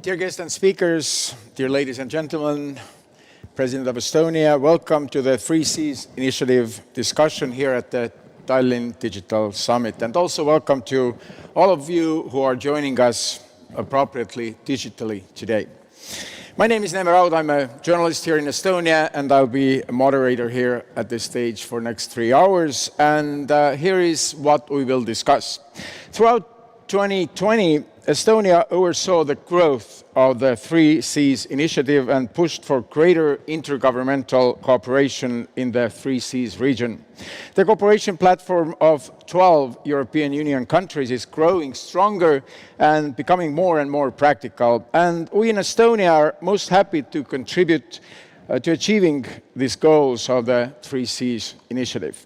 Dear guests and speakers, dear ladies and gentlemen, President of Estonia, welcome to the Three Seas Initiative discussion here at the Tallinn Digital Summit. And also welcome to all of you who are joining us appropriately digitally today. My name is Neeme Raud. I'm a journalist here in Estonia, and I'll be a moderator here at this stage for the next 3 hours. And here is what we will discuss. Throughout 2020, Estonia oversaw the growth of the Three Seas Initiative and pushed for greater intergovernmental cooperation in the Three Seas region. The cooperation platform of 12 European Union countries is growing stronger and becoming more and more practical. And we in Estonia are most happy to contribute to achieving these goals of the Three Seas Initiative.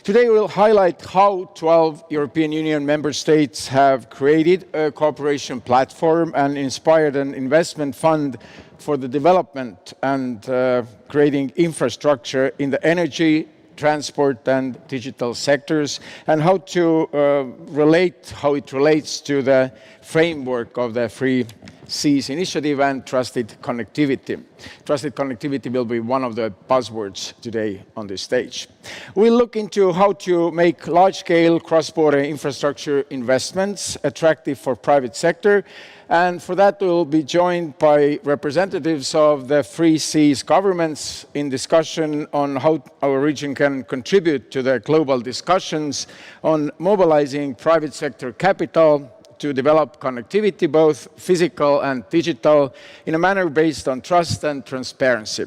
Today we'll highlight how 12 European Union member states have created a cooperation platform and inspired an investment fund for the development and creating infrastructure in the energy, transport and digital sectors, and how it relates to the framework of the Three Seas Initiative and trusted connectivity. Trusted connectivity will be one of the buzzwords today on this stage. We'll look into how to make large-scale cross-border infrastructure investments attractive for private sector, and for that we'll be joined by representatives of the Three Seas governments in discussion on how our region can contribute to the global discussions on mobilizing private sector capital to develop connectivity, both physical and digital, in a manner based on trust and transparency.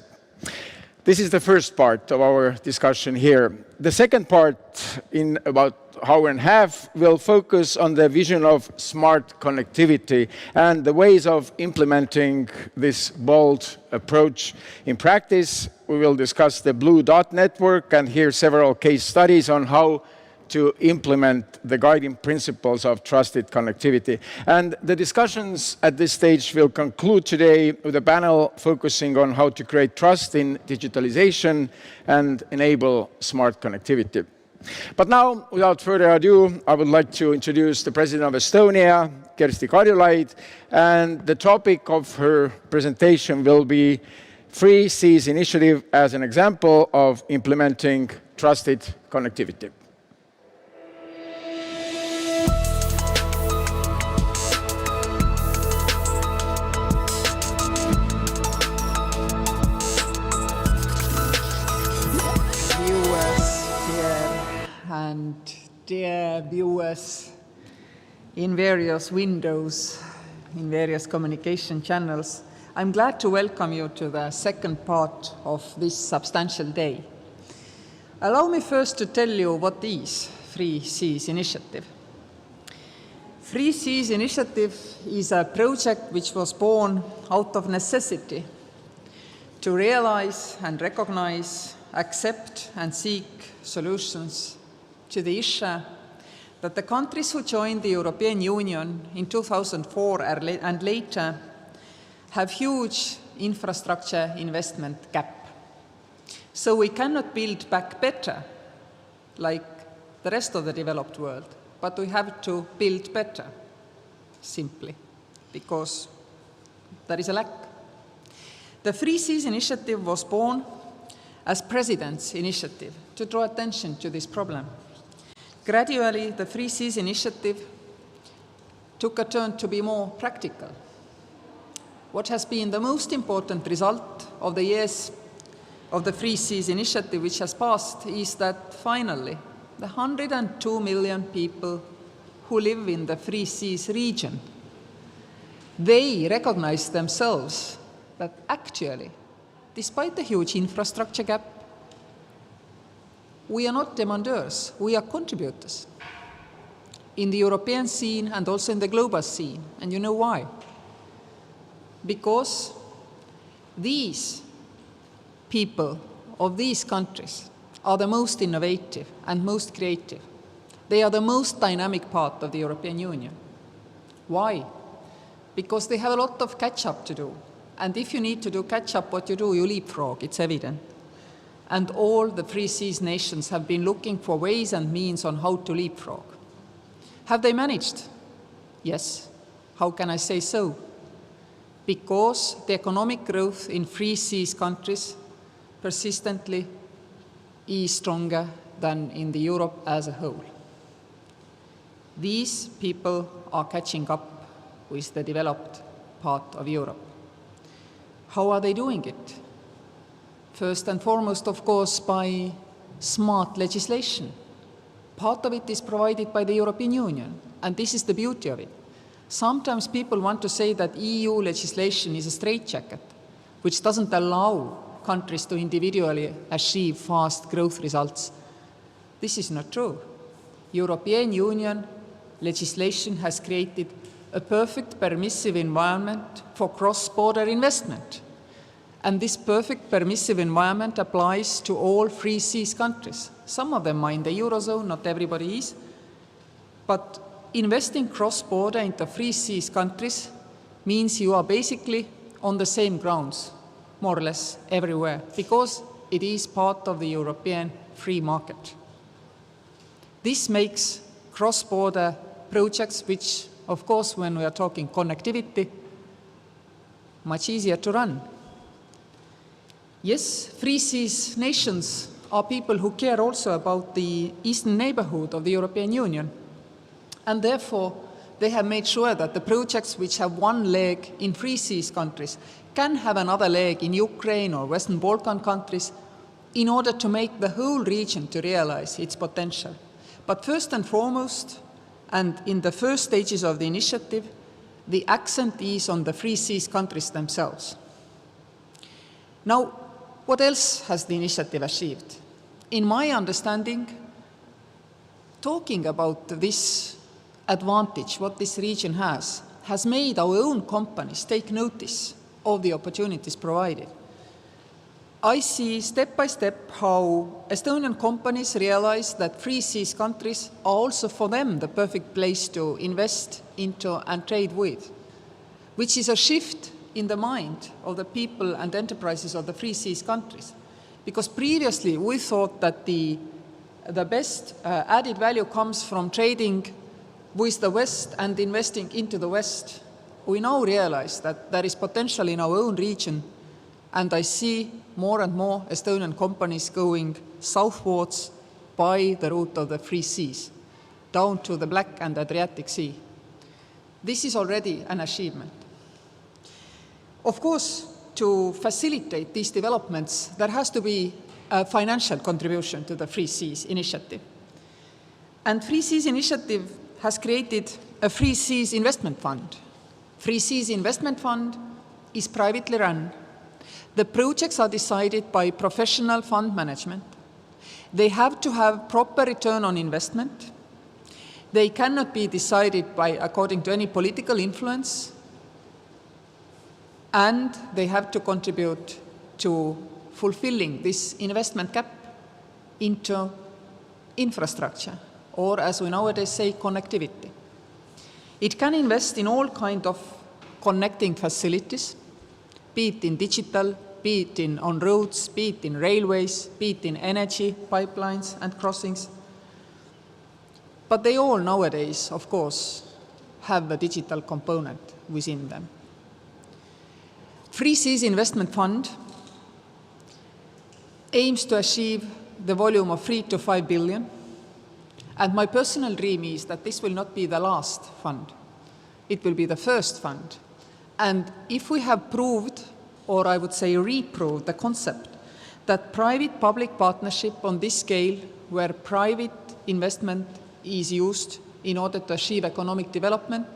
This is the first part of our discussion here. The second part, in about an hour and a half, will focus on the vision of smart connectivity and the ways of implementing this bold approach in practice. We will discuss the Blue Dot Network and hear several case studies on how to implement the guiding principles of trusted connectivity. And the discussions at this stage will conclude today with a panel focusing on how to create trust in digitalization and enable smart connectivity. But now, without further ado, I would like to introduce the President of Estonia, Kersti Kaljulaid, and the topic of her presentation will be Three Seas Initiative as an example of implementing trusted connectivity. And dear viewers in various windows, in various communication channels, I'm glad to welcome you to the second part of this substantial day. Allow me first to tell you what is Three Seas Initiative. Three Seas Initiative is a project which was born out of necessity to realize and recognize, accept and seek solutions to the issue that the countries who joined the European Union in 2004 and later have huge infrastructure investment gap. So we cannot build back better like the rest of the developed world, but we have to build better, simply, because there is a lack. The Three Seas Initiative was born as President's initiative to draw attention to this problem. Gradually, the Three Seas Initiative took a turn to be more practical. What has been the most important result of the years of the Three Seas Initiative which has passed is that finally the 102 million people who live in the Three Seas region, they recognize themselves that actually, despite the huge infrastructure gap, we are not demandeurs, we are contributors in the European scene and also in the global scene. And you know why? Because these people of these countries are the most innovative and most creative. They are the most dynamic part of the European Union. Why? Because they have a lot of catch-up to do. And if you need to do catch-up, what you do, you leapfrog, it's evident. And all the Three Seas nations have been looking for ways and means on how to leapfrog. Have they managed? Yes. How can I say so? because the economic growth in free seas countries persistently is stronger than in the Europe as a whole. These people are catching up with the developed part of Europe. How are they doing it? First and foremost, of course, by smart legislation. Part of it is provided by the European Union, and this is the beauty of it. Sometimes people want to say that EU legislation is a straitjacket, which doesn't allow countries to individually achieve fast growth results. This is not true. European Union legislation has created a perfect permissive environment for cross-border investment. And this perfect permissive environment applies to all free seas countries. Some of them are in the Eurozone, not everybody is. But investing cross-border into free seas countries means you are basically on the same grounds, more or less everywhere, because it is part of the European free market. This makes cross-border projects, which, of course, when we are talking connectivity, much easier to run. Yes, free seas nations are people who care also about the eastern neighborhood of the European Union. And therefore, they have made sure that the projects which have one leg in free seas countries can have another leg in Ukraine or Western Balkan countries in order to make the whole region to realize its potential. But first and foremost, and in the first stages of the initiative, the accent is on the free seas countries themselves. Now, what else has the initiative achieved? In my understanding, talking about this advantage, what this region has made our own companies take notice of the opportunities provided. I see step by step how Estonian companies realize that free seas countries are also for them the perfect place to invest into and trade with, which is a shift in the mind of the people and enterprises of the free seas countries. Because previously we thought that the best added value comes from trading with the West and investing into the West. We now realize that there is potential in our own region, and I see more and more Estonian companies going southwards by the route of the free seas, down to the Black and Adriatic Sea. This is already an achievement. Of course, to facilitate these developments, there has to be a financial contribution to the Free Seas Initiative. And Free Seas Initiative has created a Free Seas Investment Fund. Free Seas Investment Fund is privately run. The projects are decided by professional fund management. They have to have proper return on investment. They cannot be decided by according to any political influence. And they have to contribute to fulfilling this investment gap into infrastructure, or as we nowadays say, connectivity. It can invest in all kinds of connecting facilities, be it in digital, be it on roads, be it in railways, be it in energy pipelines and crossings. But they all nowadays, of course, have a digital component within them. Free Seas Investment Fund aims to achieve the volume of 3 to 5 billion. And my personal dream is that this will not be the last fund. It will be the first fund. And if we have proved, or I would say reproved, the concept that private-public partnership on this scale, where private investment is used in order to achieve economic development,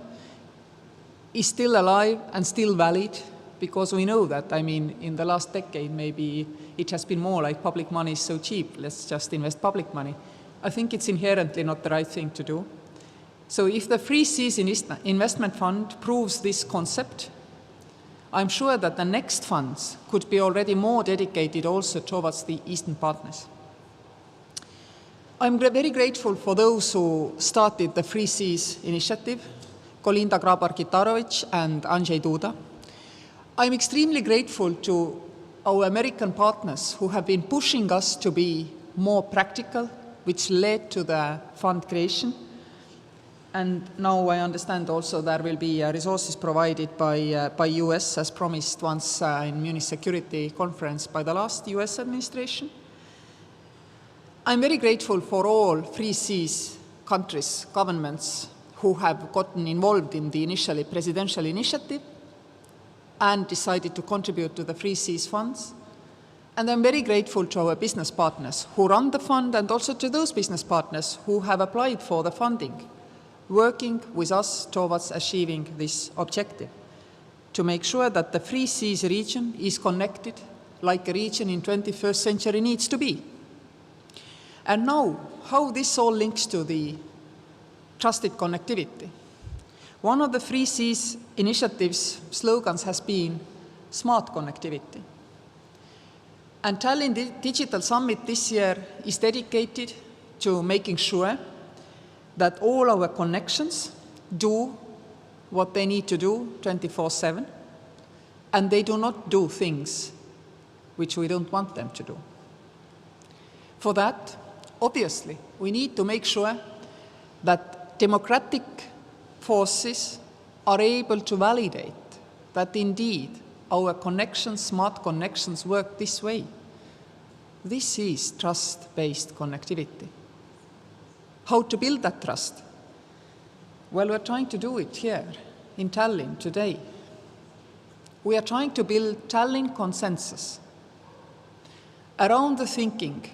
is still alive and still valid, because we know that, in the last decade, maybe it has been more like public money is so cheap, let's just invest public money. I think it's inherently not the right thing to do. So if the Free Seas Investment Fund proves this concept, I'm sure that the next funds could be already more dedicated also towards the Eastern partners. I'm very grateful for those who started the Free Seas Initiative, Kolinda Grabar-Kitarovic and Andrzej Duda. I'm extremely grateful to our American partners who have been pushing us to be more practical, which led to the fund creation. And now I understand also there will be resources provided by US as promised once in Munich Security Conference by the last US administration. I'm very grateful for all Free Seas countries, governments who have gotten involved in the initially presidential initiative and decided to contribute to the Free Seas funds. And I'm very grateful to our business partners who run the fund and also to those business partners who have applied for the funding, working with us towards achieving this objective, to make sure that the Free Seas region is connected like a region in 21st century needs to be. And now, how this all links to the trusted connectivity. One of the Free Seas initiative's slogans has been smart connectivity. And Tallinn Digital Summit this year is dedicated to making sure that all our connections do what they need to do 24/7, and they do not do things which we don't want them to do. For that, obviously, we need to make sure that democratic forces are able to validate that indeed our connections, smart connections, work this way. This is trust-based connectivity. How to build that trust? Well, we're trying to do it here in Tallinn today. We are trying to build Tallinn consensus around the thinking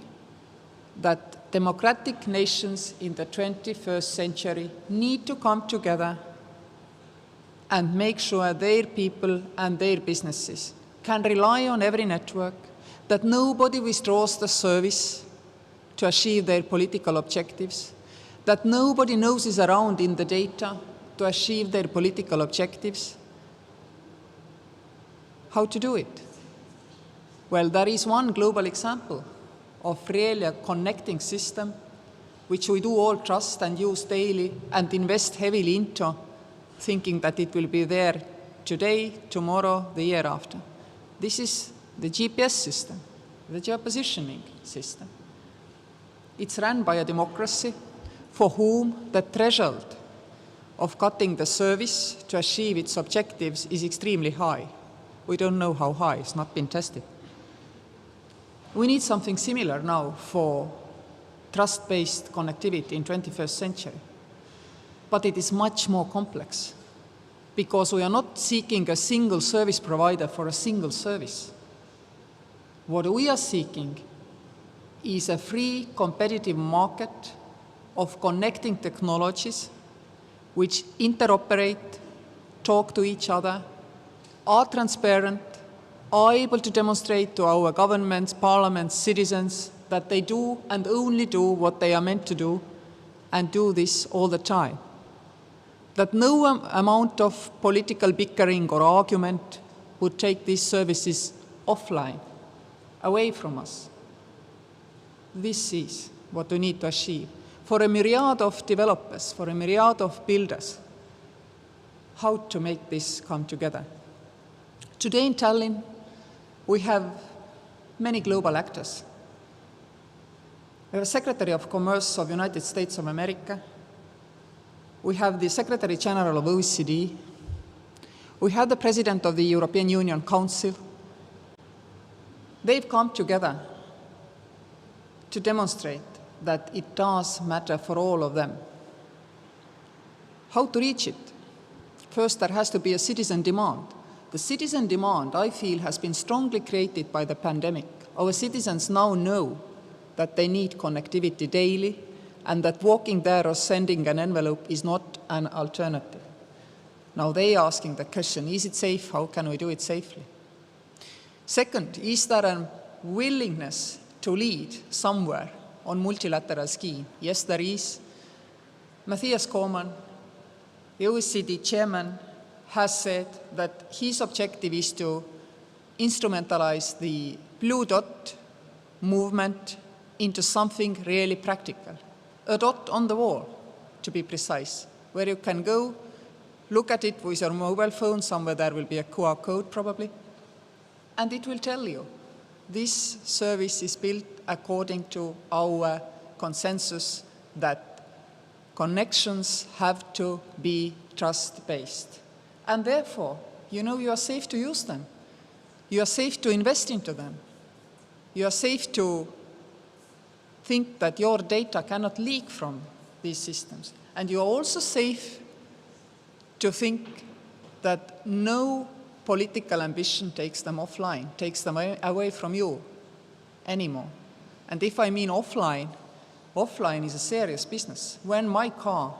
that democratic nations in the 21st century need to come together and make sure their people and their businesses can rely on every network, that nobody withdraws the service to achieve their political objectives, that nobody noses around in the data to achieve their political objectives. How to do it? Well, there is one global example of really a connecting system which we do all trust and use daily and invest heavily into, thinking that it will be there today, tomorrow, the year after. This is the GPS system, the geopositioning system. It's run by a democracy for whom the threshold of cutting the service to achieve its objectives is extremely high. We don't know how high, it's not been tested. We need something similar now for trust-based connectivity in 21st century. But it is much more complex because we are not seeking a single service provider for a single service. What we are seeking is a free competitive market of connecting technologies which interoperate, talk to each other, are transparent, are able to demonstrate to our governments, parliaments, citizens that they do and only do what they are meant to do and do this all the time. That no amount of political bickering or argument would take these services offline, away from us. This is what we need to achieve. For a myriad of developers, for a myriad of builders, how to make this come together. Today in Tallinn, we have many global actors. We have a Secretary of Commerce of the United States of America. We have the Secretary General of OECD. We have the President of the European Union Council. They've come together to demonstrate that it does matter for all of them. How to reach it? First, there has to be a citizen demand. The citizen demand, I feel, has been strongly created by the pandemic. Our citizens now know that they need connectivity daily and that walking there or sending an envelope is not an alternative. Now they are asking the question, is it safe? How can we do it safely? Second, is there a willingness to lead somewhere on multilateral scheme? Yes, there is. Matthias Cormann, the OECD chairman, has said that his objective is to instrumentalize the blue dot movement into something really practical. A dot on the wall, to be precise, where you can go, look at it with your mobile phone, somewhere there will be a QR code probably, and it will tell you this service is built according to our consensus that Connections have to be trust-based. And therefore, you are safe to use them. You are safe to invest into them. You are safe to think that your data cannot leak from these systems. And you are also safe to think that no political ambition takes them offline, takes them away from you anymore. And if I mean offline, offline is a serious business. When my car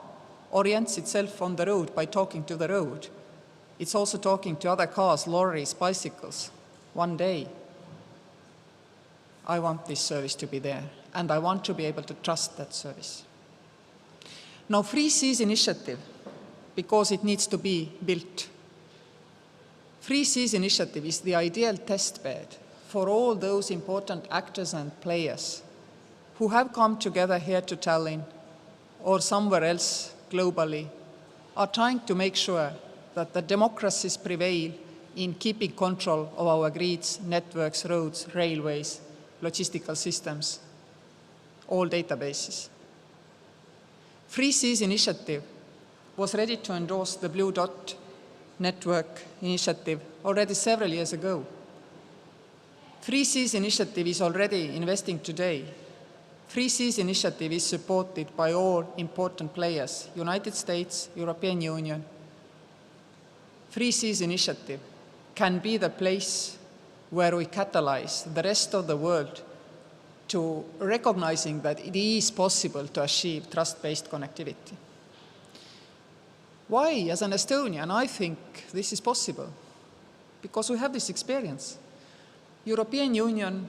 orients itself on the road by talking to the road, it's also talking to other cars, lorries, bicycles. One day, I want this service to be there, and I want to be able to trust that service. Now, Free Seas initiative, because it needs to be built. Free Seas initiative is the ideal test bed for all those important actors and players who have come together here to Tallinn or somewhere else globally, are trying to make sure that the democracies prevail in keeping control of our grids, networks, roads, railways, logistical systems, all databases. Free Seas initiative was ready to endorse the Blue Dot network initiative already several years ago. Free Seas initiative is already investing today. Free Seas initiative is supported by all important players, United States, European Union. Free Seas initiative can be the place where we catalyze the rest of the world to recognizing that it is possible to achieve trust-based connectivity. Why, as an Estonian, I think this is possible? Because we have this experience. European Union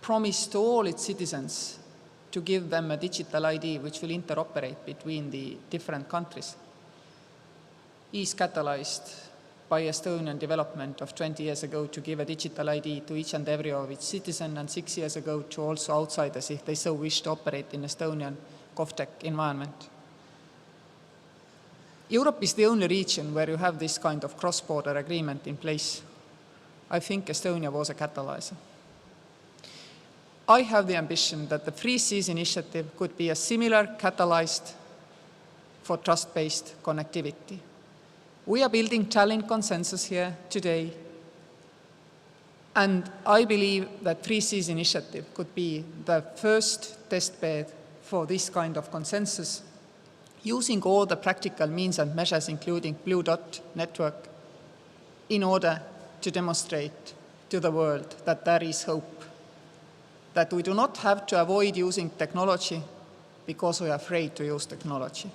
promised to all its citizens to give them a digital ID which will interoperate between the different countries. Is catalyzed by Estonian development of 20 years ago to give a digital ID to each and every of its citizens, and 6 years ago to also outsiders if they so wish to operate in Estonian GovTech environment. Europe is the only region where you have this kind of cross-border agreement in place. I think Estonia was a catalyzer. I have the ambition that the Free Seas initiative could be a similar catalyst for trust-based connectivity. We are building Tallinn consensus here today, and I believe that Free Seas initiative could be the first test bed for this kind of consensus, using all the practical means and measures, including Blue Dot network, in order to demonstrate to the world that there is hope, that we do not have to avoid using technology because we are afraid to use technology.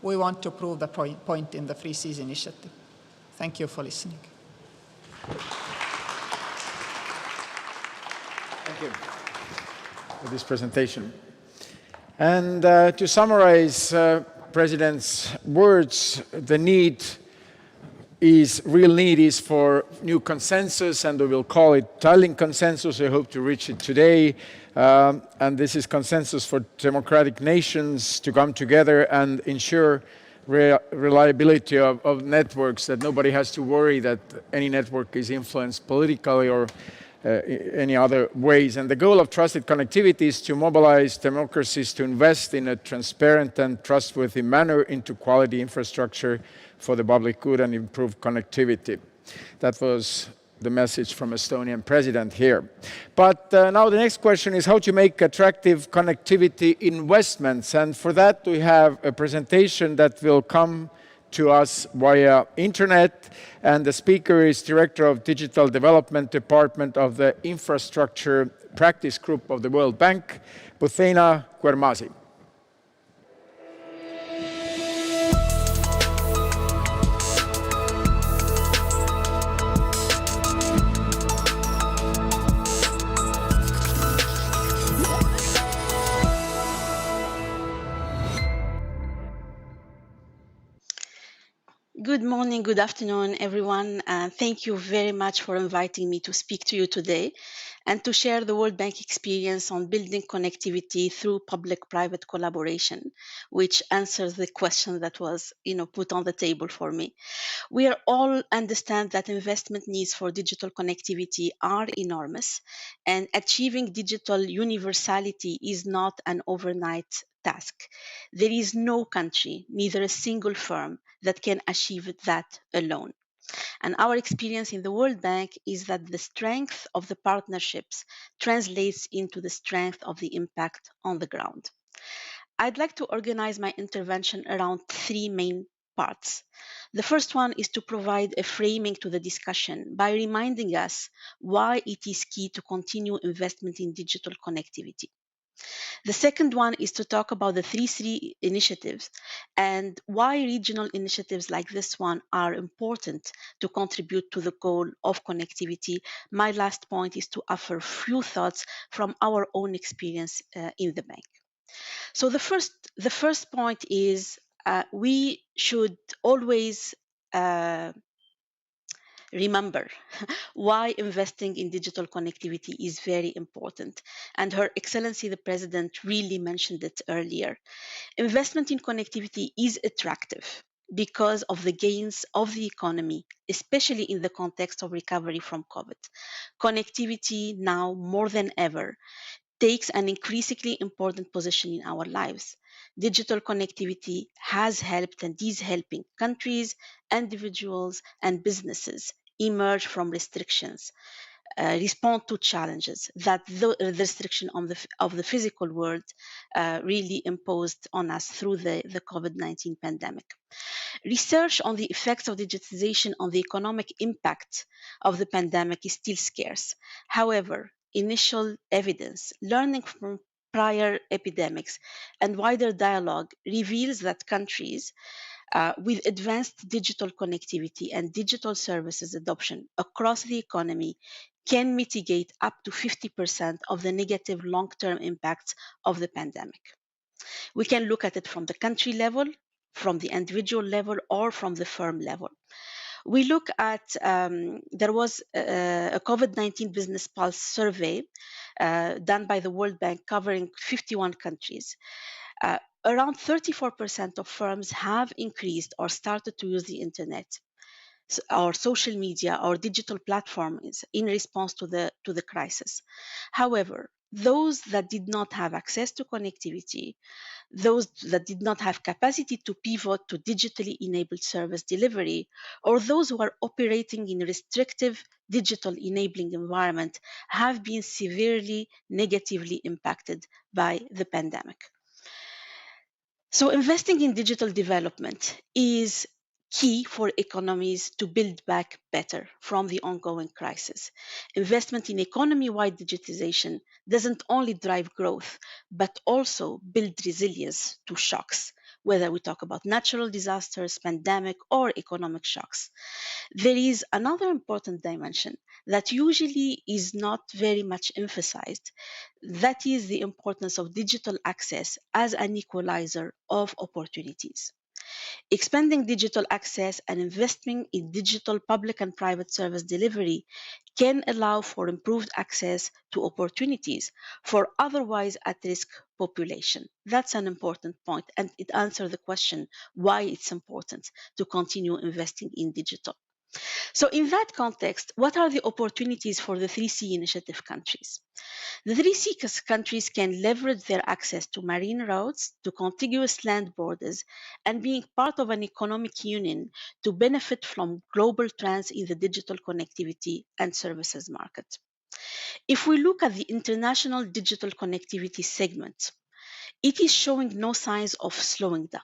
We want to prove the point in the Free Seas initiative. Thank you for listening. Thank you for this presentation. And to summarize President's words, the real need is for new consensus, and we will call it Tallinn consensus. I hope to reach it today. And this is consensus for democratic nations to come together and ensure reliability of networks, that nobody has to worry that any network is influenced politically or any other ways. And the goal of trusted connectivity is to mobilize democracies to invest in a transparent and trustworthy manner into quality infrastructure for the public good and improve connectivity. That was the message from Estonian president here. But now the next question is how to make attractive connectivity investments. And for that we have a presentation that will come to us via internet. And the speaker is Director of Digital Development Department of the Infrastructure Practice Group of the World Bank, Buthena Guermasi. Good morning. morning, good afternoon, everyone. Thank you very much for inviting me to speak to you today and to share the World Bank experience on building connectivity through public-private collaboration, which answers the question that was, put on the table for me. We are all understand that investment needs for digital connectivity are enormous, and achieving digital universality is not an overnight task. There is no country, neither a single firm, that can achieve that alone. And our experience in the World Bank is that the strength of the partnerships translates into the strength of the impact on the ground. I'd like to organize my intervention around three main parts. The first one is to provide a framing to the discussion by reminding us why it is key to continue investment in digital connectivity. The second one is to talk about the 3C initiatives and why regional initiatives like this one are important to contribute to the goal of connectivity. My last point is to offer few thoughts from our own experience in the bank. So the first point is we should always remember why investing in digital connectivity is very important. And Her Excellency the President really mentioned it earlier. Investment in connectivity is attractive because of the gains of the economy, especially in the context of recovery from COVID. Connectivity now more than ever takes an increasingly important position in our lives. Digital connectivity has helped and is helping countries, individuals, and businesses emerge from restrictions, respond to challenges that the restriction of the physical world really imposed on us through the COVID-19 pandemic. Research on the effects of digitization on the economic impact of the pandemic is still scarce. However, initial evidence, learning from prior epidemics, and wider dialogue reveals that countries with advanced digital connectivity and digital services adoption across the economy can mitigate up to 50% of the negative long-term impacts of the pandemic. We can look at it from the country level, from the individual level, or from the firm level. We look at, there was a COVID-19 Business Pulse survey done by the World Bank covering 51 countries. Around 34% of firms have increased or started to use the internet or social media or digital platforms in response to the crisis. However, those that did not have access to connectivity, those that did not have capacity to pivot to digitally enabled service delivery, or those who are operating in restrictive digital enabling environment have been severely negatively impacted by the pandemic. So investing in digital development is key for economies to build back better from the ongoing crisis. Investment in economy-wide digitization doesn't only drive growth, but also build resilience to shocks, whether we talk about natural disasters, pandemic, or economic shocks. There is another important dimension that usually is not very much emphasized. That is the importance of digital access as an equalizer of opportunities. Expanding digital access and investing in digital public and private service delivery can allow for improved access to opportunities for otherwise at-risk population. That's an important point, and it answers the question why it's important to continue investing in digital. So in that context, what are the opportunities for the 3C initiative countries? The 3C countries can leverage their access to marine routes, to contiguous land borders, and being part of an economic union to benefit from global trends in the digital connectivity and services market. If we look at the international digital connectivity segment, it is showing no signs of slowing down,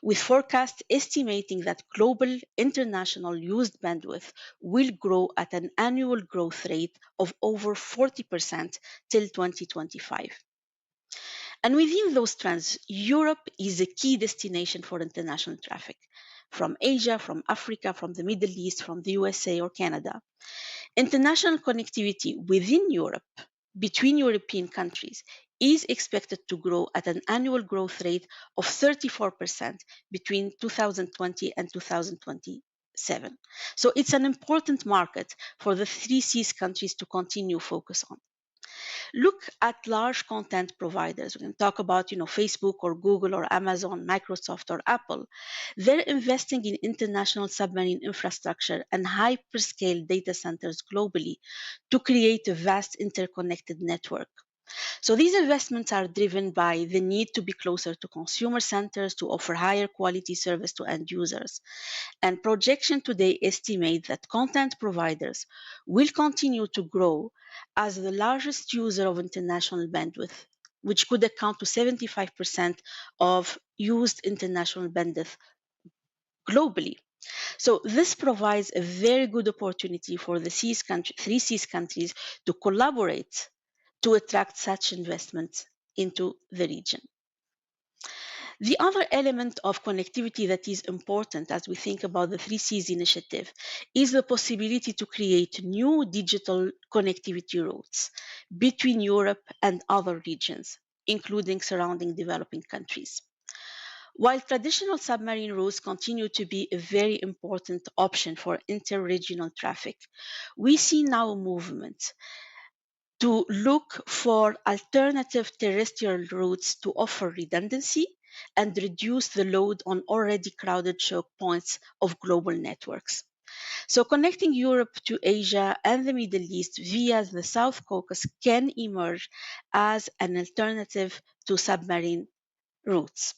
with forecasts estimating that global international used bandwidth will grow at an annual growth rate of over 40% till 2025. And within those trends, Europe is a key destination for international traffic from Asia, from Africa, from the Middle East, from the USA or Canada. International connectivity within Europe, between European countries, is expected to grow at an annual growth rate of 34% between 2020 and 2027. So it's an important market for the 3Cs countries to continue focus on. Look at large content providers. We can talk about, Facebook or Google or Amazon, Microsoft or Apple. They're investing in international submarine infrastructure and hyperscale data centers globally to create a vast interconnected network. So these investments are driven by the need to be closer to consumer centers to offer higher quality service to end users. And projection today estimate that content providers will continue to grow as the largest user of international bandwidth, which could account to 75% of used international bandwidth globally. So this provides a very good opportunity for the three Cs countries to collaborate to attract such investments into the region. The other element of connectivity that is important as we think about the 3Cs initiative is the possibility to create new digital connectivity routes between Europe and other regions, including surrounding developing countries. While traditional submarine routes continue to be a very important option for interregional traffic, we see now a movement to look for alternative terrestrial routes to offer redundancy and reduce the load on already crowded choke points of global networks. So connecting Europe to Asia and the Middle East via the South Caucasus can emerge as an alternative to submarine routes.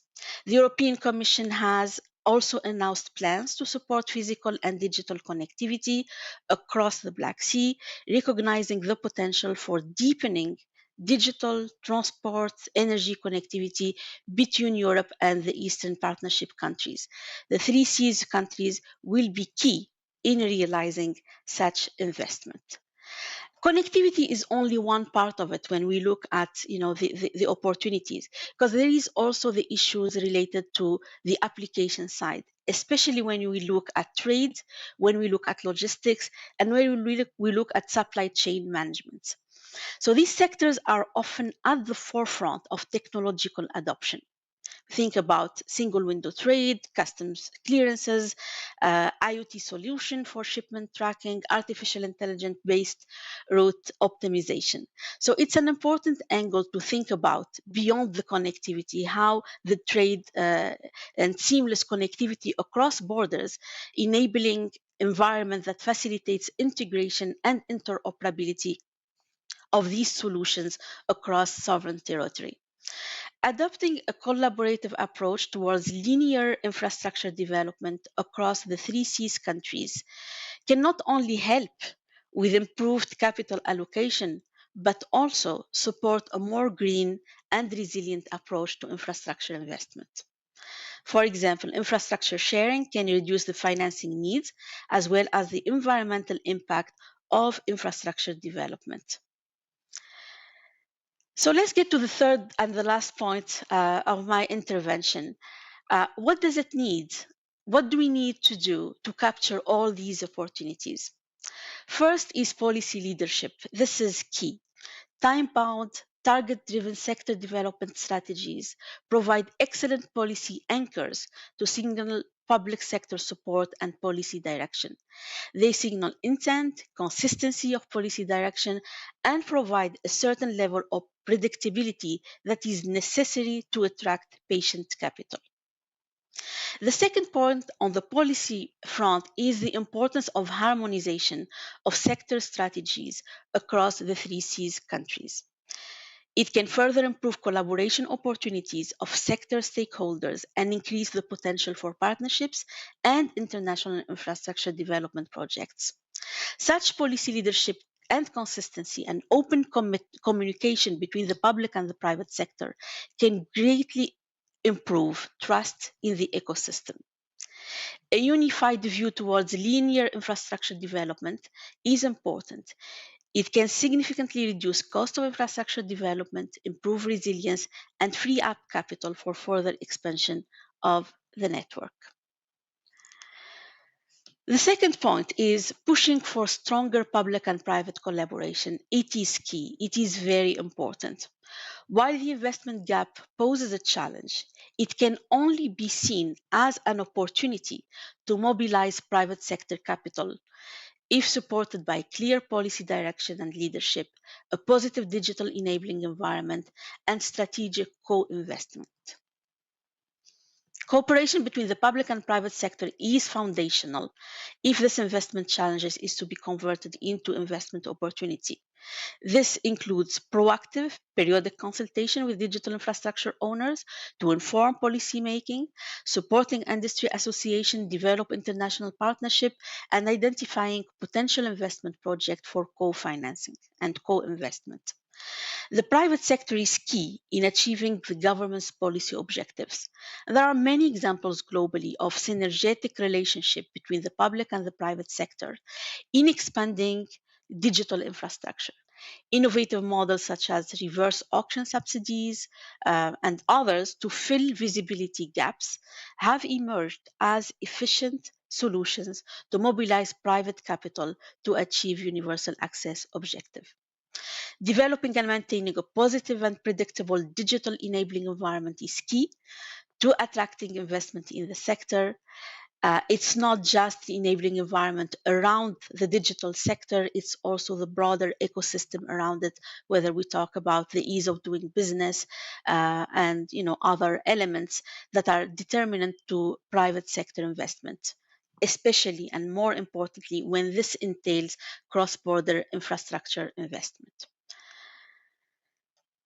The European Commission has also announced plans to support physical and digital connectivity across the Black Sea, recognizing the potential for deepening digital transport energy connectivity between Europe and the Eastern Partnership countries. The 3Cs countries will be key in realizing such investment. Connectivity is only one part of it when we look at the opportunities, because there is also the issues related to the application side, especially when we look at trade, when we look at logistics, and when we look at supply chain management. So these sectors are often at the forefront of technological adoption. Think about single window trade, customs clearances, IoT solution for shipment tracking, artificial intelligence based route optimization. So it's an important angle to think about beyond the connectivity, how the trade and seamless connectivity across borders, enabling environment that facilitates integration and interoperability of these solutions across sovereign territory. Adopting a collaborative approach towards linear infrastructure development across the 3Cs countries can not only help with improved capital allocation, but also support a more green and resilient approach to infrastructure investment. For example, infrastructure sharing can reduce the financing needs as well as the environmental impact of infrastructure development. So let's get to the third and the last point of my intervention. What does it need? What do we need to do to capture all these opportunities? First is policy leadership. This is key. Time-bound, target-driven sector development strategies provide excellent policy anchors to signal public sector support and policy direction. They signal intent, consistency of policy direction, and provide a certain level of predictability that is necessary to attract patient capital. The second point on the policy front is the importance of harmonization of sector strategies across the 3Cs countries. It can further improve collaboration opportunities of sector stakeholders and increase the potential for partnerships and international infrastructure development projects. Such policy leadership and consistency and open communication between the public and the private sector can greatly improve trust in the ecosystem. A unified view towards linear infrastructure development is important. It can significantly reduce cost of infrastructure development, improve resilience, and free up capital for further expansion of the network. The second point is pushing for stronger public and private collaboration. It is key. It is very important. While the investment gap poses a challenge, it can only be seen as an opportunity to mobilize private sector capital if supported by clear policy direction and leadership, a positive digital enabling environment, and strategic co-investment. Cooperation between the public and private sector is foundational if this investment challenges is to be converted into investment opportunity. This includes proactive, periodic consultation with digital infrastructure owners to inform policymaking, supporting industry association, develop international partnership, and identifying potential investment projects for co-financing and co-investment. The private sector is key in achieving the government's policy objectives. There are many examples globally of synergetic relationship between the public and the private sector in expanding digital infrastructure. Innovative models such as reverse auction subsidies and others to fill visibility gaps have emerged as efficient solutions to mobilize private capital to achieve universal access objective. Developing and maintaining a positive and predictable digital enabling environment is key to attracting investment in the sector. It's not just the enabling environment around the digital sector, it's also the broader ecosystem around it, whether we talk about the ease of doing business and other elements that are determinant to private sector investment, especially and more importantly when this entails cross-border infrastructure investment.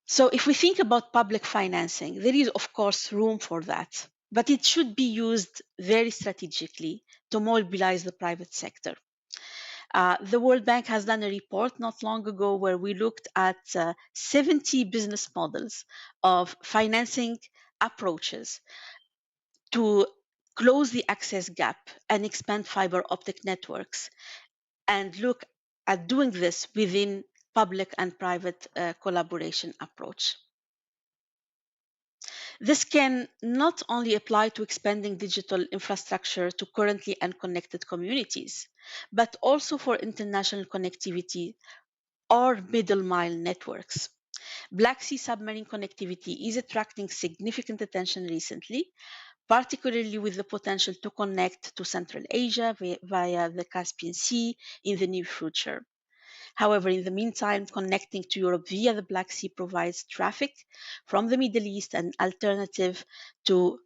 So if we think about public financing, there is of course room for that, but it should be used very strategically to mobilize the private sector. The World Bank has done a report not long ago where we looked at 70 business models of financing approaches to close the access gap and expand fiber optic networks, and look at doing this within public and private collaboration approach. This can not only apply to expanding digital infrastructure to currently unconnected communities, but also for international connectivity or middle mile networks. Black Sea submarine connectivity is attracting significant attention recently, particularly with the potential to connect to Central Asia via the Caspian Sea in the near future. However, in the meantime, connecting to Europe via the Black Sea provides traffic from the Middle East an alternative to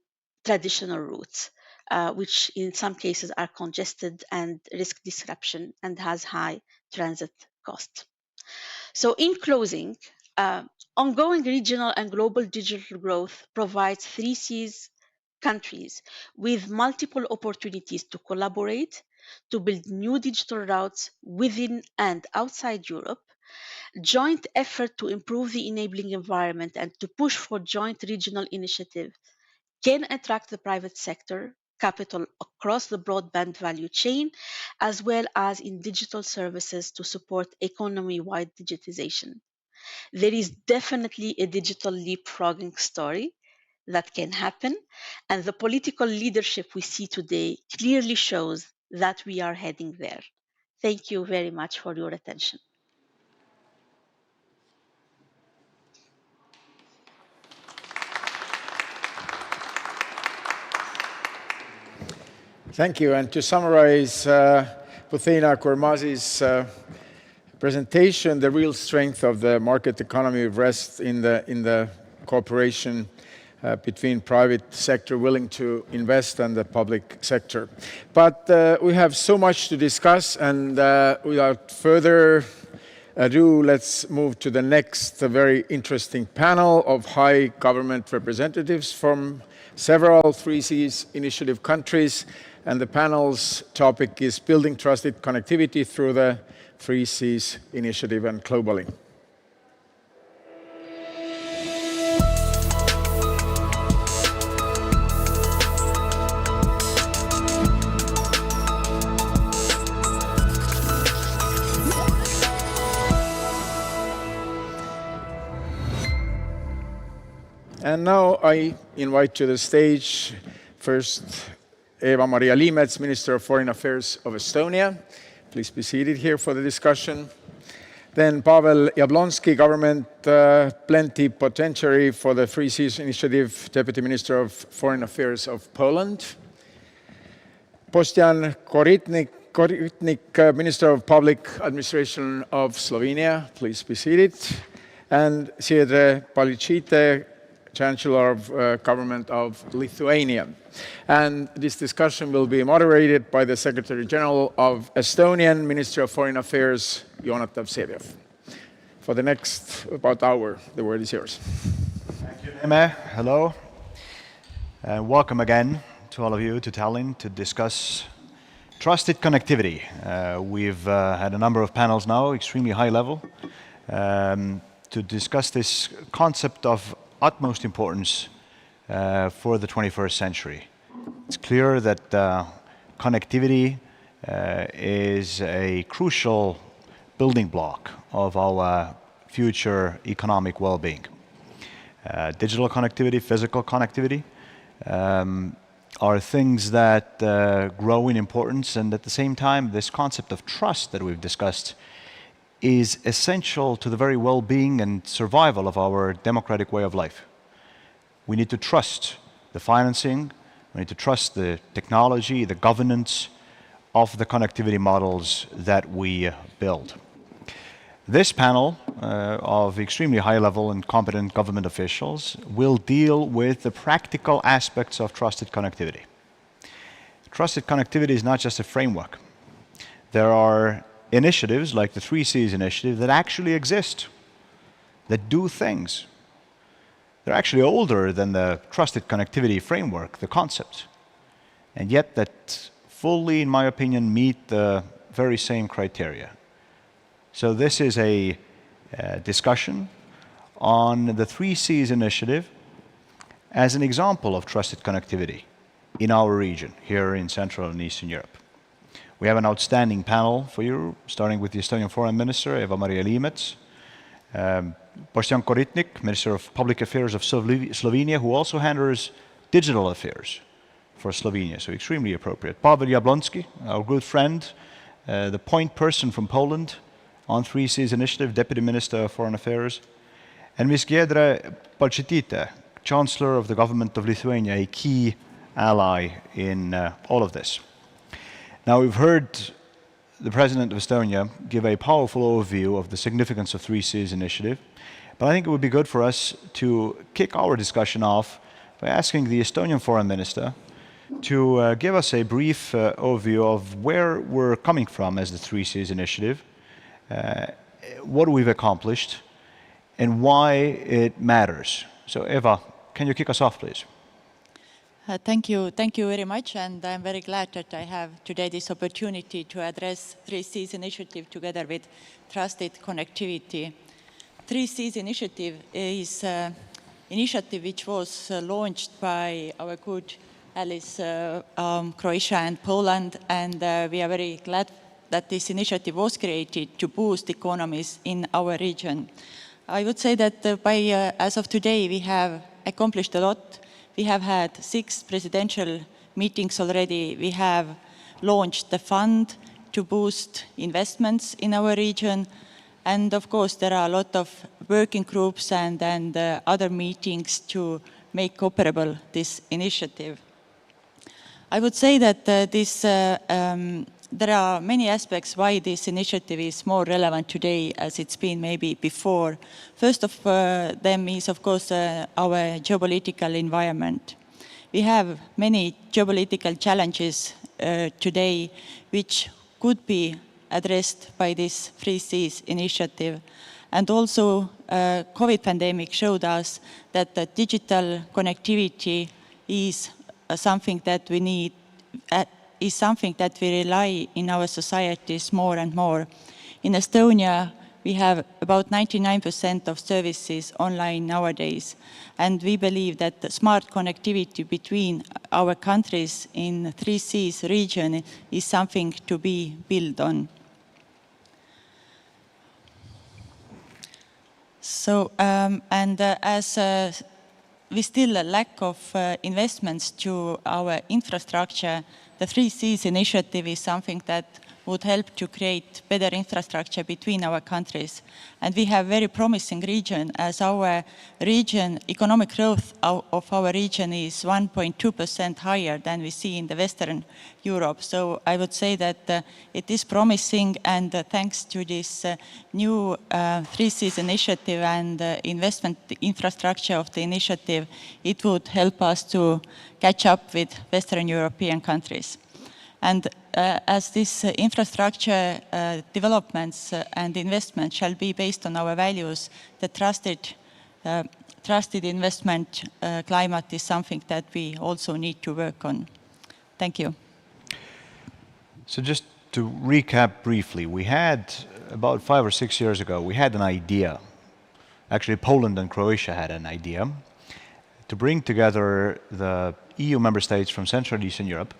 traditional routes, which in some cases are congested and risk disruption and has high transit cost. So in closing, ongoing regional and global digital growth provides 3Cs countries with multiple opportunities to collaborate, to build new digital routes within and outside Europe, joint effort to improve the enabling environment and to push for joint regional initiative can attract the private sector capital across the broadband value chain, as well as in digital services to support economy-wide digitization. There is definitely a digital leapfrogging story that can happen, and the political leadership we see today clearly shows that we are heading there. Thank you very much for your attention. Thank you. And to summarize Puthina Kormazi's presentation, the real strength of the market economy rests in the cooperation between private sector willing to invest and the public sector. But we have so much to discuss, and without further ado, let's move to the next very interesting panel of high government representatives from several 3Cs initiative countries. And the panel's topic is building trusted connectivity through the 3Cs initiative and globally. And now I invite to the stage first Eva-Maria Liimets, Minister of Foreign Affairs of Estonia. Please be seated here for the discussion. Then Pavel Jablonski, Government Plenipotentiary for the Three Seas Initiative, Deputy Minister of Foreign Affairs of Poland. Boštjan Koritnik, Minister of Public Administration of Slovenia. Please be seated. And Siedre Palicite, Chancellor of Government of Lithuania. And this discussion will be moderated by the Secretary General of Estonian Ministry of Foreign Affairs, Jonatan Vseviov. For the next about hour, the word is yours. Thank you, Neeme. Hello. Welcome again to all of you to Tallinn to discuss trusted connectivity. We've had a number of panels now, extremely high level, to discuss this concept of utmost importance for the 21st century. It's clear that connectivity is a crucial building block of our future economic well-being. Digital connectivity, physical connectivity are things that grow in importance, and at the same time, this concept of trust that we've discussed is essential to the very well-being and survival of our democratic way of life. We need to trust the financing, we need to trust the technology, the governance of the connectivity models that we build. This panel of extremely high-level and competent government officials will deal with the practical aspects of trusted connectivity. Trusted connectivity is not just a framework. There are initiatives like the Three Seas initiative that actually exist, that do things. They're actually older than the trusted connectivity framework, the concept, and yet that fully, in my opinion, meet the very same criteria. So this is a discussion on the Three Seas initiative as an example of trusted connectivity in our region, here in Central and Eastern Europe. We have an outstanding panel for you, starting with the Estonian Foreign Minister, Eva-Maria Liimets, Boštjan Koritnik, Minister of Public Affairs of Slovenia, who also handles digital affairs for Slovenia, so extremely appropriate. Pavel Jablonski, our good friend, the point person from Poland on Three Seas Initiative, Deputy Minister of Foreign Affairs, and Ms. Giedre Palčytytė, Chancellor of the Government of Lithuania, a key ally in all of this. Now, we've heard the President of Estonia give a powerful overview of the significance of Three Seas Initiative, but I think it would be good for us to kick our discussion off by asking the Estonian Foreign Minister to give us a brief overview of where we're coming from as the Three Seas Initiative, what we've accomplished, and why it matters. So Eva, can you kick us off, please? Thank you very much, and I'm very glad that I have today this opportunity to address Three Seas Initiative together with Trusted Connectivity. Three Seas Initiative is an initiative which was launched by our good allies, Croatia and Poland, and we are very glad that this initiative was created to boost economies in our region. I would say that as of today, we have accomplished a lot. We have had 6 presidential meetings already. We have launched the fund to boost investments in our region. And of course, there are a lot of working groups and other meetings to make operable this initiative. I would say that there are many aspects why this initiative is more relevant today as it's been maybe before. First of them is, of course, our geopolitical environment. We have many geopolitical challenges today which could be addressed by this Three Seas initiative. And also, COVID pandemic showed us that the digital connectivity is something that we need, is something that we rely in our societies more and more. In Estonia, we have about 99% of services online nowadays, and we believe that the smart connectivity between our countries in Three Seas region is something to be built on. So, as we still lack of investments to our infrastructure. The 3 Cs initiative is something that would help to create better infrastructure between our countries. And we have very promising region, as our region, economic growth of our region is 1.2% higher than we see in the Western Europe. So I would say that it is promising, and thanks to this new 3 Cs initiative and investment infrastructure of the initiative, it would help us to catch up with Western European countries. And as this infrastructure developments and investment shall be based on our values, the trusted investment climate is something that we also need to work on. Thank you. So just to recap briefly, we had about 5 or 6 years ago, we had an idea. Actually, Poland and Croatia had an idea to bring together the EU member states from Central and Eastern Europe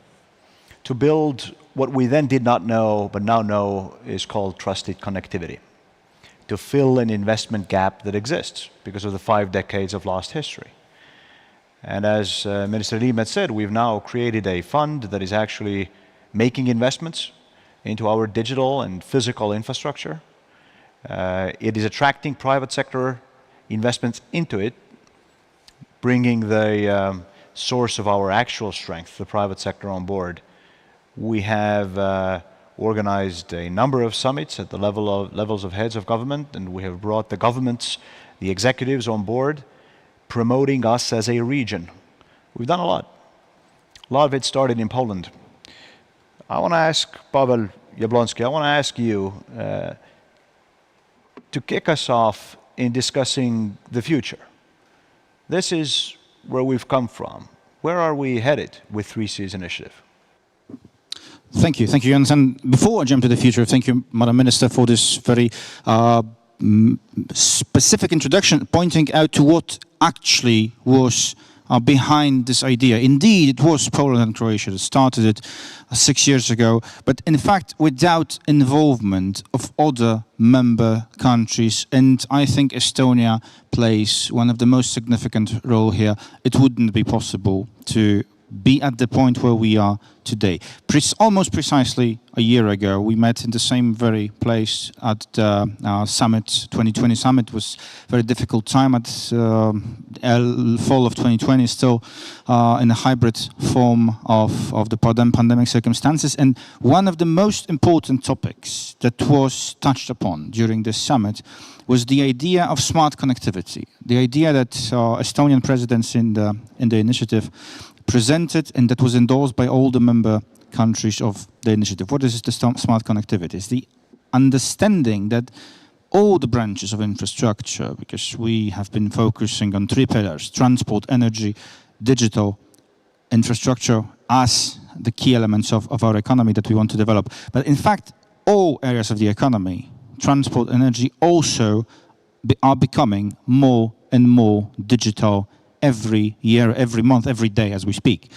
to build what we then did not know, but now know is called trusted connectivity, to fill an investment gap that exists because of the 5 decades of lost history. And as Minister Liimet said, we've now created a fund that is actually making investments into our digital and physical infrastructure. It is attracting private sector investments into it, bringing the source of our actual strength, the private sector, on board. We have organized a number of summits at the levels of heads of government, and we have brought the governments, the executives on board, promoting us as a region. We've done a lot. A lot of it started in Poland. I want to ask Pavel Jablonski, I want to ask you to kick us off in discussing the future. This is where we've come from. Where are we headed with 3 Cs initiative? Thank you, Jens. And before I jump to the future, thank you, Madam Minister, for this very specific introduction, pointing out to what actually was behind this idea. Indeed, it was Poland and Croatia that started it 6 years ago, but in fact, without involvement of other member countries, and I think Estonia plays one of the most significant role here, it wouldn't be possible to be at the point where we are today. Almost precisely a year ago, we met in the same very place at the summit. 2020 summit was a very difficult time at fall of 2020, still in a hybrid form of the pandemic circumstances. And one of the most important topics that was touched upon during this summit was the idea of smart connectivity. The idea that Estonian presidency in the initiative presented, and that was endorsed by all the member countries of the initiative. What is the smart connectivity? It's the understanding that all the branches of infrastructure, because we have been focusing on 3 pillars: transport, energy, digital infrastructure, as the key elements of our economy that we want to develop. But in fact, all areas of the economy, transport, energy, also are becoming more and more digital every year, every month, every day as we speak.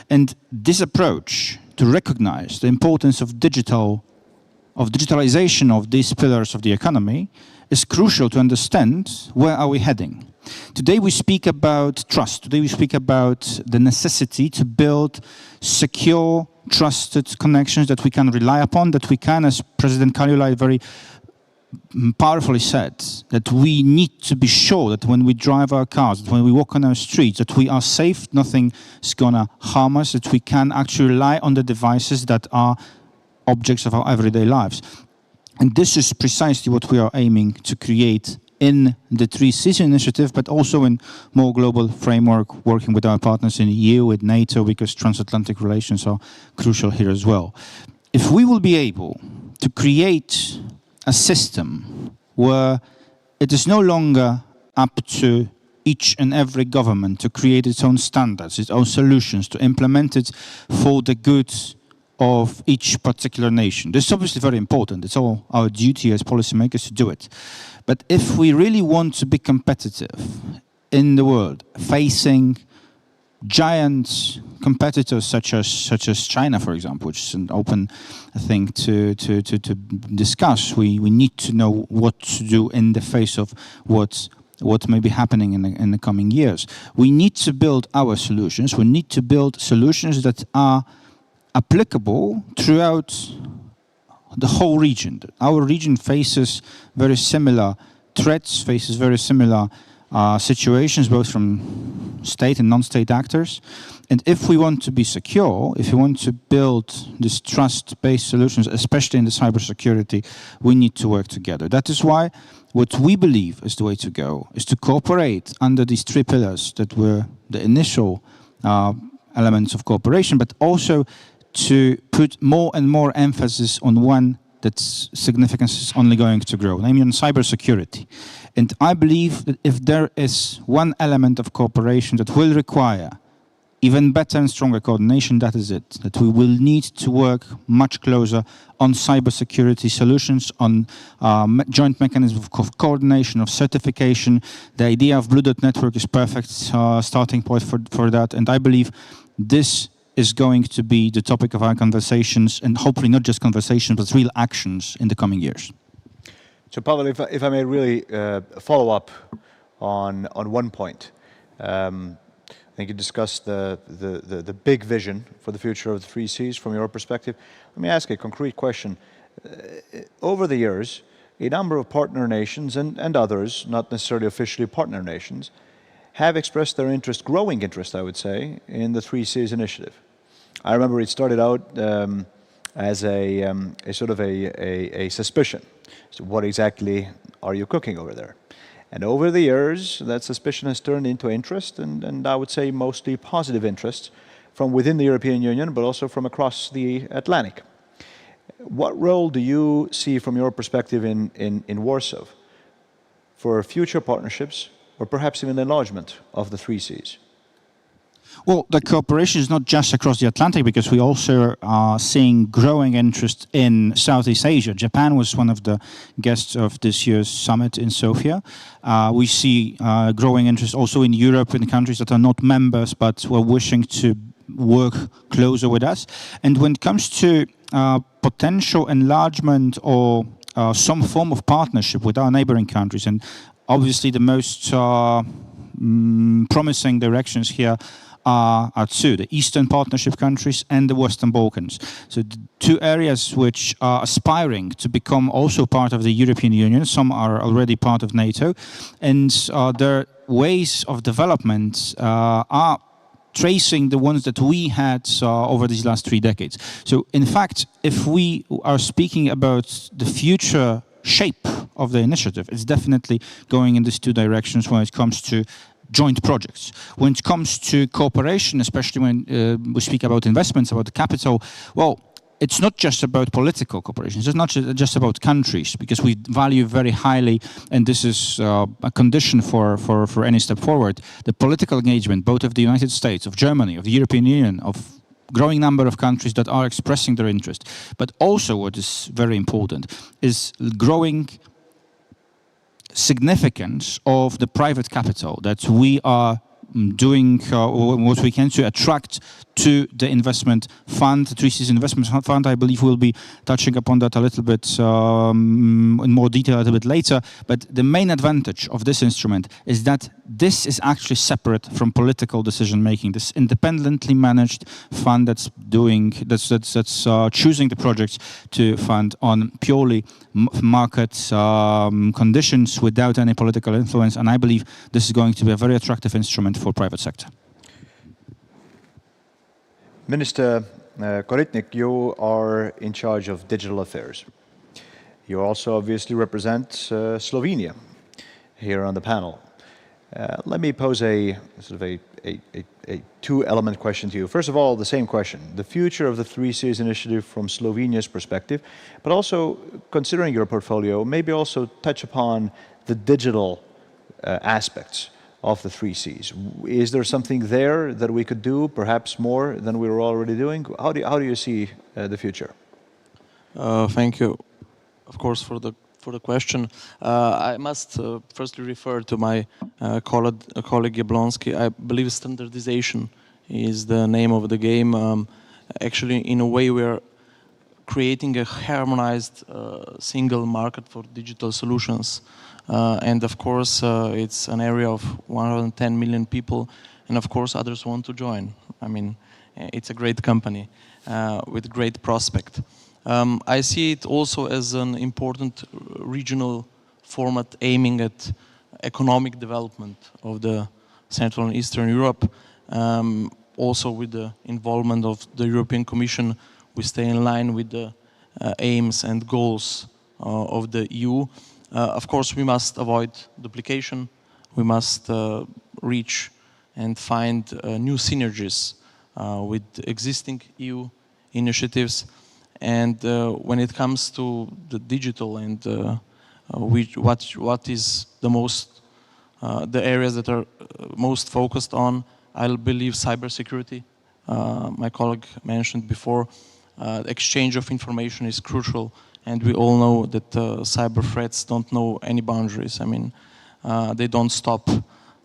And this approach to recognize the importance of digitalization of these pillars of the economy is crucial to understand where are we heading. Today we speak about trust. Today we speak about the necessity to build secure, trusted connections that we can rely upon, that we can, as President Kaljulaid very powerfully said, that we need to be sure that when we drive our cars, that when we walk on our streets, that we are safe, nothing is gonna harm us, that we can actually rely on the devices that are objects of our everyday lives. And this is precisely what we are aiming to create in the 3 Cs initiative, but also in more global framework, working with our partners in the EU, with NATO, because transatlantic relations are crucial here as well. If we will be able to create a system where it is no longer up to each and every government to create its own standards, its own solutions, to implement it for the good of each particular nation. This is obviously very important. It's all our duty as policymakers to do it. But if we really want to be competitive in the world, facing giant competitors such as China, for example, which is an open thing to discuss, we need to know what to do in the face of what what may be happening in the coming years. We need to build our solutions. We need to build solutions that are applicable throughout the whole region. Our region faces very similar threats, faces very similar situations, both from state and non-state actors. And if we want to be secure, if we want to build these trust-based solutions, especially in the cybersecurity, we need to work together. That is why what we believe is the way to go is to cooperate under these three pillars that were the initial elements of cooperation, but also to put more and more emphasis on one that's significance is only going to grow, namely on cybersecurity. And I believe that if there is one element of cooperation that will require even better and stronger coordination, that is it. That we will need to work much closer on cybersecurity solutions, on joint mechanisms of coordination, of certification. The idea of Blue Dot Network is perfect starting point for that. And I believe this is going to be the topic of our conversations, and hopefully not just conversations, but real actions in the coming years. So Pavel, if I may really follow up on one point. I think you discussed the big vision for the future of the three Cs from your perspective. Let me ask a concrete question. Over the years, a number of partner nations and others, not necessarily officially partner nations, have expressed their interest, growing interest, I would say, in the three Cs initiative. I remember it started out as a sort of a suspicion. So what exactly are you cooking over there? And over the years, that suspicion has turned into interest, and I would say mostly positive interest from within the European Union, but also from across the Atlantic. What role do you see from your perspective in Warsaw for future partnerships, or perhaps even the enlargement of the three Cs? Well, the cooperation is not just across the Atlantic, because we also are seeing growing interest in Southeast Asia. Japan was one of the guests of this year's summit in Sofia. We see growing interest also in Europe, in countries that are not members, but were wishing to work closer with us. And when it comes to potential enlargement or some form of partnership with our neighboring countries, and obviously the most promising directions here are two, the Eastern Partnership countries and the Western Balkans. So the two areas which are aspiring to become also part of the European Union. Some are already part of NATO, and their ways of development are tracing the ones that we had over these last 3 decades. So in fact, if we are speaking about the future shape of the initiative, it's definitely going in these two directions when it comes to joint projects. When it comes to cooperation, especially when we speak about investments, about the capital, well, it's not just about political cooperation. It's not just about countries, because we value very highly, and this is a condition for any step forward, the political engagement, both of the United States, of Germany, of the European Union, of growing number of countries that are expressing their interest. But also what is very important is growing significance of the private capital that we are doing what we can to attract to the investment fund, the 3Cs investment fund. I believe we'll be touching upon that a little bit in more detail a little bit later. But the main advantage of this instrument is that this is actually separate from political decision making. This independently managed fund that's choosing the projects to fund on purely market conditions without any political influence. And I believe this is going to be a very attractive instrument for private sector. Minister Koritnik, you are in charge of digital affairs. You also obviously represent Slovenia here on the panel. Let me pose a sort of a two-element question to you. First of all, the same question: the future of the 3Cs initiative from Slovenia's perspective, but also considering your portfolio, maybe also touch upon the digital aspects of the 3Cs. Is there something there that we could do, perhaps more than we were already doing? How do you see the future? Thank you, of course, for the question. I must firstly refer to my colleague Jablonski. I believe standardization is the name of the game. Actually, in a way, we are creating a harmonized single market for digital solutions. And of course, it's an area of 110 million people, and of course others want to join. I mean, it's a great company with great prospect. I see it also as an important regional format aiming at economic development of the Central and Eastern Europe. Also with the involvement of the European Commission, we stay in line with the aims and goals of the EU. Of course, we must avoid duplication. We must reach and find new synergies with existing EU initiatives. And when it comes to the digital and what is the most, the areas that are most focused on, I believe cybersecurity. My colleague mentioned before, exchange of information is crucial, and we all know that cyber threats don't know any boundaries. I mean, they don't stop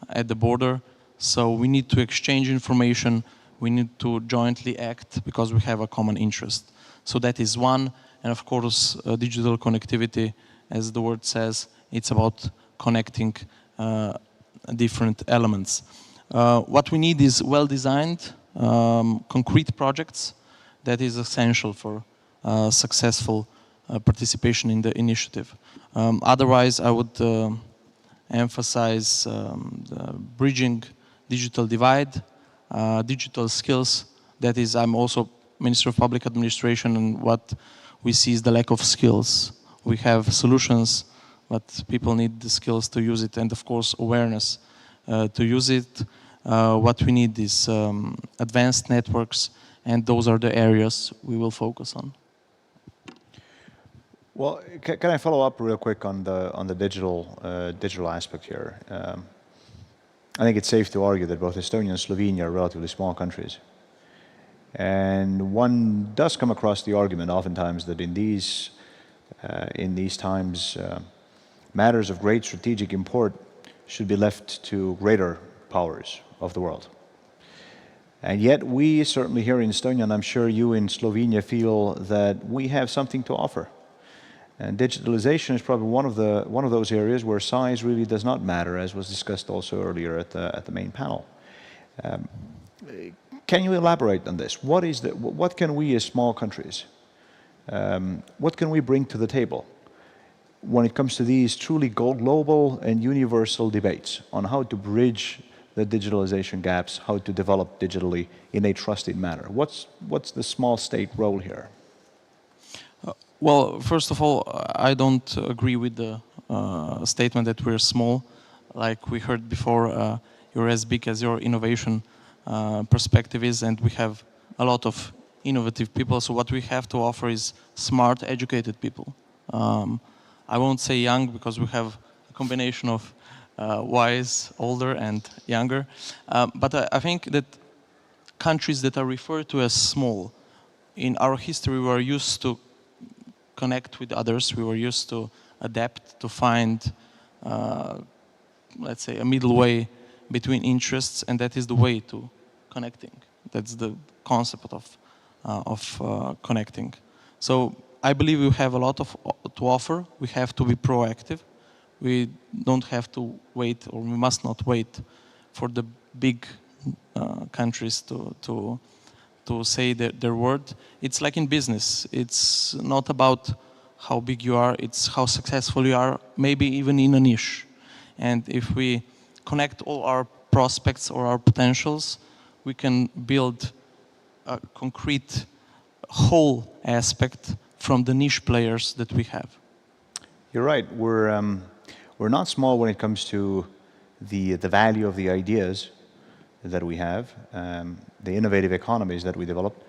at the border, so we need to exchange information, we need to jointly act because we have a common interest. So that is one, and of course digital connectivity, as the word says, it's about connecting different elements. What we need is well-designed, concrete projects that is essential for successful participation in the initiative. Otherwise, I would emphasize the bridging digital divide, digital skills. That is, I'm also Minister of Public Administration, and what we see is the lack of skills. We have solutions, but people need the skills to use it, and of course awareness to use it. What we need is advanced networks, and those are the areas we will focus on. Well, can I follow up real quick on the digital aspect here? I think it's safe to argue that both Estonia and Slovenia are relatively small countries. And one does come across the argument oftentimes that in these times, matters of great strategic import should be left to greater powers of the world. And yet we certainly here in Estonia, and I'm sure you in Slovenia, feel that we have something to offer. And digitalization is probably one of those areas where size really does not matter, as was discussed also earlier at the main panel. Can you elaborate on this? What can we as small countries, what can we bring to the table when it comes to these truly global and universal debates on how to bridge the digitalization gaps, how to develop digitally in a trusted manner? What's the small state role here? Well, first of all, I don't agree with the statement that we're small. Like we heard before, you're as big as your innovation perspective is, and we have a lot of innovative people. So what we have to offer is smart, educated people. I won't say young because we have a combination of wise, older, and younger. But I think that countries that are referred to as small, in our history, we are used to connect with others. We were used to adapt, to find, let's say, a middle way between interests, and that is the way to connecting. That's the concept of connecting. So I believe we have a lot to offer. We have to be proactive. We don't have to wait, or we must not wait for the big countries to say their word. It's like in business. It's not about how big you are, it's how successful you are, maybe even in a niche. And if we connect all our prospects or our potentials, we can build a concrete whole aspect from the niche players that we have. You're right. We're not small when it comes to the value of the ideas that we have, the innovative economies that we developed.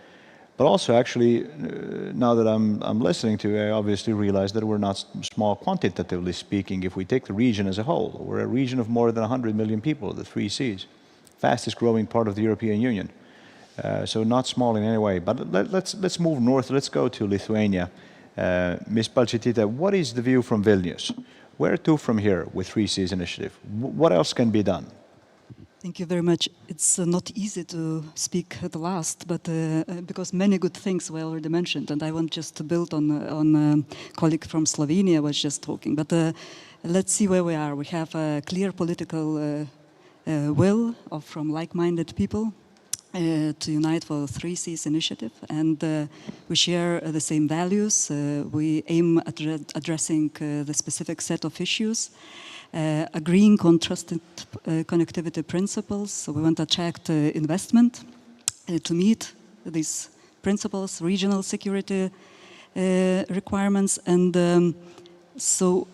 But also, actually, now that I'm listening to you, I obviously realize that we're not small quantitatively speaking. If we take the region as a whole, we're a region of more than 100 million people, the 3 Cs, fastest growing part of the European Union. So not small in any way. But let's move north. Let's go to Lithuania. Ms. Balčytytė, what is the view from Vilnius? Where to from here with 3 Cs initiative? What else can be done? Thank you very much. It's not easy to speak at the last, but because many good things were already mentioned, and I want just to build on a colleague from Slovenia was just talking. But let's see where we are. We have a clear political will from like-minded people to unite for 3Cs initiative, and we share the same values. We aim at addressing the specific set of issues. Agreeing on trusted connectivity principles. So we want to attract investment to meet these principles, regional security requirements. And so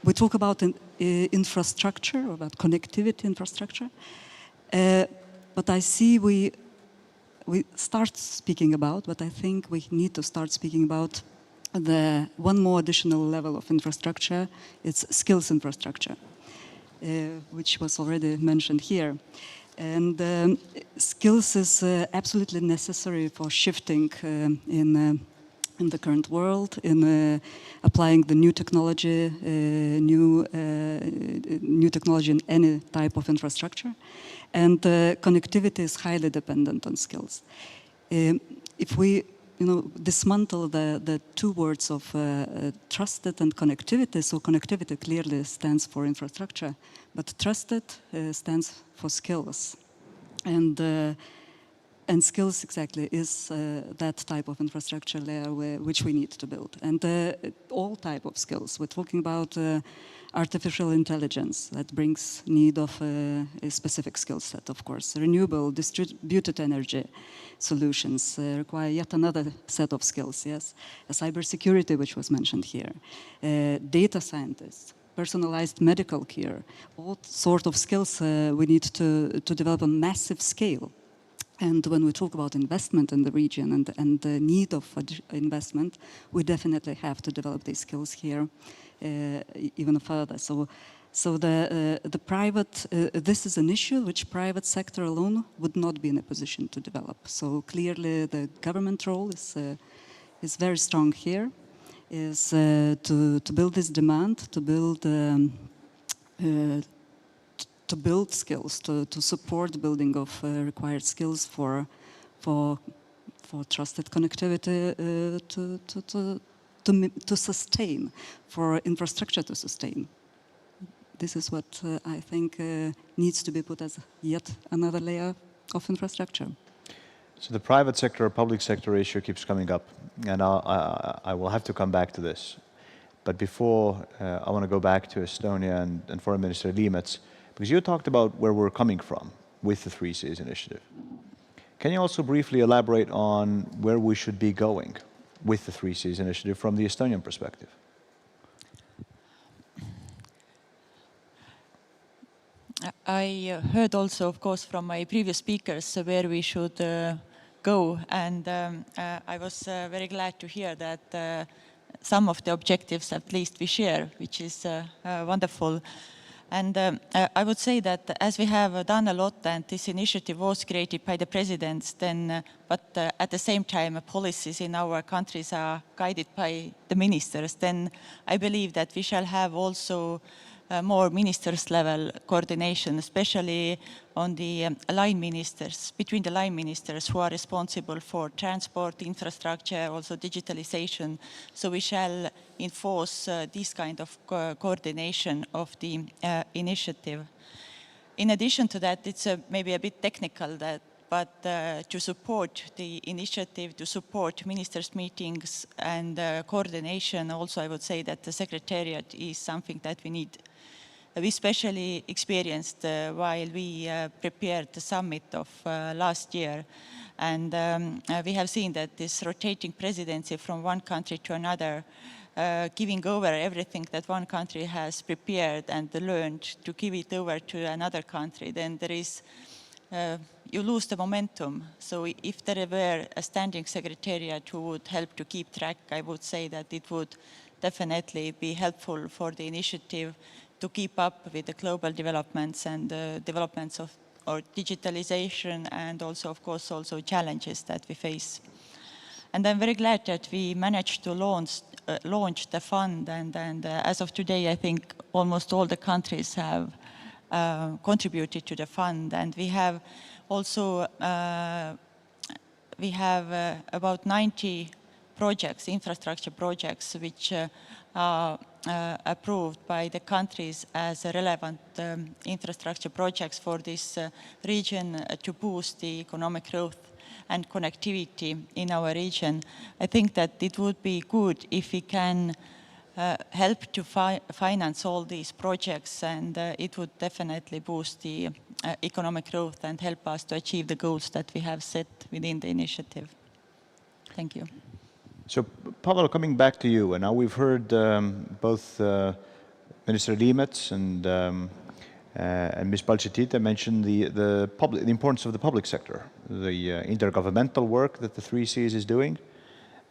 we talk about infrastructure, about connectivity infrastructure. But I see we start speaking about, but I think we need to start speaking about the one more additional level of infrastructure. It's skills infrastructure, which was already mentioned here. And skills is absolutely necessary for shifting in the current world, in applying the new technology, new technology in any type of infrastructure. And connectivity is highly dependent on skills. If we dismantle the two words of trusted and connectivity. So connectivity clearly stands for infrastructure, but trusted stands for skills. And skills exactly is that type of infrastructure layer which we need to build. And all type of skills. We're talking about artificial intelligence that brings need of a specific skill set, of course. Renewable, distributed energy solutions require yet another set of skills, yes. Cybersecurity, which was mentioned here. Data scientists, personalized medical care, all sort of skills we need to develop on massive scale. And when we talk about investment in the region and the need of investment, we definitely have to develop these skills here even further. So the private, this is an issue which private sector alone would not be in a position to develop. So clearly the government role is very strong here, is to build this demand, to build skills, to support the building of required skills for trusted connectivity to sustain, for infrastructure to sustain. This is what I think needs to be put as yet another layer of infrastructure. So the private sector or public sector issue keeps coming up, and I will have to come back to this. But before, I want to go back to Estonia and Foreign Minister Liimets, because you talked about where we're coming from with the 3Cs initiative. Can you also briefly elaborate on where we should be going with the 3Cs initiative from the Estonian perspective? I heard also, of course, from my previous speakers where we should go, and I was very glad to hear that some of the objectives at least we share, which is wonderful. And I would say that as we have done a lot and this initiative was created by the presidents, then, but at the same time policies in our countries are guided by the ministers, then I believe that we shall have also more ministers level coordination, especially on the line ministers, between the line ministers who are responsible for transport, infrastructure, also digitalization. So we shall enforce this kind of coordination of the initiative. In addition to that, it's maybe a bit technical, but to support the initiative, to support ministers' meetings and coordination, also I would say that the Secretariat is something that we need. We especially experienced while we prepared the summit of last year. And we have seen that this rotating presidency from one country to another, giving over everything that one country has prepared and learned to give it over to another country, then there is, you lose the momentum. So if there were a standing secretariat who would help to keep track, I would say that it would definitely be helpful for the initiative to keep up with the global developments and developments of our digitalization, and also, of course, also challenges that we face. And I'm very glad that we managed to launch the fund, and as of today, I think almost all the countries have contributed to the fund. And we have also about 90 projects, infrastructure projects, which are approved by the countries as relevant infrastructure projects for this region to boost the economic growth and connectivity in our region. I think that it would be good if we can help to finance all these projects, and it would definitely boost the economic growth and help us to achieve the goals that we have set within the initiative. Thank you. So, Pavel, coming back to you, and now we've heard both Minister Liimets and Ms. Balčytytė mention the importance of the public sector, the intergovernmental work that the 3 Cs is doing,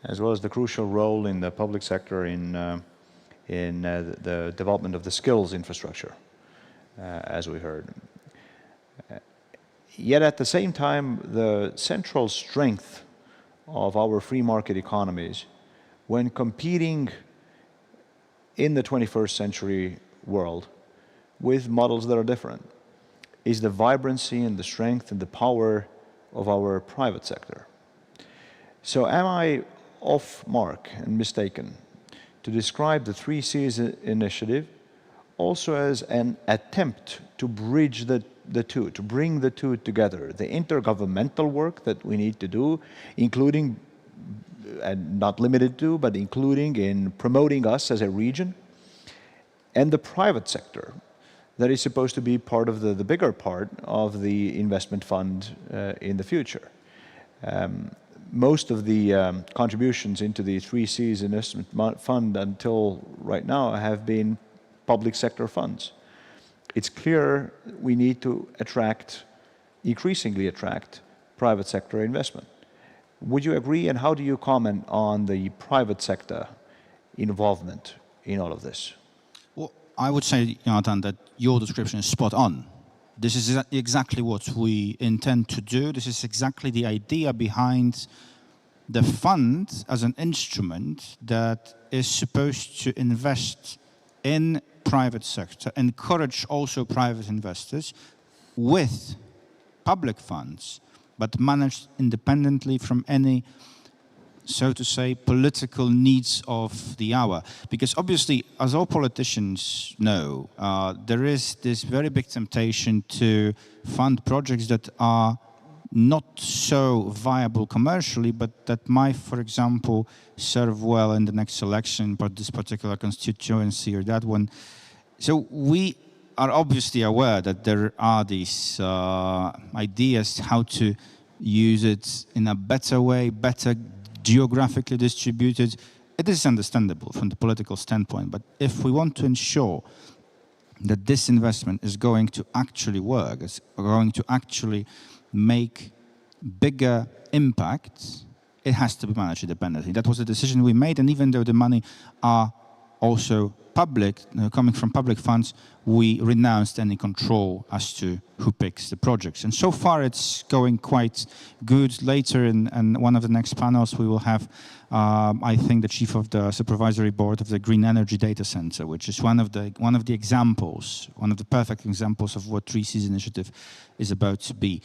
as well as the crucial role in the public sector in the development of the skills infrastructure, as we heard. Yet at the same time, the central strength of our free market economies when competing in the 21st century world with models that are different is the vibrancy and the strength and the power of our private sector. So am I off mark and mistaken to describe the 3 Cs initiative also as an attempt to bridge the two, to bring the two together, the intergovernmental work that we need to do, including, and not limited to, but including in promoting us as a region, and the private sector that is supposed to be part of the bigger part of the investment fund in the future. Most of the contributions into the 3 Cs investment fund until right now have been public sector funds. It's clear we need to increasingly attract private sector investment. Would you agree, and how do you comment on the private sector involvement in all of this? Well, I would say, Jonathan, that your description is spot on. This is exactly what we intend to do. This is exactly the idea behind the fund as an instrument that is supposed to invest in private sector, encourage also private investors with public funds, but managed independently from any, so to say, political needs of the hour. Because obviously, as all politicians know, there is this very big temptation to fund projects that are not so viable commercially, but that might, for example, serve well in the next election, but this particular constituency or that one. So we are obviously aware that there are these ideas how to use it in a better way, better geographically distributed. It is understandable from the political standpoint, but if we want to ensure that this investment is going to actually work, is going to actually make bigger impact, it has to be managed independently. That was the decision we made, and even though the money are also public, coming from public funds, we renounced any control as to who picks the projects. And so far it's going quite good. Later in one of the next panels we will have, I think, the chief of the supervisory board of the Green Energy Data Center, which is one of the examples, one of the perfect examples of what 3 Cs initiative is about to be.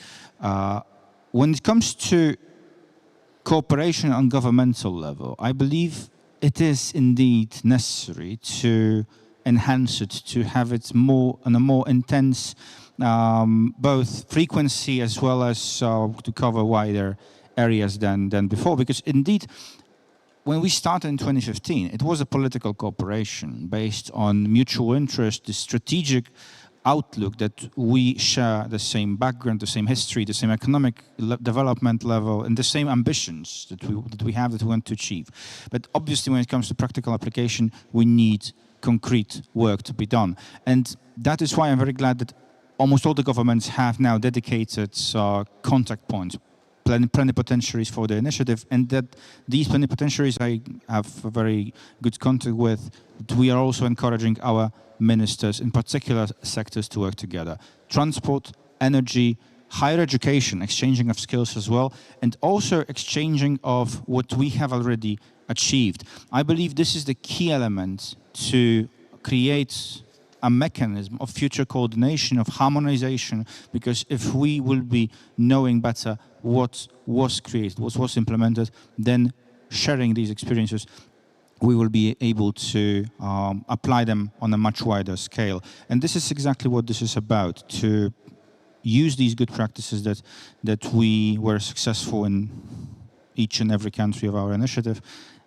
When it comes to cooperation on governmental level, I believe it is indeed necessary to enhance it, to have it more on a more intense both frequency as well as to cover wider areas than before. Because indeed, when we started in 2015, it was a political cooperation based on mutual interest, the strategic outlook that we share the same background, the same history, the same economic development level, and the same ambitions that we have, that we want to achieve. But obviously, when it comes to practical application, we need concrete work to be done. And that is why I'm very glad that almost all the governments have now dedicated contact points, plenipotentiaries for the initiative, and that these plenipotentiaries I have a very good contact with. We are also encouraging our ministers in particular sectors to work together. Transport, energy, higher education, exchanging of skills as well, and also exchanging of what we have already achieved. I believe this is the key element to create a mechanism of future coordination, of harmonization, because if we will be knowing better what was created, what was implemented, then sharing these experiences, we will be able to apply them on a much wider scale. And this is exactly what this is about, to use these good practices that we were successful in each and every country of our initiative,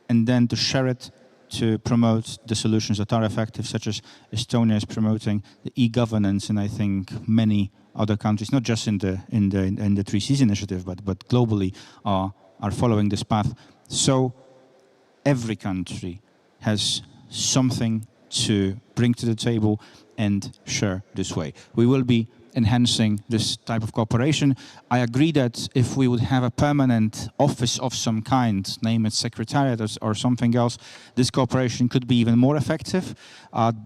and then to share it, to promote the solutions that are effective, such as Estonia is promoting the e-governance, and I think many other countries, not just in the 3Cs initiative, but globally are following this path. So every country has something to bring to the table and share this way. We will be enhancing this type of cooperation. I agree that if we would have a permanent office of some kind, name it secretariat or something else, this cooperation could be even more effective.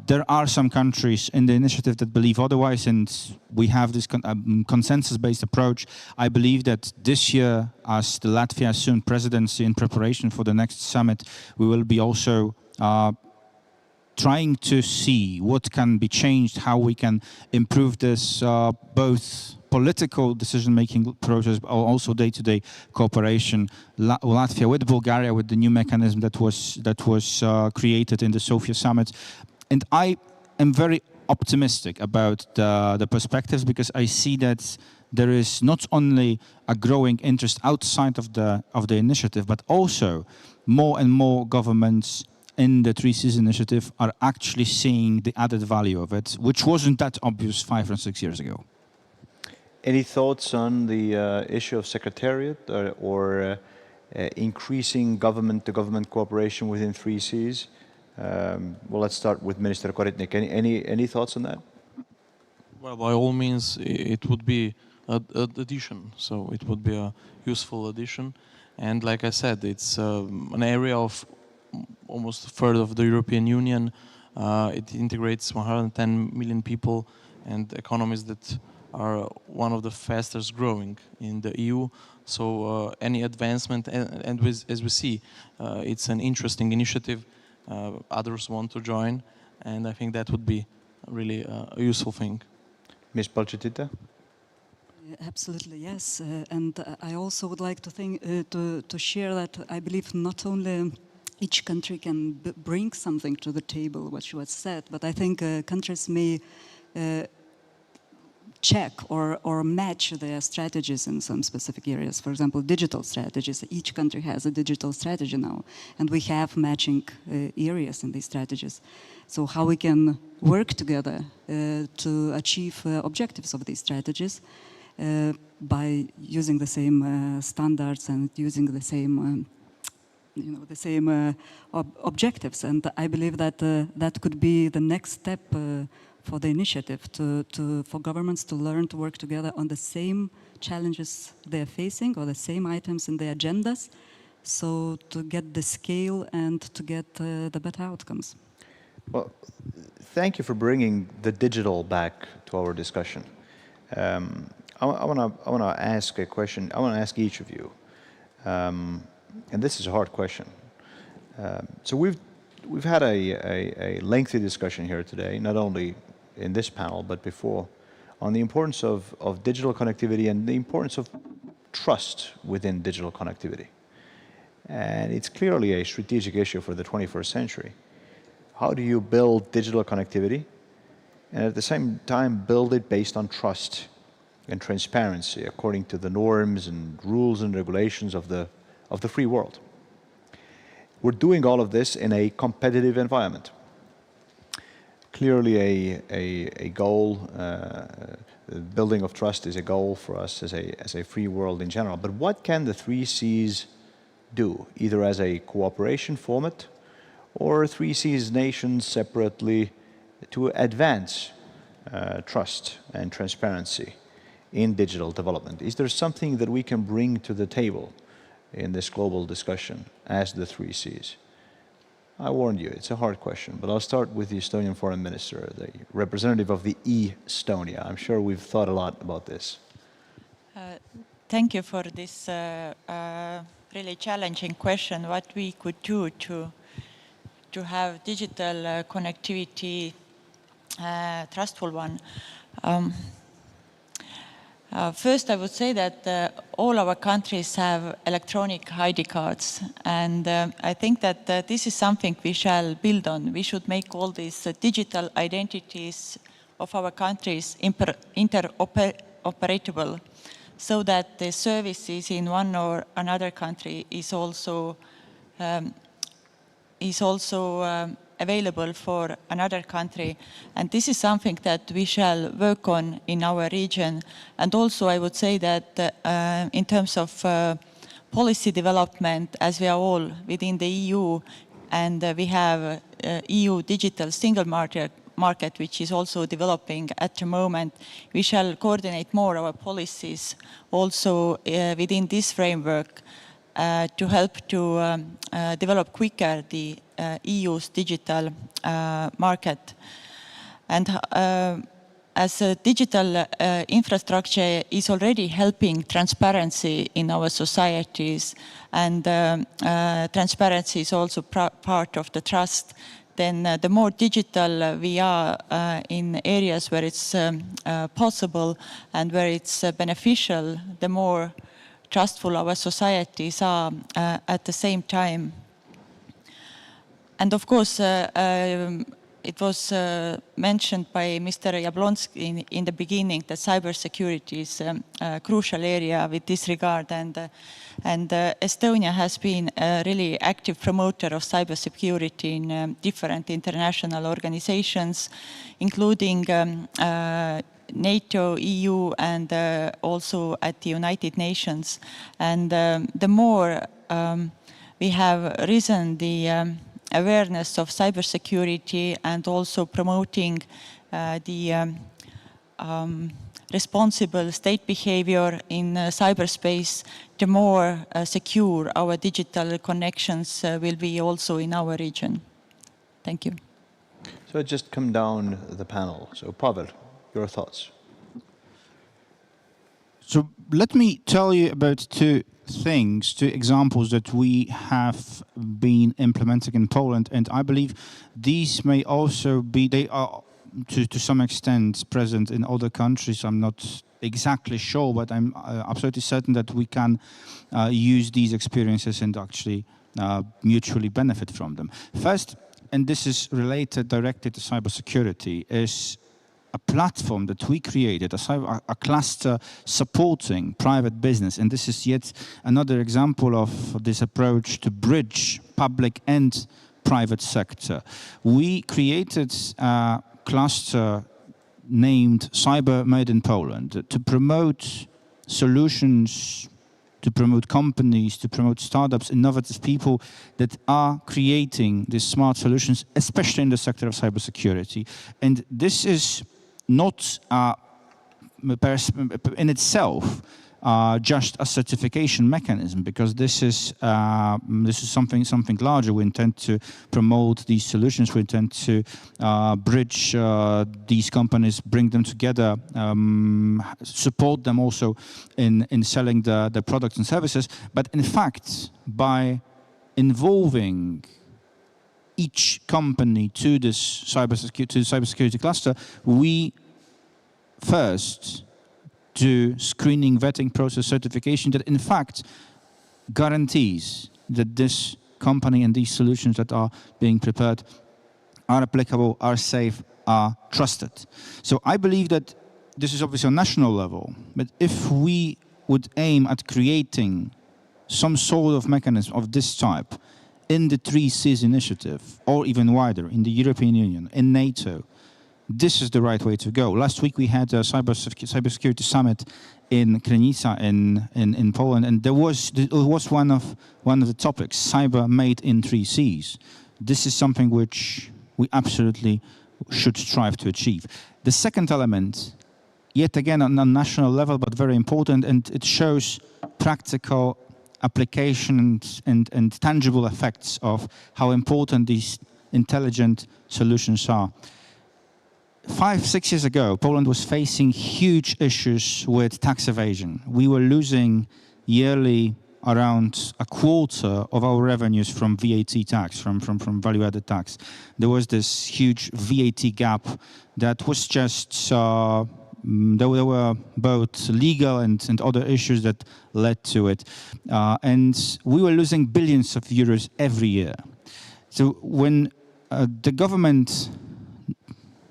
There are some countries in the initiative that believe otherwise, and we have this consensus-based approach. I believe that this year, as the Latvia assumed presidency in preparation for the next summit, we will be also trying to see what can be changed, how we can improve this, both political decision-making process, but also day-to-day cooperation. Latvia with Bulgaria, with the new mechanism that was created in the Sofia summit. And I am very optimistic about the perspectives, because I see that there is not only a growing interest outside of the initiative, but also more and more governments in the 3Cs initiative are actually seeing the added value of it, which wasn't that obvious 5 or 6 years ago. Any thoughts on the issue of secretariat or increasing government-to-government cooperation within 3Cs? Well, let's start with Minister Koritnik. Any thoughts on that? Well, by all means, it would be an addition. So it would be a useful addition. And like I said, it's an area of almost a third of the European Union. It integrates 110 million people and economies that are one of the fastest growing in the EU. So any advancement, and as we see, it's an interesting initiative. Others want to join, and I think that would be really a useful thing. Ms. Balčytė? Absolutely, yes. And I also would like to share that I believe not only each country can bring something to the table, what was said, but I think countries may check or match their strategies in some specific areas. For example, digital strategies. Each country has a digital strategy now, and we have matching areas in these strategies. So how we can work together to achieve objectives of these strategies by using the same standards and using the same objectives. And I believe that that could be the next step for the initiative, for governments to learn to work together on the same challenges they're facing or the same items in their agendas, so to get the scale and to get the better outcomes. Well, thank you for bringing the digital back to our discussion. I want to ask a question. I want to ask each of you. And this is a hard question. So we've had a lengthy discussion here today, not only in this panel, but before, on the importance of digital connectivity and the importance of trust within digital connectivity. And it's clearly a strategic issue for the 21st century. How do you build digital connectivity and at the same time build it based on trust and transparency according to the norms and rules and regulations of the free world? We're doing all of this in a competitive environment. Clearly a goal, the building of trust is a goal for us as a free world in general. But what can the 3Cs do, either as a cooperation format or 3Cs nations separately, to advance trust and transparency in digital development? Is there something that we can bring to the table in this global discussion as the 3Cs? I warned you, it's a hard question, but I'll start with the Estonian Foreign Minister, the representative of the Estonia. I'm sure we've thought a lot about this. Thank you for this really challenging question, what we could do to have digital connectivity trustful one. First, I would say that all our countries have electronic ID cards, and I think that this is something we shall build on. We should make all these digital identities of our countries interoperable, so that the services in one or another country is also available for another country. And this is something that we shall work on in our region. And also I would say that in terms of policy development, as we are all within the EU, and we have EU digital single market, which is also developing at the moment, we shall coordinate more our policies also within this framework to help to develop quicker the EU's digital market. And as a digital infrastructure is already helping transparency in our societies, and transparency is also part of the trust, then the more digital we are in areas where it's possible and where it's beneficial, the more trustful our societies are at the same time. And of course, it was mentioned by Mr. Jablonski in the beginning that cybersecurity is a crucial area with this regard, and Estonia has been a really active promoter of cybersecurity in different international organizations, including NATO, EU, and also at the United Nations. And the more we have risen the awareness of cybersecurity and also promoting the responsible state behavior in cyberspace, the more secure our digital connections will be also in our region. Thank you. So just come down the panel. So Pavel, your thoughts. So let me tell you about two examples that we have been implementing in Poland, and I believe these may also be, they are to some extent present in other countries. I'm not exactly sure, but I'm absolutely certain that we can use these experiences and actually mutually benefit from them. First, and this is related directly to cybersecurity, is a platform that we created, a cluster supporting private business. And this is yet another example of this approach to bridge public and private sector. We created a cluster named Cyber Made in Poland to promote solutions, to promote companies, to promote startups, innovative people that are creating these smart solutions, especially in the sector of cybersecurity. And this is not in itself just a certification mechanism, because this is something larger. We intend to promote these solutions. We intend to bridge these companies, bring them together, support them also in selling the products and services. But in fact, by involving each company to this cybersecurity cluster, we first do screening, vetting process, certification that in fact guarantees that this company and these solutions that are being prepared are applicable, are safe, are trusted. So I believe that this is obviously on national level, but if we would aim at creating some sort of mechanism of this type in the 3Cs initiative, or even wider, in the European Union, in NATO, this is the right way to go. Last week we had a cybersecurity summit in Krynica in Poland, and it was one of the topics, cyber made in 3Cs. This is something which we absolutely should strive to achieve. The second element, yet again on a national level, but very important, and it shows practical application and tangible effects of how important these intelligent solutions are. 5-6 years ago, Poland was facing huge issues with tax evasion. We were losing yearly around a quarter of our revenues from VAT tax, from value-added tax. There was this huge VAT gap that was just, there were both legal and other issues that led to it. And we were losing billions of euros every year. So when the government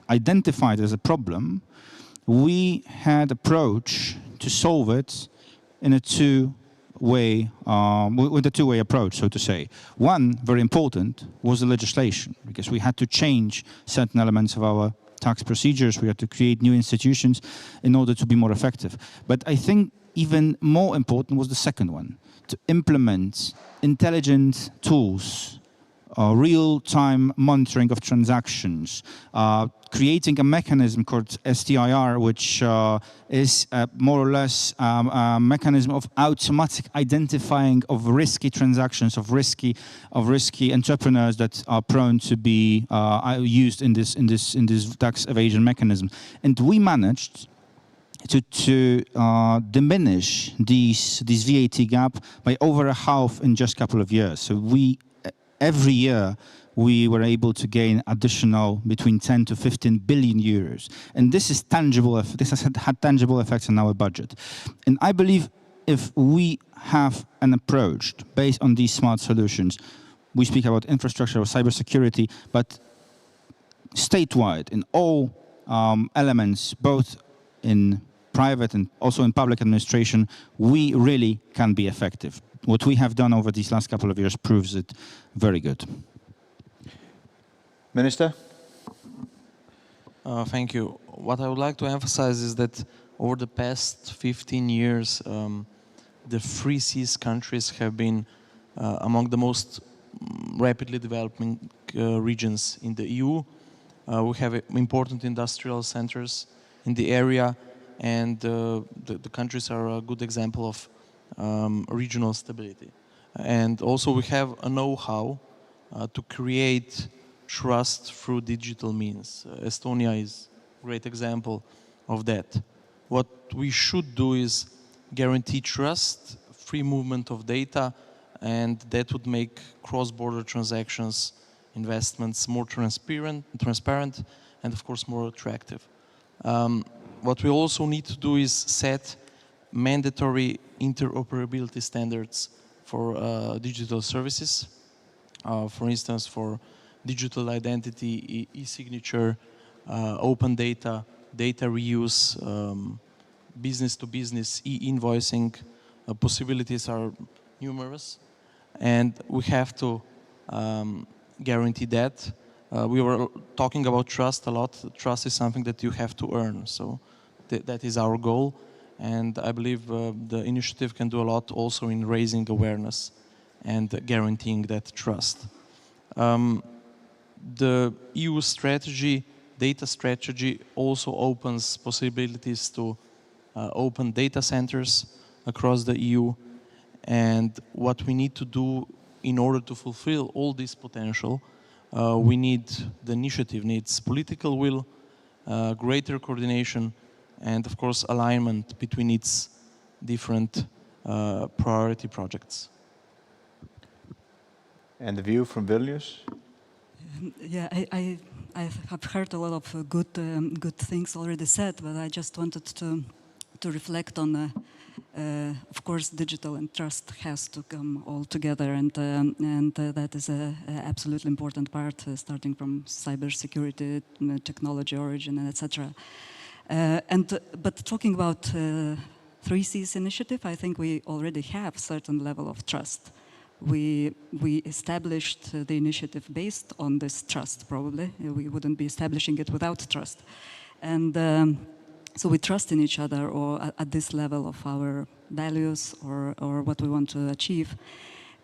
identified as a problem, we had approach to solve it in a two-way, with a two-way approach, so to say. One, very important, was the legislation, because we had to change certain elements of our tax procedures. We had to create new institutions in order to be more effective. But I think even more important was the second one, to implement intelligent tools, real-time monitoring of transactions, creating a mechanism called STIR, which is more or less a mechanism of automatic identifying of risky transactions, of risky entrepreneurs that are prone to be used in this tax evasion mechanism. And we managed to diminish this VAT gap by over a half in just a couple of years. So every year, we were able to gain additional between 10 to 15 billion euros. And this is tangible. This has had tangible effects on our budget. And I believe if we have an approach based on these smart solutions, we speak about infrastructure or cybersecurity, but statewide in all elements, both in private and also in public administration, we really can be effective. What we have done over these last couple of years proves it very good. Minister? Thank you. What I would like to emphasize is that over the past 15 years, the Three Seas countries have been among the most rapidly developing regions in the EU. We have important industrial centers in the area, and the countries are a good example of regional stability. And also we have a know-how to create trust through digital means. Estonia is a great example of that. What we should do is guarantee trust, free movement of data, and that would make cross-border transactions, investments more transparent, and of course more attractive. What we also need to do is set mandatory interoperability standards for digital services. For instance, for digital identity, e-signature, open data, data reuse, business-to-business, e-invoicing possibilities are numerous, and we have to guarantee that. We were talking about trust a lot. Trust is something that you have to earn, so that is our goal, and I believe the initiative can do a lot also in raising awareness and guaranteeing that trust. The EU strategy, data strategy, also opens possibilities to open data centers across the EU. And what we need to do in order to fulfill all this potential, the initiative needs political will, greater coordination, and of course alignment between its different priority projects. And the view from Vilnius? Yeah, I have heard a lot of good things already said, but I just wanted to reflect on, of course, digital and trust has to come all together, and that is an absolutely important part, starting from cybersecurity, technology origin, and etc. But talking about Three Seas initiative, I think we already have certain level of trust. We established the initiative based on this trust, probably. We wouldn't be establishing it without trust. And so we trust in each other, or at this level of our values or what we want to achieve.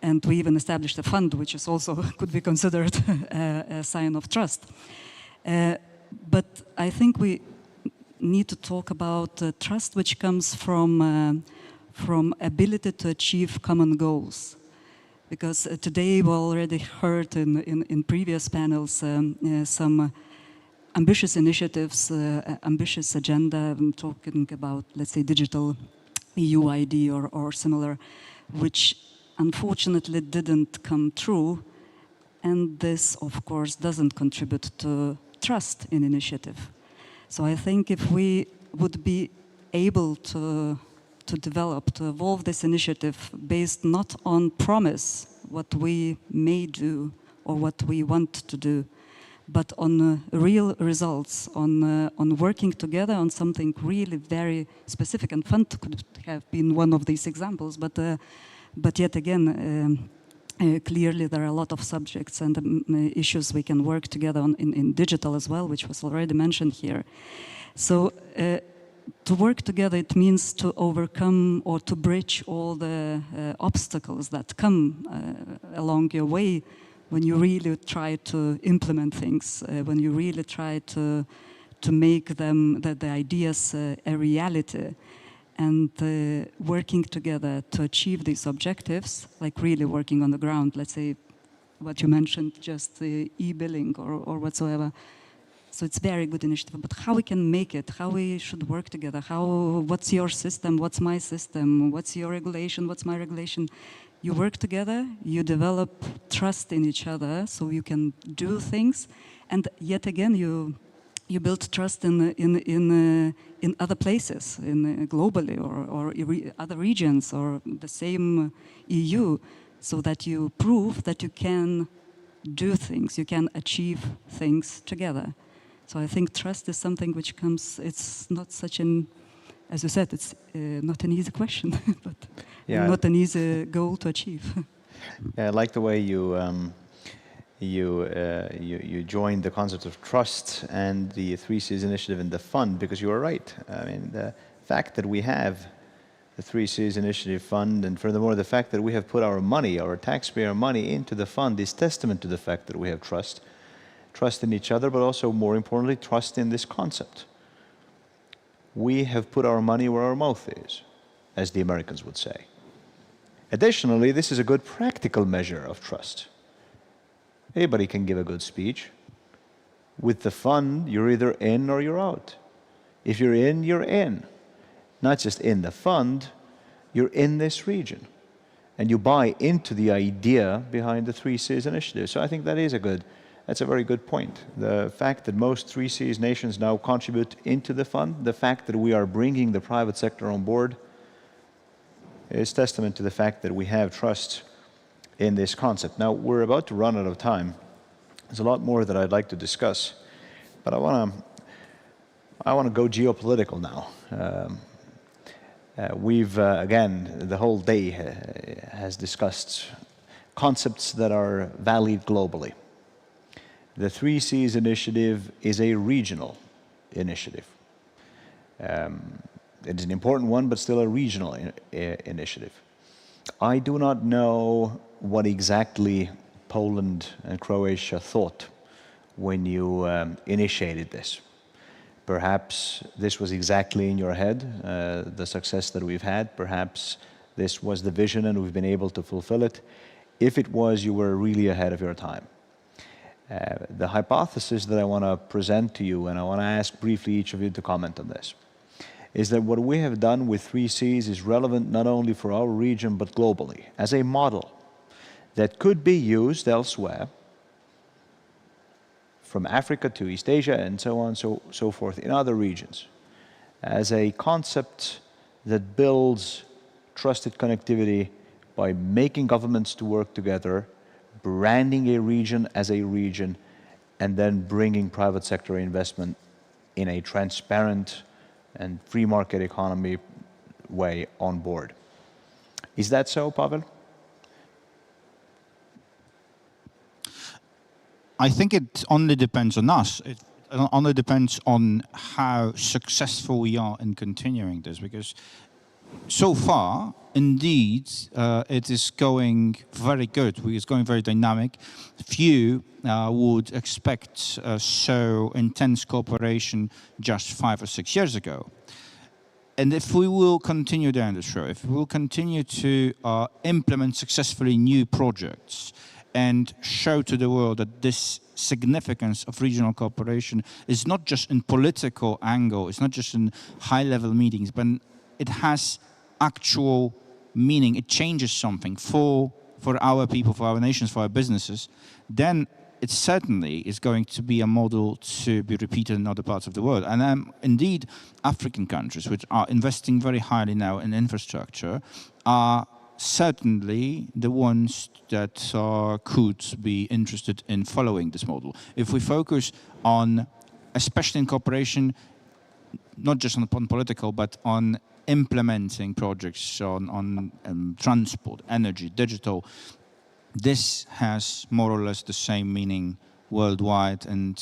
And we even established a fund, which is also could be considered a sign of trust. But I think we need to talk about trust which comes from ability to achieve common goals. Because today we already heard in previous panels some ambitious initiatives, ambitious agenda. I'm talking about, let's say, digital EU ID or similar. which unfortunately didn't come true. And this, of course, doesn't contribute to trust in initiative. So I think if we would be able to develop, to evolve this initiative based not on promise, what we may do or what we want to do, but on real results, on working together on something really very specific. And fund could have been one of these examples, but yet again, clearly there are a lot of subjects and issues we can work together on in digital as well, which was already mentioned here. So to work together, it means to overcome or to bridge all the obstacles that come along your way when you really try to implement things, when you really try to make them, the ideas a reality. And working together to achieve these objectives, like really working on the ground, let's say what you mentioned, just the e-billing or whatsoever. So it's a very good initiative, but how we can make it, how we should work together, what's your system, what's my system, what's your regulation, what's my regulation. You work together, you develop trust in each other so you can do things, and yet again you build trust in other places, globally or other regions or the same EU, so that you prove that you can do things, you can achieve things together. So I think trust is something which comes, it's not such an, as you said, it's not an easy question, but not an easy goal to achieve. Yeah, I like the way you joined the concept of trust and the 3Cs initiative in the fund, because you are right. I mean, the fact that we have the 3Cs initiative fund, and furthermore, the fact that we have put our money, our taxpayer money, into the fund is testament to the fact that we have trust in each other, but also, more importantly, trust in this concept. We have put our money where our mouth is, as the Americans would say. Additionally, this is a good practical measure of trust. Anybody can give a good speech. With the fund, you're either in or you're out. If you're in, you're in. Not just in the fund, you're in this region. And you buy into the idea behind the 3Cs initiative. So I think that's a very good point. The fact that most 3Cs nations now contribute into the fund, the fact that we are bringing the private sector on board, is testament to the fact that we have trust in this concept. Now, we're about to run out of time. There's a lot more that I'd like to discuss, but I want to go geopolitical now. We've, again, the whole day has discussed concepts that are valid globally. The 3Cs initiative is a regional initiative. It is an important one, but still a regional initiative. I do not know what exactly Poland and Croatia thought when you initiated this. Perhaps this was exactly in your head, the success that we've had. Perhaps this was the vision and we've been able to fulfill it. If it was, you were really ahead of your time. The hypothesis that I want to present to you, and I want to ask briefly each of you to comment on this, is that what we have done with 3Cs is relevant not only for our region, but globally, as a model that could be used elsewhere, from Africa to East Asia and so on, so forth, in other regions, as a concept that builds trusted connectivity by making governments to work together, branding a region as a region, and then bringing private sector investment in a transparent and free market economy way on board. Is that so, Pavel? I think it only depends on us. It only depends on how successful we are in continuing this, because so far, indeed, it is going very good. It's going very dynamic. Few would expect so intense cooperation just 5 or 6 years ago. And if we will continue down this road, if we will continue to implement successfully new projects and show to the world that this significance of regional cooperation is not just in political angle, it's not just in high-level meetings, but it has actual meaning it changes something for our people, for our nations, for our businesses, then it certainly is going to be a model to be repeated in other parts of the world. And indeed, African countries, which are investing very highly now in infrastructure, are certainly the ones that could be interested in following this model. If we focus on, especially in cooperation, not just on political, but on implementing projects on transport, energy, digital, this has more or less the same meaning worldwide, and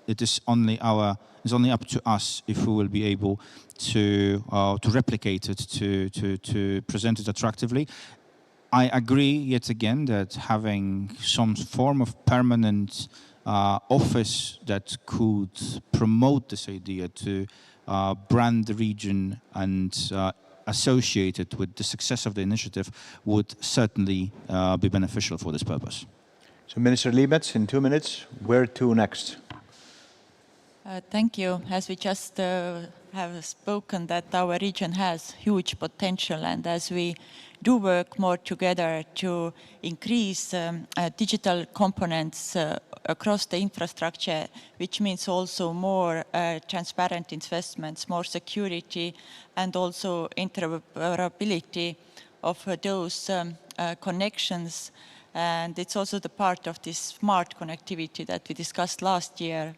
it is only up to us if we will be able to replicate it, to present it attractively. I agree yet again that having some form of permanent office that could promote this idea, to brand the region and associate it with the success of the initiative, would certainly be beneficial for this purpose. So Minister Liebets, in 2 minutes, where to next? Thank you. As we just have spoken, that our region has huge potential, and as we do work more together to increase digital components across the infrastructure, which means also more transparent investments, more security, and also interoperability of those connections. And it's also the part of this smart connectivity that we discussed last year.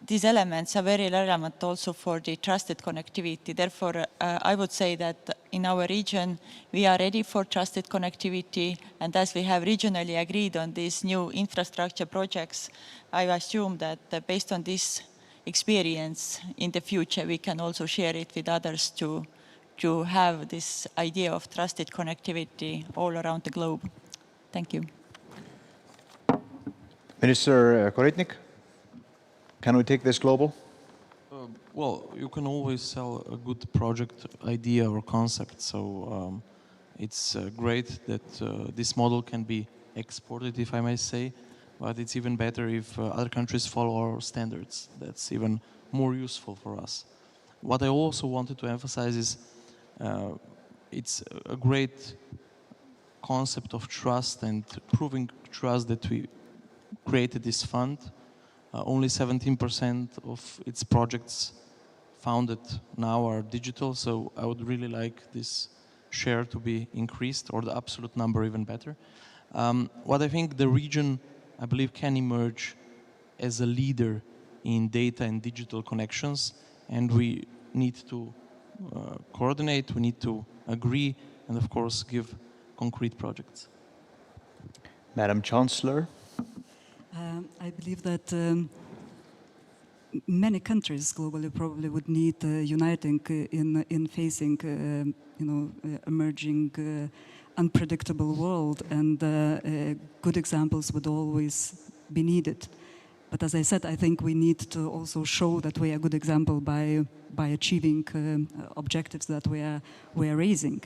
These elements are very relevant also for the trusted connectivity. Therefore, I would say that in our region, we are ready for trusted connectivity. And as we have regionally agreed on these new infrastructure projects, I assume that based on this experience in the future, we can also share it with others to have this idea of trusted connectivity all around the globe. Thank you. Minister Koritnik, can we take this global? Well, you can always sell a good project idea or concept. So it's great that this model can be exported, if I may say. But it's even better if other countries follow our standards. That's even more useful for us. What I also wanted to emphasize is it's a great concept of trust and proving trust that we created this fund. Only 17% of its projects founded now are digital, so I would really like this share to be increased, or the absolute number even better. What I think the region, I believe, can emerge as a leader in data and digital connections, and we need to coordinate, we need to agree, and of course give concrete projects. Madam Chancellor. I believe that many countries globally probably would need uniting in facing, emerging unpredictable world, and good examples would always be needed. But as I said, I think we need to also show that we are a good example by achieving objectives that we are raising.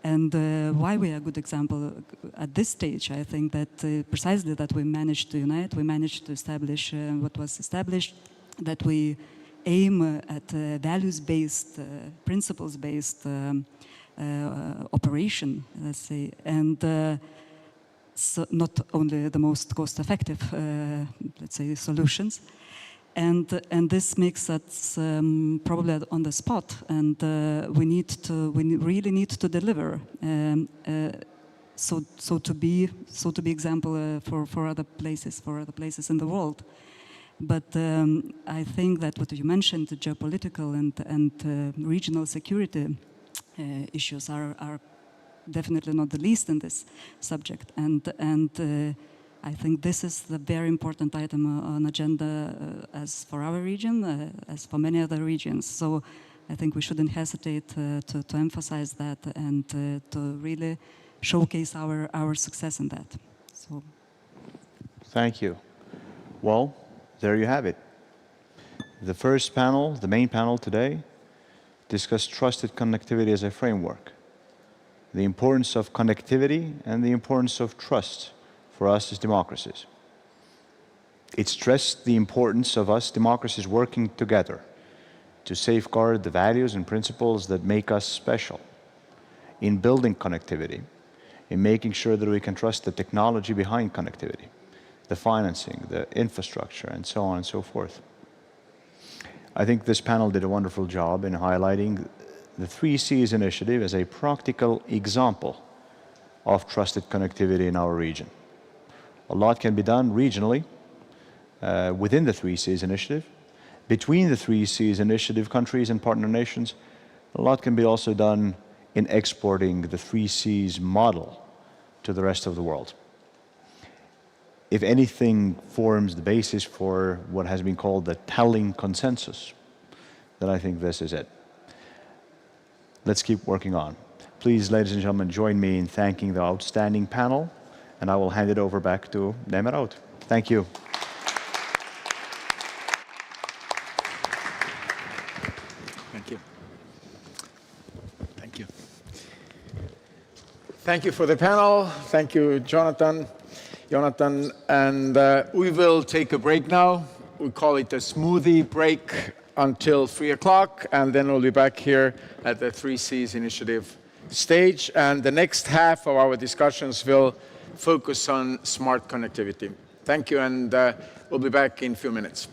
And why we are a good example at this stage, I think that precisely that we managed to unite, we managed to establish what was established, that we aim at values-based, principles-based operation, let's say, and so not only the most cost-effective, let's say, solutions. And this makes us probably on the spot, and we really need to deliver. So to be example for other places in the world. But I think that what you mentioned, the geopolitical and regional security issues are definitely not the least in this subject, and I think this is the very important item on agenda as for our region, as for many other regions. So I think we shouldn't hesitate to emphasize that and to really showcase our success in that. So. Thank you. Well, there you have it. The first panel, the main panel today, discussed trusted connectivity as a framework, the importance of connectivity and the importance of trust for us as democracies. It stressed the importance of us democracies working together to safeguard the values and principles that make us special. in building connectivity, in making sure that we can trust the technology behind connectivity, the financing, the infrastructure, and so on and so forth. I think this panel did a wonderful job in highlighting the 3Cs initiative as a practical example of trusted connectivity in our region. A lot can be done regionally within the 3Cs initiative, between the 3Cs initiative countries and partner nations. A lot can be also done in exporting the 3Cs model to the rest of the world. If anything forms the basis for what has been called the Tallinn consensus, then I think this is it. Let's keep working on. Please, ladies and gentlemen, join me in thanking the outstanding panel, and I will hand it over back to Neeme Raud. Thank you. Thank you. Thank you. Thank you for the panel. Thank you, Jonathan. And we will take a break now. We call it a smoothie break until 3 o'clock, and then we'll be back here at the 3Cs initiative stage. And the next half of our discussions will focus on smart connectivity. Thank you, and we'll be back in a few minutes.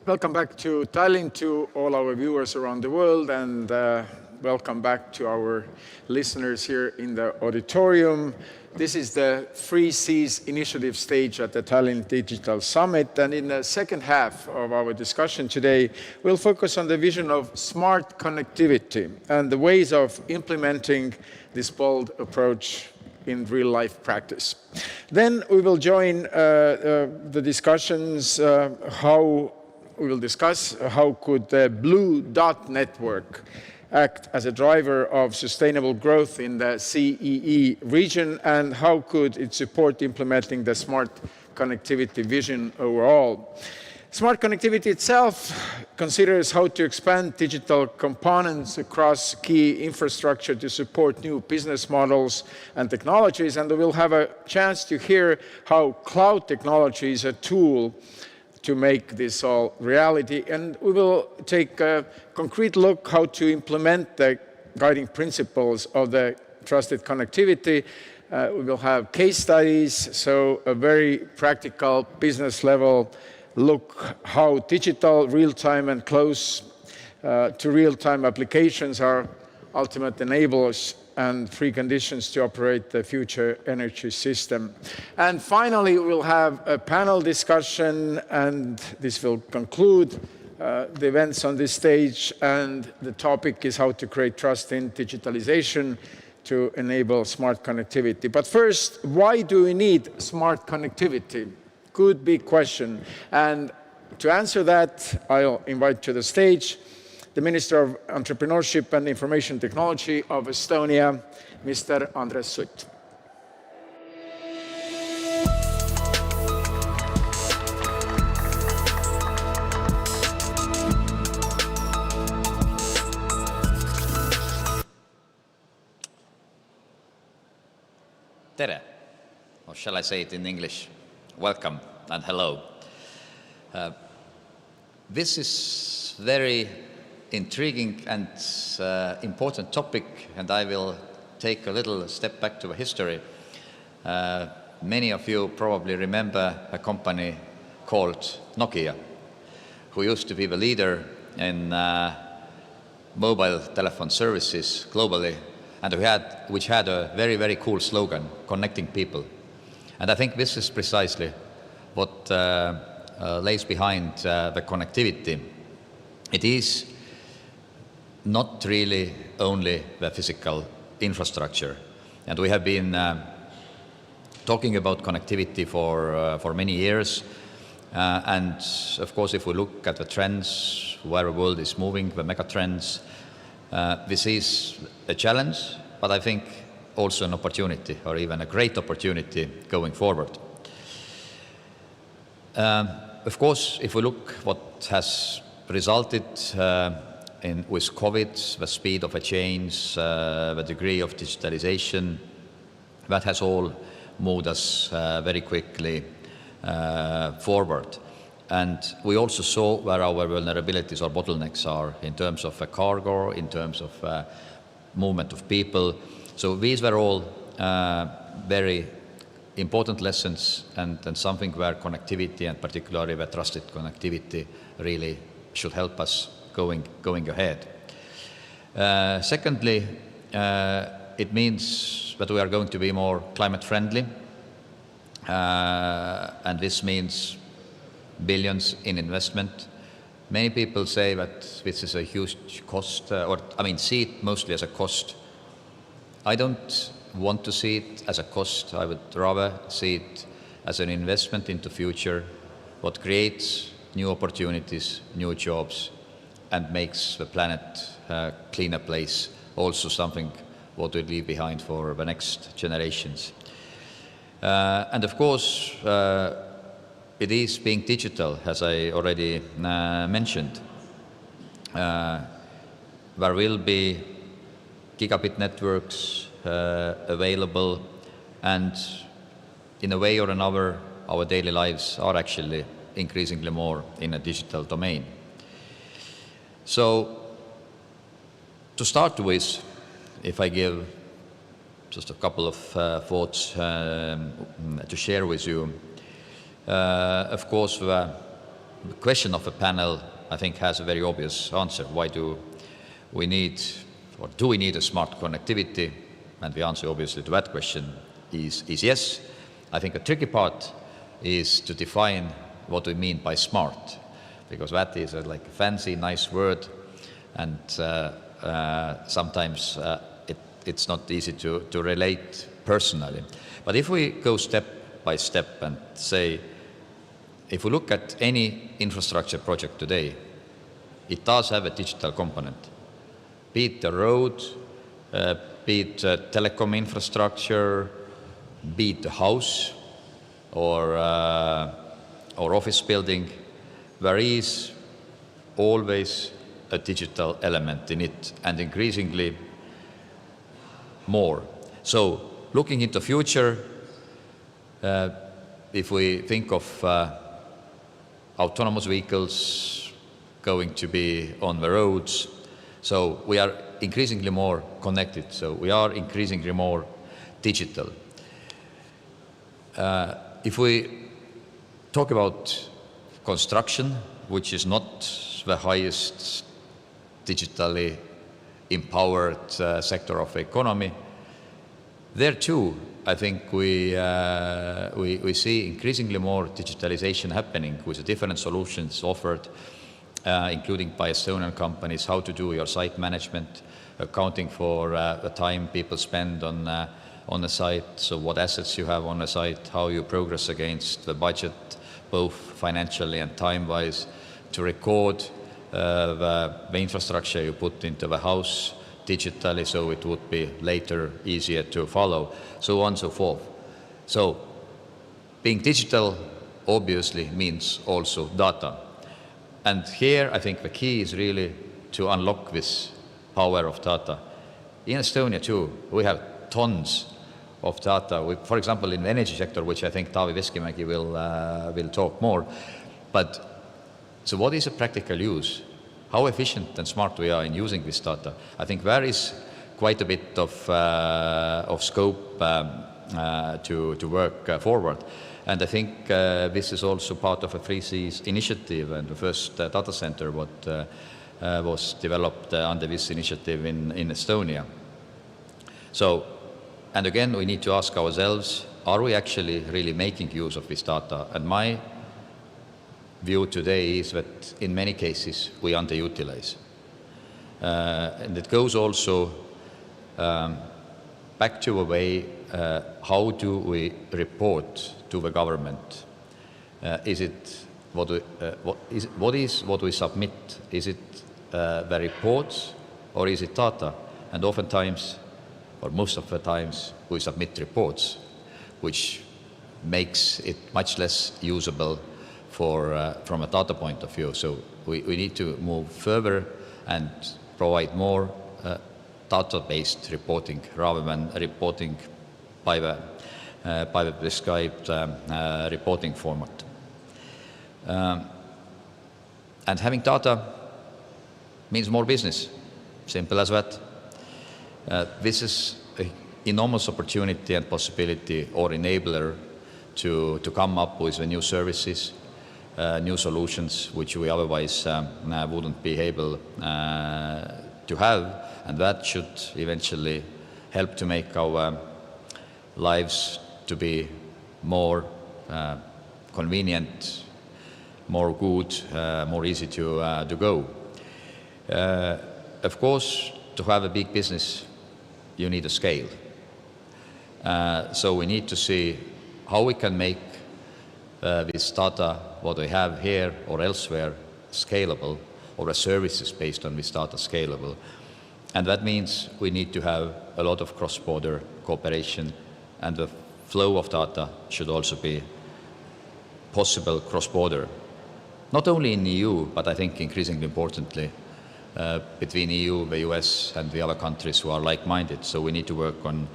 Welcome back to Tallinn, to all our viewers around the world, and welcome back to our listeners here in the auditorium. This is the 3Cs initiative stage at the Tallinn Digital Summit, and in the second half of our discussion today, we'll focus on the vision of smart connectivity and the ways of implementing this bold approach in real-life practice. Then we will join the discussions we will discuss how could the Blue Dot Network act as a driver of sustainable growth in the CEE region, and how could it support implementing the smart connectivity vision overall. Smart connectivity itself considers how to expand digital components across key infrastructure to support new business models and technologies, and we will have a chance to hear how cloud technology is a tool to make this all reality. And we will take a concrete look how to implement the guiding principles of the trusted connectivity. We will have case studies, so a very practical business level look how digital, real-time and close to real-time applications are ultimate enablers and preconditions to operate the future energy system. And finally, we'll have a panel discussion, and this will conclude the events on this stage. And the topic is how to create trust in digitalization to enable smart connectivity. But first, why do we need smart connectivity? Good big question. And to answer that, I'll invite to the stage the Minister of Entrepreneurship and Information Technology of Estonia, Mr. Andres Sutt. Tere, or shall I say it in English? Welcome and hello. This is very intriguing and important topic, and I will take a little step back to history. Many of you probably remember a company called Nokia, who used to be the leader in mobile telephone services globally, and which had a very, very cool slogan, connecting people. And I think this is precisely what lays behind the connectivity. It is not really only the physical infrastructure. And we have been talking about connectivity for many years. And of course, if we look at the trends, where the world is moving, the mega trends, this is a challenge, but I think also an opportunity, or even a great opportunity going forward. Of course, if we look what has resulted with COVID, the speed of a change, the degree of digitalization, that has all moved us very quickly forward. And we also saw where our vulnerabilities or bottlenecks are in terms of cargo, in terms of movement of people. So these were all very important lessons, and something where connectivity, and particularly the trusted connectivity, really should help us going ahead. Secondly, it means that we are going to be more climate friendly, and this means billions in investment. Many people say that this is a huge cost, see it mostly as a cost. I don't want to see it as a cost. I would rather see it as an investment into future, what creates new opportunities, new jobs, and makes the planet a cleaner place, also something what we leave behind for the next generations. And of course, it is being digital, as I already mentioned. There will be gigabit networks available, and in a way or another, our daily lives are actually increasingly more in a digital domain. So, to start with, if I give just a couple of thoughts to share with you, of course, the the question of a panel, I think, has a very obvious answer. Why do we need, or do we need a smart connectivity? And the answer, obviously, to that question is yes. I think the tricky part is to define what we mean by smart, because that is like a fancy, nice word, and sometimes it's not easy to relate personally. But if we go step by step and say, if we look at any infrastructure project today, it does have a digital component, be it the road, be it telecom infrastructure, be it the house or office building. There is always a digital element in it, and increasingly more. So looking into the future, if we think of autonomous vehicles going to be on the roads, so we are increasingly more connected, so we are increasingly more digital. If we talk about construction, which is not the highest digitally empowered sector of the economy, there too, I think we see increasingly more digitalization happening with the different solutions offered, including by Estonian companies, how to do your site management, accounting for the time people spend on the site, so what assets you have on the site, how you progress against the budget, both financially and time-wise, to record the infrastructure you put into the house digitally, so it would be later easier to follow, so on and so forth. So being digital obviously means also data. And here I think the key is really to unlock this power of data. In Estonia too, we have tons of data. For example, in the energy sector, which I think Taavi Veskimägi will talk more. But so what is a practical use? How efficient and smart we are in using this data? I think there is quite a bit of scope to work forward. And I think this is also part of a 3Cs initiative, and the first data center what was developed under this initiative in Estonia. So, and again, we need to ask ourselves, are we actually really making use of this data? And my view today is that in many cases we underutilize. And it goes also back to a way, how do we report to the government? Is it what we submit? Is it the reports or is it data? And oftentimes, or most of the times, we submit reports, which makes it much less usable from a data point of view. So we need to move further and provide more data-based reporting rather than reporting by the prescribed reporting format. And having data means more business, simple as that. This is an enormous opportunity and possibility or enabler to come up with the new services, new solutions which we otherwise wouldn't be able to have, and that should eventually help to make our lives to be more convenient, more good, more easy to go. Of course, to have a big business, you need a scale. So we need to see how we can make this data, what we have here or elsewhere, scalable, or the services based on this data scalable. And that means we need to have a lot of cross-border cooperation, and the flow of data should also be possible cross-border. Not only in the EU, but I think increasingly importantly, between EU, the US, and the other countries who are like-minded. So we need to work on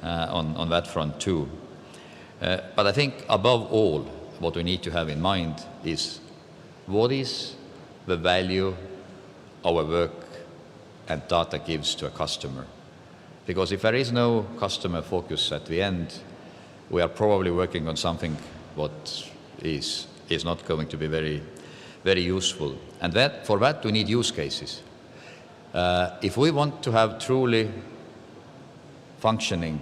that front too. But I think above all, what we need to have in mind is what is the value our work and data gives to a customer. Because if there is no customer focus at the end, we are probably working on something what is not going to be very, very useful. And for that we need use cases. If we want to have truly functioning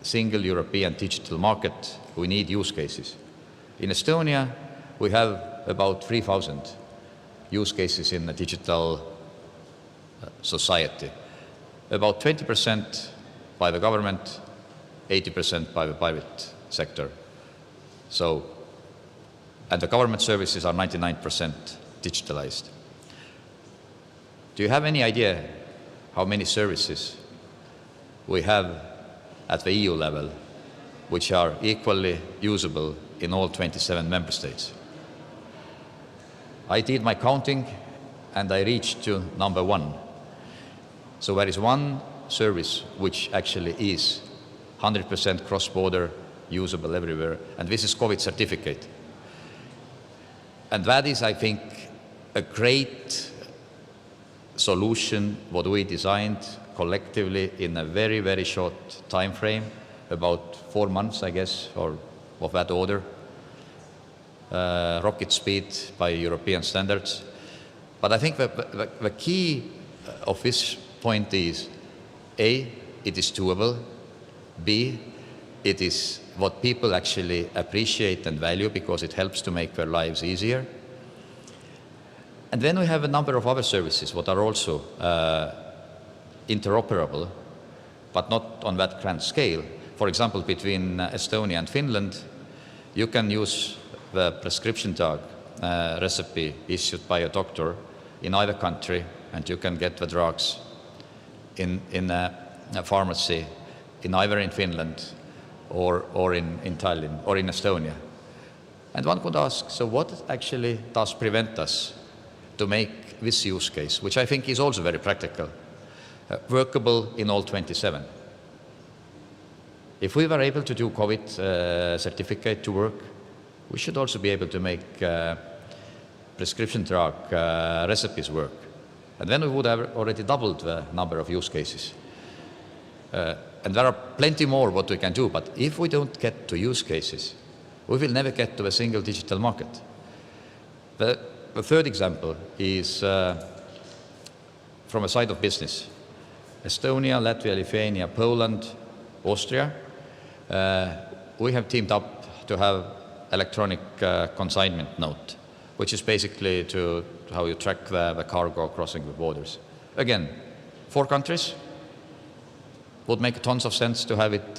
single European digital market, we need use cases. In Estonia, we have about 3,000 use cases in the digital society. About 20% by the government, 80% by the private sector. So, and the government services are 99% digitalized. Do you have any idea how many services we have at the EU level which are equally usable in all 27 member states? I did my counting and I reached to number 1. So there is one service which actually is 100% cross-border, usable everywhere, and this is COVID certificate. And that is, I think, a great solution what we designed collectively in a very, very short time frame, about 4 months, I guess, or of that order. Rocket speed by European standards. But I think the key of this point is, A, it is doable, B, it is what people actually appreciate and value because it helps to make their lives easier. And then we have a number of other services what are also interoperable, but not on that grand scale. For example, between Estonia and Finland, you can use the prescription drug recipe issued by a doctor in either country, and you can get the drugs in a pharmacy in either in Finland or in Tallinn or in Estonia. And one could ask, so what actually does prevent us to make this use case, which I think is also very practical, workable in all 27? If we were able to do COVID certificate to work, we should also be able to make prescription drug recipes work. And then we would have already doubled the number of use cases. And there are plenty more what we can do, but if we don't get to use cases, we will never get to a single digital market. The third example is from a side of business. Estonia, Latvia, Lithuania, Poland, Austria, we have teamed up to have electronic consignment note, which is basically to how you track the cargo crossing the borders. Again, 4 countries. Would make tons of sense to have it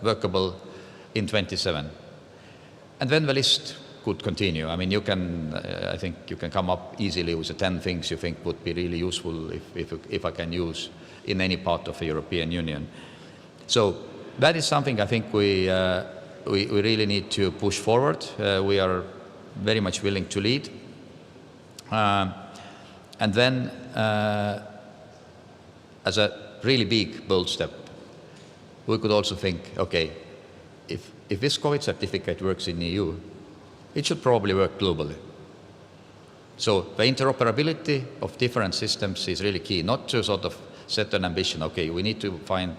workable in 27. And then the list could continue. I mean, you can, I think you can come up easily with the 10 things you think would be really useful if I can use in any part of the European Union. So that is something I think we really need to push forward. We are very much willing to lead. And then as a really big, bold step, we could also think, okay, if this COVID certificate works in the EU, it should probably work globally. So the interoperability of different systems is really key, not to sort of set an ambition, okay, we need to find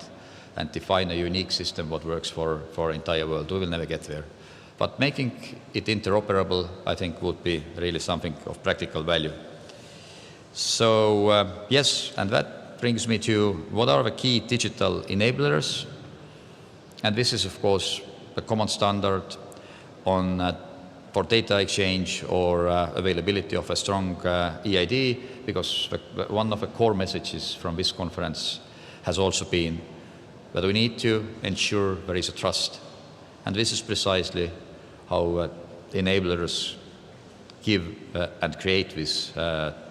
and define a unique system what works for entire world. We will never get there. But making it interoperable, I think, would be really something of practical value. So yes, and that brings me to what are the key digital enablers. And this is, of course, the common standard on for data exchange or availability of a strong EID, because one of the core messages from this conference has also been that we need to ensure there is a trust. And this is precisely how enablers give and create this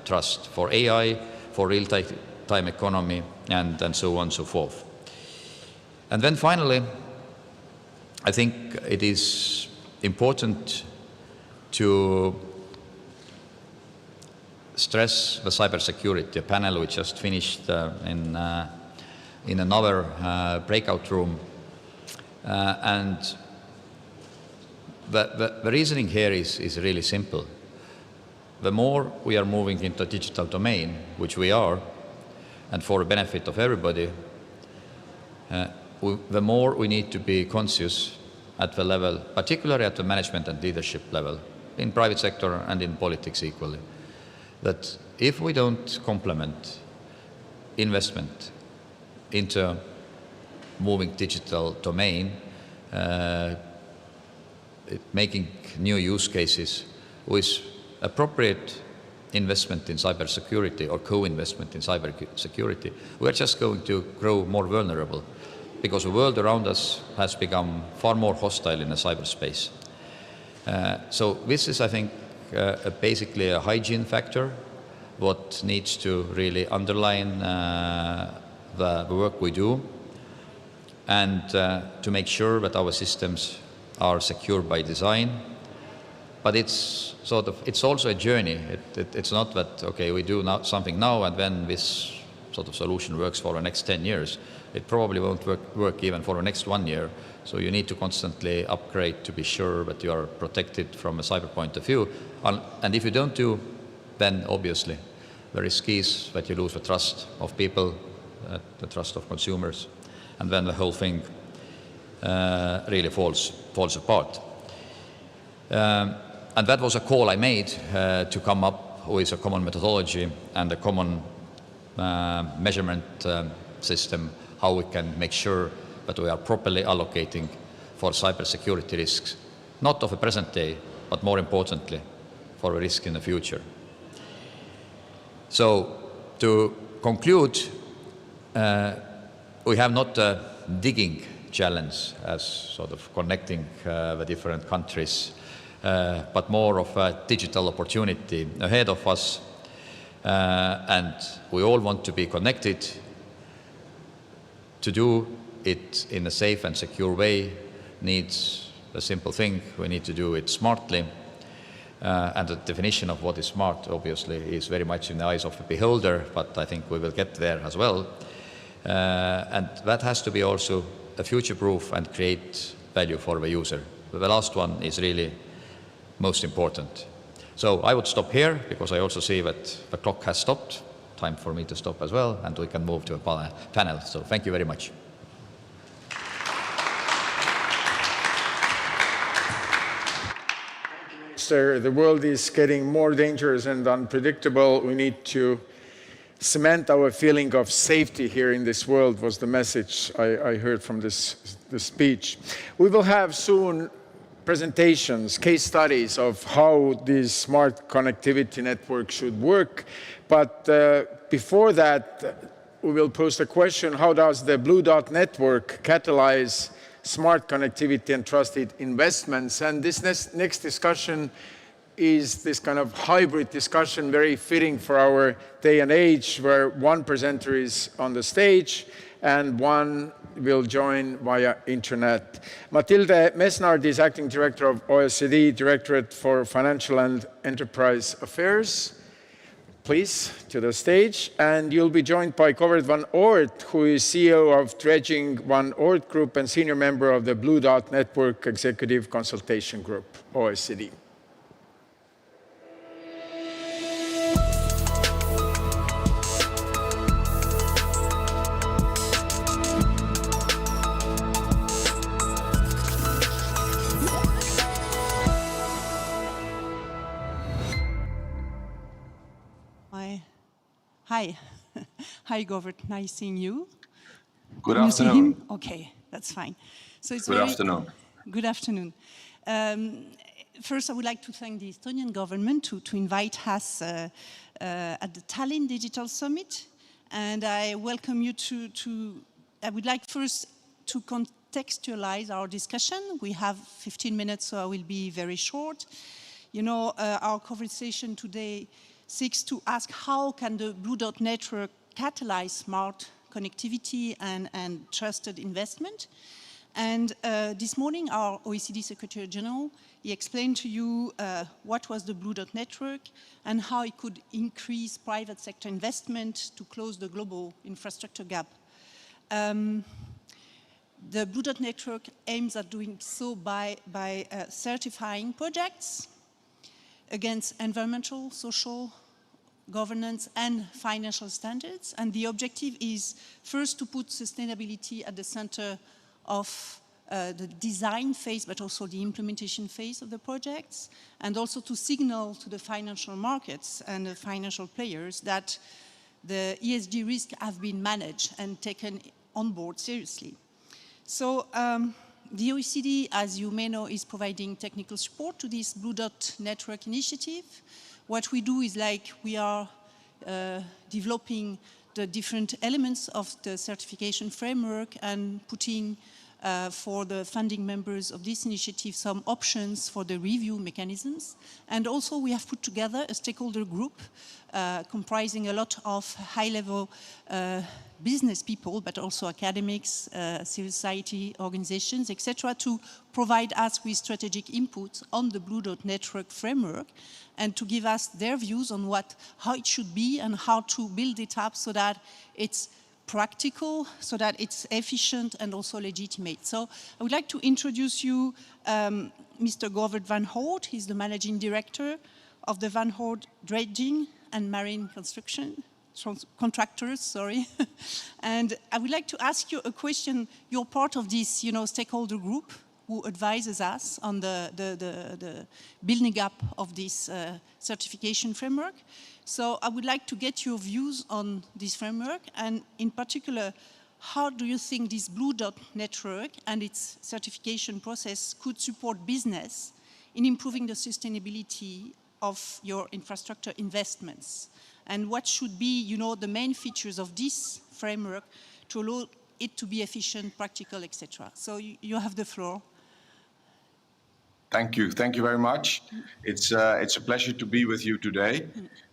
trust for AI, for real-time economy, and so on and so forth. And then finally, I think it is important to stress the cybersecurity. A panel we just finished in another breakout room. And the reasoning here is really simple. The more we are moving into a digital domain, which we are, and for the benefit of everybody, the more we need to be conscious at the level, particularly at the management and leadership level, in private sector and in politics equally, that if we don't complement investment into moving digital domain, making new use cases with appropriate investment in cybersecurity or co-investment in cybersecurity, we're just going to grow more vulnerable because the world around us has become far more hostile in the cyberspace. So this is, I think, basically a hygiene factor, what needs to really underline the work we do, and to make sure that our systems are secure by design. But it's also a journey. It's not that, okay, we do something now and then this sort of solution works for the next 10 years. It probably won't work even for the next 1 year. So you need to constantly upgrade to be sure that you are protected from a cyber point of view. And if you don't do, then obviously the risk is that you lose the trust of people, the trust of consumers, and then the whole thing really falls apart. And that was a call I made to come up with a common methodology and a common measurement system, how we can make sure that we are properly allocating for cybersecurity risks, not of the present day, but more importantly, for a risk in the future. So to conclude, we have not a digging challenge as sort of connecting the different countries, but more of a digital opportunity ahead of us. And we all want to be connected. To do it in a safe and secure way needs a simple thing. We need to do it smartly. And the definition of what is smart, obviously, is very much in the eyes of the beholder, but I think we will get there as well. And that has to be also a future-proof and create value for the user. The last one is really most important. So I would stop here because I also see that the clock has stopped. Time for me to stop as well, and we can move to a panel. So thank you very much. Sir, the world is getting more dangerous and unpredictable. We need to cement our feeling of safety here in this world, was the message I heard from this speech. We will have soon presentations, case studies of how this smart connectivity network should work. But before that, we will pose a question: how does the Blue Dot network catalyze smart connectivity and trusted investments? And this next discussion is this kind of hybrid discussion, very fitting for our day and age, where one presenter is on the stage and one will join via internet. Matilde Mesnard is Acting Director of Oscd, Directorate for Financial and Enterprise Affairs. Please, to the stage. And you'll be joined by Govert van Oort, who is CEO of Dredging Van Oort Group and senior member of the Blue Dot Network Executive Consultation Group, Oscd. Hi. Hi, Govert. Nice seeing you. Good afternoon. Okay, that's fine. So it's Good afternoon. Good afternoon. First, I would like to thank the Estonian government to invite us at the Tallinn Digital Summit. And I welcome you I would like first to contextualize our discussion. We have 15 minutes, so I will be very short. You know, our conversation today seeks to ask how can the Blue Dot network catalyze smart connectivity and trusted investment. And this morning, our OECD Secretary General, he explained to you what was the Blue Dot network and how it could increase private sector investment to close the global infrastructure gap. The Blue Dot network aims at doing so by certifying projects against environmental, social, governance and financial standards. And the objective is first to put sustainability at the center of the design phase, but also the implementation phase of the projects, and also to signal to the financial markets and the financial players that the ESG risks have been managed and taken on board seriously. So the OECD, as you may know, is providing technical support to this Blue Dot Network initiative. What we do is we are developing the different elements of the certification framework and putting for the funding members of this initiative some options for the review mechanisms. And also we have put together a stakeholder group comprising a lot of high-level business people, but also academics, civil society organizations, etc., to provide us with strategic input on the Blue Dot Network framework and to give us their views on how it should be and how to build it up so that it's practical, so that it's efficient and also legitimate. So I would like to introduce you Mr. Govert van Hoort. He's the managing director of the Van Hoort Dredging and Marine Construction Contractors, sorry. And I would like to ask you a question. You're part of this, stakeholder group who advises us on the building up of this certification framework. So I would like to get your views on this framework, and in particular, how do you think this Blue Dot Network and its certification process could support business in improving the sustainability of your infrastructure investments? And what should be, the main features of this framework to allow it to be efficient, practical, etc. So you have the floor. Thank you very much. It's a pleasure to be with you today.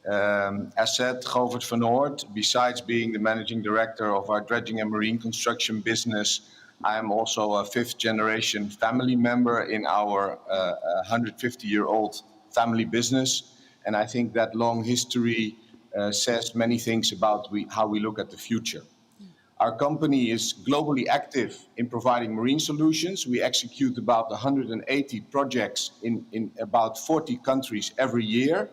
As said, Govert van Hoort, besides being the managing director of our dredging and marine construction business, I am also a fifth generation family member in our 150-year-old family business. And I think that long history says many things about how we look at the future. Our company is globally active in providing marine solutions. We execute about 180 projects in about 40 countries every year,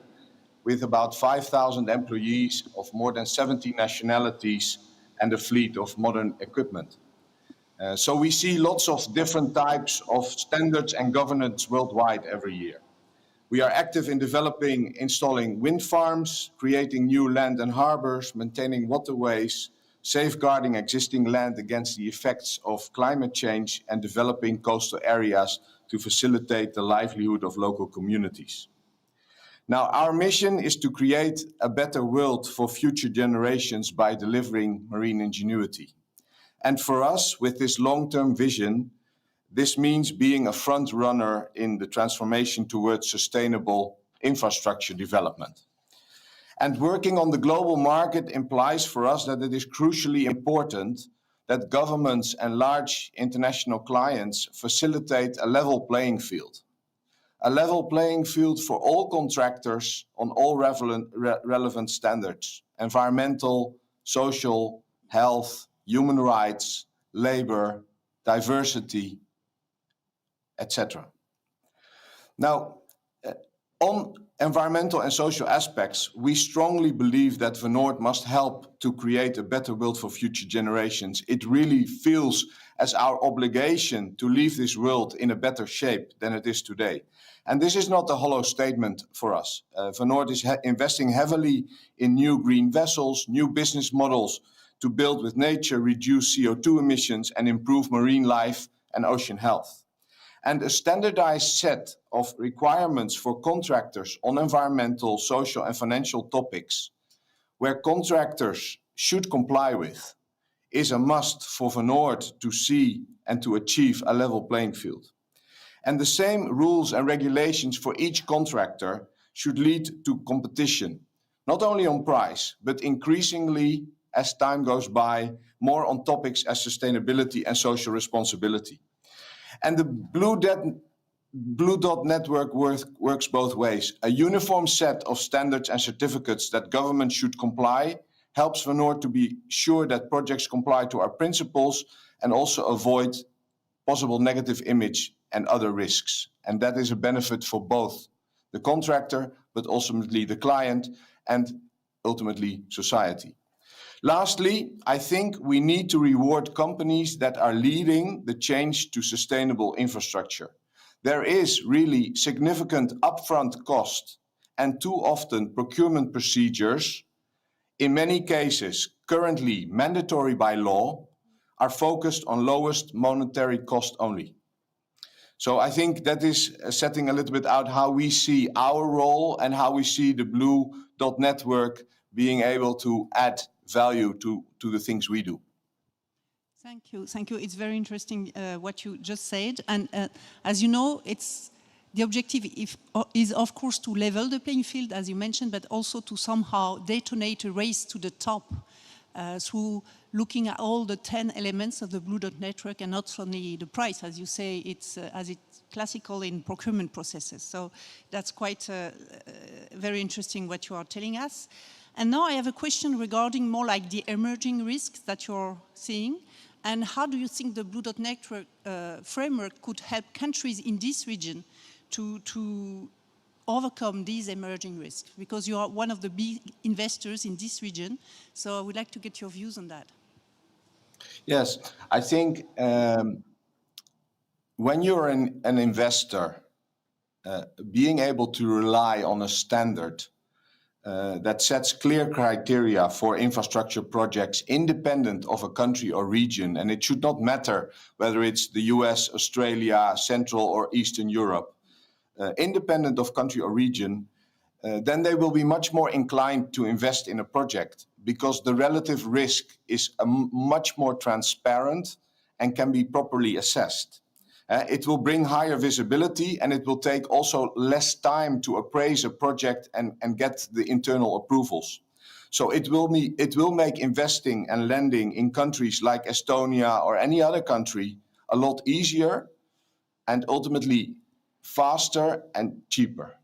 with about 5,000 employees of more than 70 nationalities and a fleet of modern equipment. So we see lots of different types of standards and governance worldwide every year. We are active in developing, installing wind farms, creating new land and harbors, maintaining waterways, safeguarding existing land against the effects of climate change, and developing coastal areas to facilitate the livelihood of local communities. Now, our mission is to create a better world for future generations by delivering marine ingenuity. And for us, with this long-term vision, this means being a front runner in the transformation towards sustainable infrastructure development. And working on the global market implies for us that it is crucially important that governments and large international clients facilitate a level playing field. A level playing field for all contractors on all relevant standards: environmental, social, health, human rights, labor, diversity, etc. Now, on environmental and social aspects, we strongly believe that Van Hoort must help to create a better world for future generations. It really feels as our obligation to leave this world in a better shape than it is today. And this is not a hollow statement for us. Van Hoort is investing heavily in new green vessels, new business models to build with nature, reduce CO2 emissions, and improve marine life and ocean health. And a standardized set of requirements for contractors on environmental, social, and financial topics, where contractors should comply with, is a must for Van Hoort to see and to achieve a level playing field. And the same rules and regulations for each contractor should lead to competition, not only on price, but increasingly, as time goes by, more on topics as sustainability and social responsibility. And the Blue Dot Network works both ways. A uniform set of standards and certificates that governments should comply helps Van Hoort to be sure that projects comply to our principles and also avoid possible negative image and other risks. And that is a benefit for both the contractor, but ultimately the client and ultimately society. Lastly, I think we need to reward companies that are leading the change to sustainable infrastructure. There is really significant upfront cost and too often procurement procedures, in many cases currently mandatory by law, are focused on lowest monetary cost only. So I think that is setting a little bit out how we see our role and how we see the Blue Dot Network being able to add value to the things we do. Thank you. Thank you. It's very interesting what you just said. And as you know, the objective is, of course, to level the playing field, as you mentioned, but also to somehow detonate a race to the top through looking at all the 10 elements of the Blue Dot Network and not only the price, as you say, it's classical in procurement processes. So that's quite very interesting what you are telling us. And now I have a question regarding more like the emerging risks that you're seeing. And how do you think the Blue Dot Network framework could help countries in this region to overcome these emerging risks? Because you are one of the big investors in this region. So I would like to get your views on that. Yes, I think when you're an investor, being able to rely on a standard that sets clear criteria for infrastructure projects independent of a country or region, and it should not matter whether it's the US, Australia, Central or Eastern Europe, independent of country or region, then they will be much more inclined to invest in a project because the relative risk is much more transparent and can be properly assessed. It will bring higher visibility and it will take also less time to appraise a project and get the internal approvals. So it will make investing and lending in countries like Estonia or any other country a lot easier and ultimately faster and cheaper.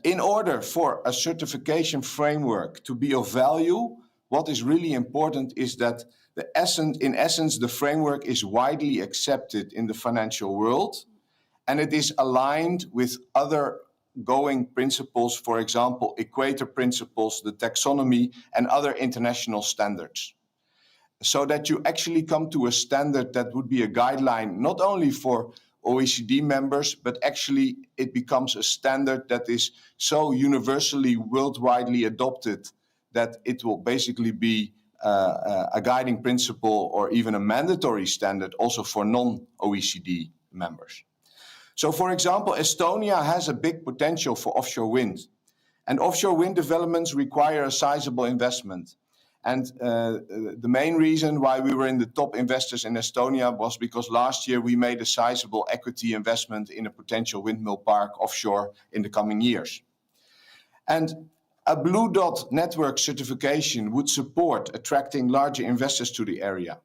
In order for a certification framework to be of value, what is really important is that in essence, the framework is widely accepted in the financial world, and it is aligned with other going principles, for example, equator principles, the taxonomy, and other international standards. So that you actually come to a standard that would be a guideline, not only for OECD members, but actually it becomes a standard that is so universally, worldwidely adopted that it will basically be a guiding principle or even a mandatory standard also for non-OECD members. So for example, Estonia has a big potential for offshore wind. And offshore wind developments require a sizable investment. And the main reason why we were in the top investors in Estonia was because last year we made a sizable equity investment in a potential windmill park offshore in the coming years. And a Blue Dot Network certification would support attracting larger investors to the area.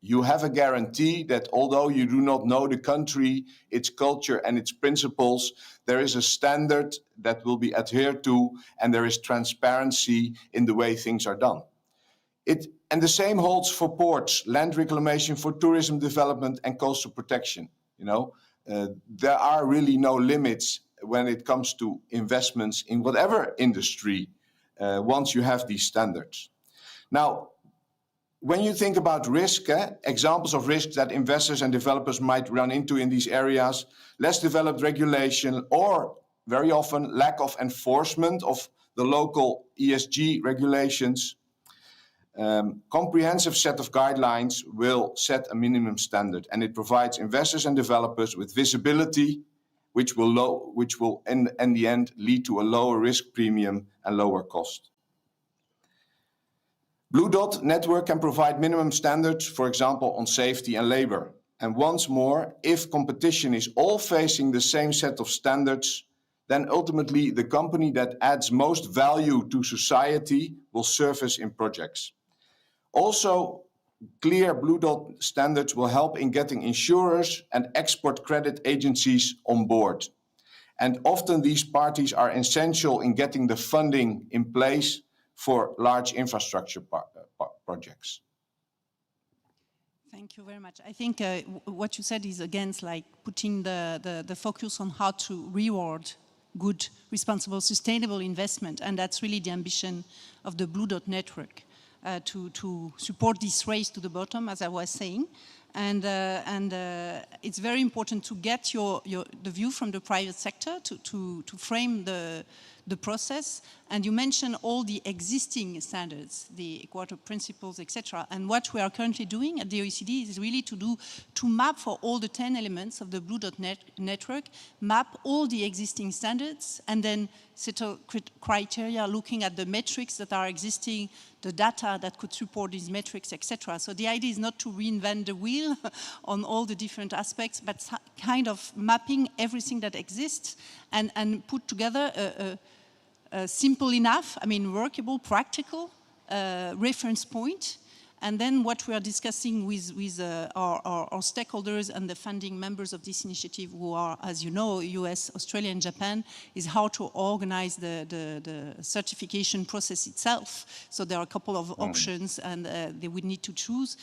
You have a guarantee that although you do not know the country, its culture and its principles, there is a standard that will be adhered to and there is transparency in the way things are done. And the same holds for ports, land reclamation, for tourism development and coastal protection. There are really no limits when it comes to investments in whatever industry once you have these standards. Now, when you think about risk, examples of risks that investors and developers might run into in these areas, less developed regulation or very often lack of enforcement of the local ESG regulations. Comprehensive set of guidelines will set a minimum standard and it provides investors and developers with visibility which will in the end lead to a lower risk premium and lower cost. Blue Dot Network can provide minimum standards, for example, on safety and labor. And once more, if competition is all facing the same set of standards, then ultimately the company that adds most value to society will surface in projects. Also, clear Blue Dot standards will help in getting insurers and export credit agencies on board. And often these parties are essential in getting the funding in place for large infrastructure projects. Thank you very much. I think what you said is again like putting the focus on how to reward good, responsible, sustainable investment. And that's really the ambition of the Blue Dot Network. to support this race to the bottom, as I was saying. And it's very important to get the view from the private sector to frame the process. And you mentioned all the existing standards, the Equator principles, etc. And what we are currently doing at the OECD is really to map for all the 10 elements of the Blue Dot network, map all the existing standards, and then settle criteria looking at the metrics that are existing, the data that could support these metrics, etc. So the idea is not to reinvent the wheel on all the different aspects, but kind of mapping everything that exists and put together a simple enough, I mean, workable, practical reference point. And then what we are discussing with our stakeholders and the funding members of this initiative, who are, as you know, US, Australia, and Japan, is how to organize the certification process itself. So there are a couple of options, and they would need to choose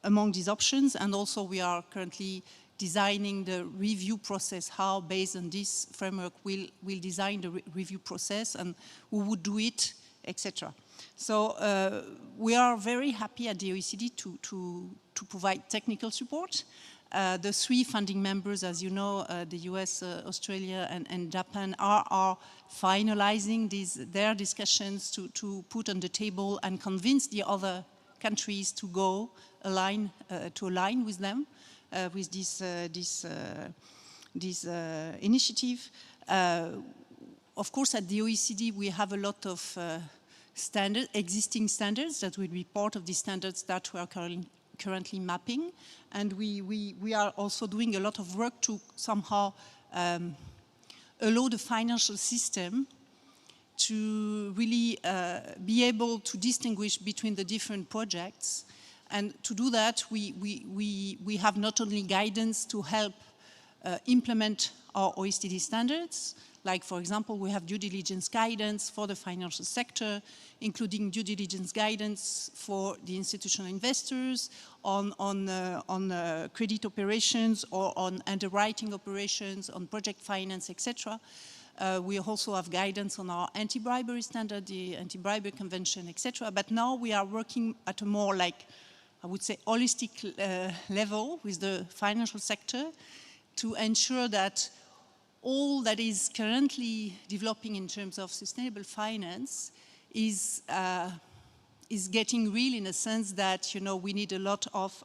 among these options. And also we are currently designing the review process, how based on this framework we'll design the review process and who would do it, etc. So we are very happy at the OECD to provide technical support. The 3 funding members, as you know, the US, Australia, and Japan are finalizing their discussions to put on the table and convince the other countries to align with them with this initiative. Of course, at the OECD, we have a lot of existing standards that will be part of the standards that we are currently mapping. And we are also doing a lot of work to somehow allow the financial system to really be able to distinguish between the different projects. And to do that, we have not only guidance to help implement our OECD standards, like, for example, we have due diligence guidance for the financial sector, including due diligence guidance for the institutional investors on credit operations or on underwriting operations, on project finance, etc. We also have guidance on our anti-bribery standard, the anti-bribery convention, etc. But now we are working at a more, like, I would say, holistic level with the financial sector to ensure that all that is currently developing in terms of sustainable finance is getting real, in a sense that, you know, we need a lot of,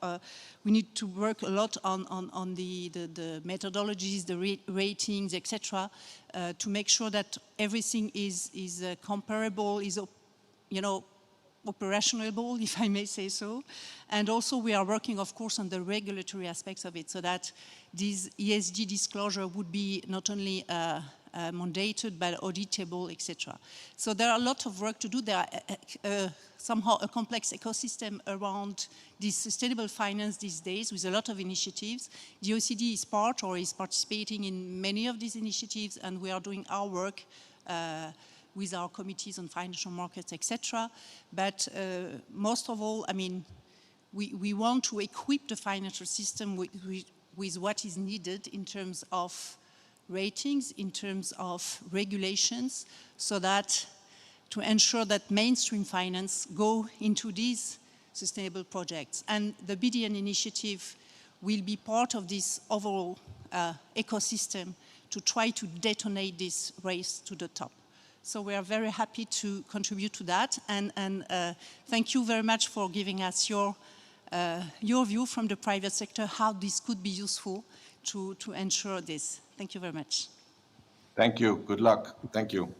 we need to work a lot on the methodologies, the ratings, etc., to make sure that everything is comparable, is, you know, operationable, if I may say so. And also we are working, of course, on the regulatory aspects of it, so that this ESG disclosure would be not only mandated, but auditable, etc. So there are a lot of work to do. There are somehow a complex ecosystem around this sustainable finance these days, with a lot of initiatives. The OECD is part, or is participating in many of these initiatives, and we are doing our work with our committees on financial markets, etc. But most of all, I mean, we want to equip the financial system with what is needed in terms of ratings, in terms of regulations, so that to ensure that mainstream finance go into these sustainable projects. And the BDN initiative will be part of this overall ecosystem to try to detonate this race to the top. So we are very happy to contribute to that, and thank you very much for giving us your view from the private sector, how this could be useful to ensure this. Thank you very much. Thank you. Good luck. Thank you.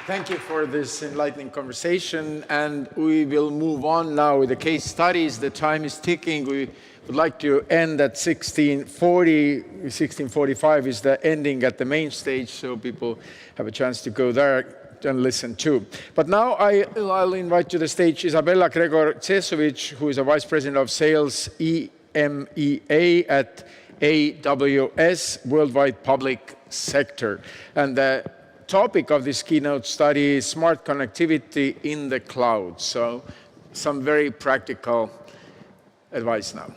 Thank you for this enlightening conversation, and we will move on now with the case studies. The time is ticking. We would like to end at 16:40. 16:45 is the ending at the main stage, so people have a chance to go there and listen too. But now I'll invite to the stage Isabella Gregor Cesovic, who is a Vice President of Sales EMEA at AWS, Worldwide Public Sector. And the topic of this keynote study is smart connectivity in the cloud. So some very practical advice now.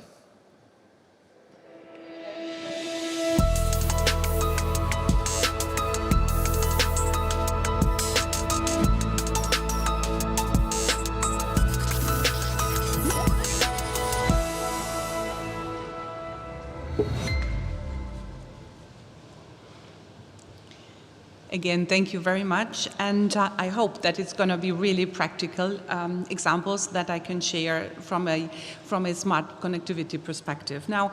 Again, thank you very much, and I hope that it's going to be really practical examples that I can share from a smart connectivity perspective. Now,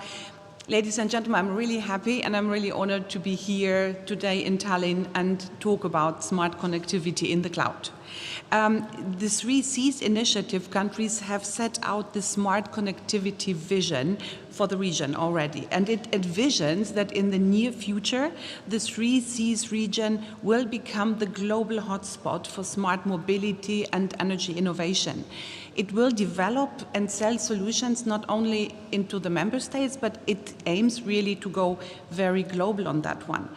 ladies and gentlemen, I'm really happy and I'm really honored to be here today in Tallinn and talk about smart connectivity in the cloud. The 3Cs initiative countries have set out the smart connectivity vision for the region already, and it envisions that in the near future, the 3Cs region will become the global hotspot for smart mobility and energy innovation. It will develop and sell solutions not only into the member states, but it aims really to go very global on that one.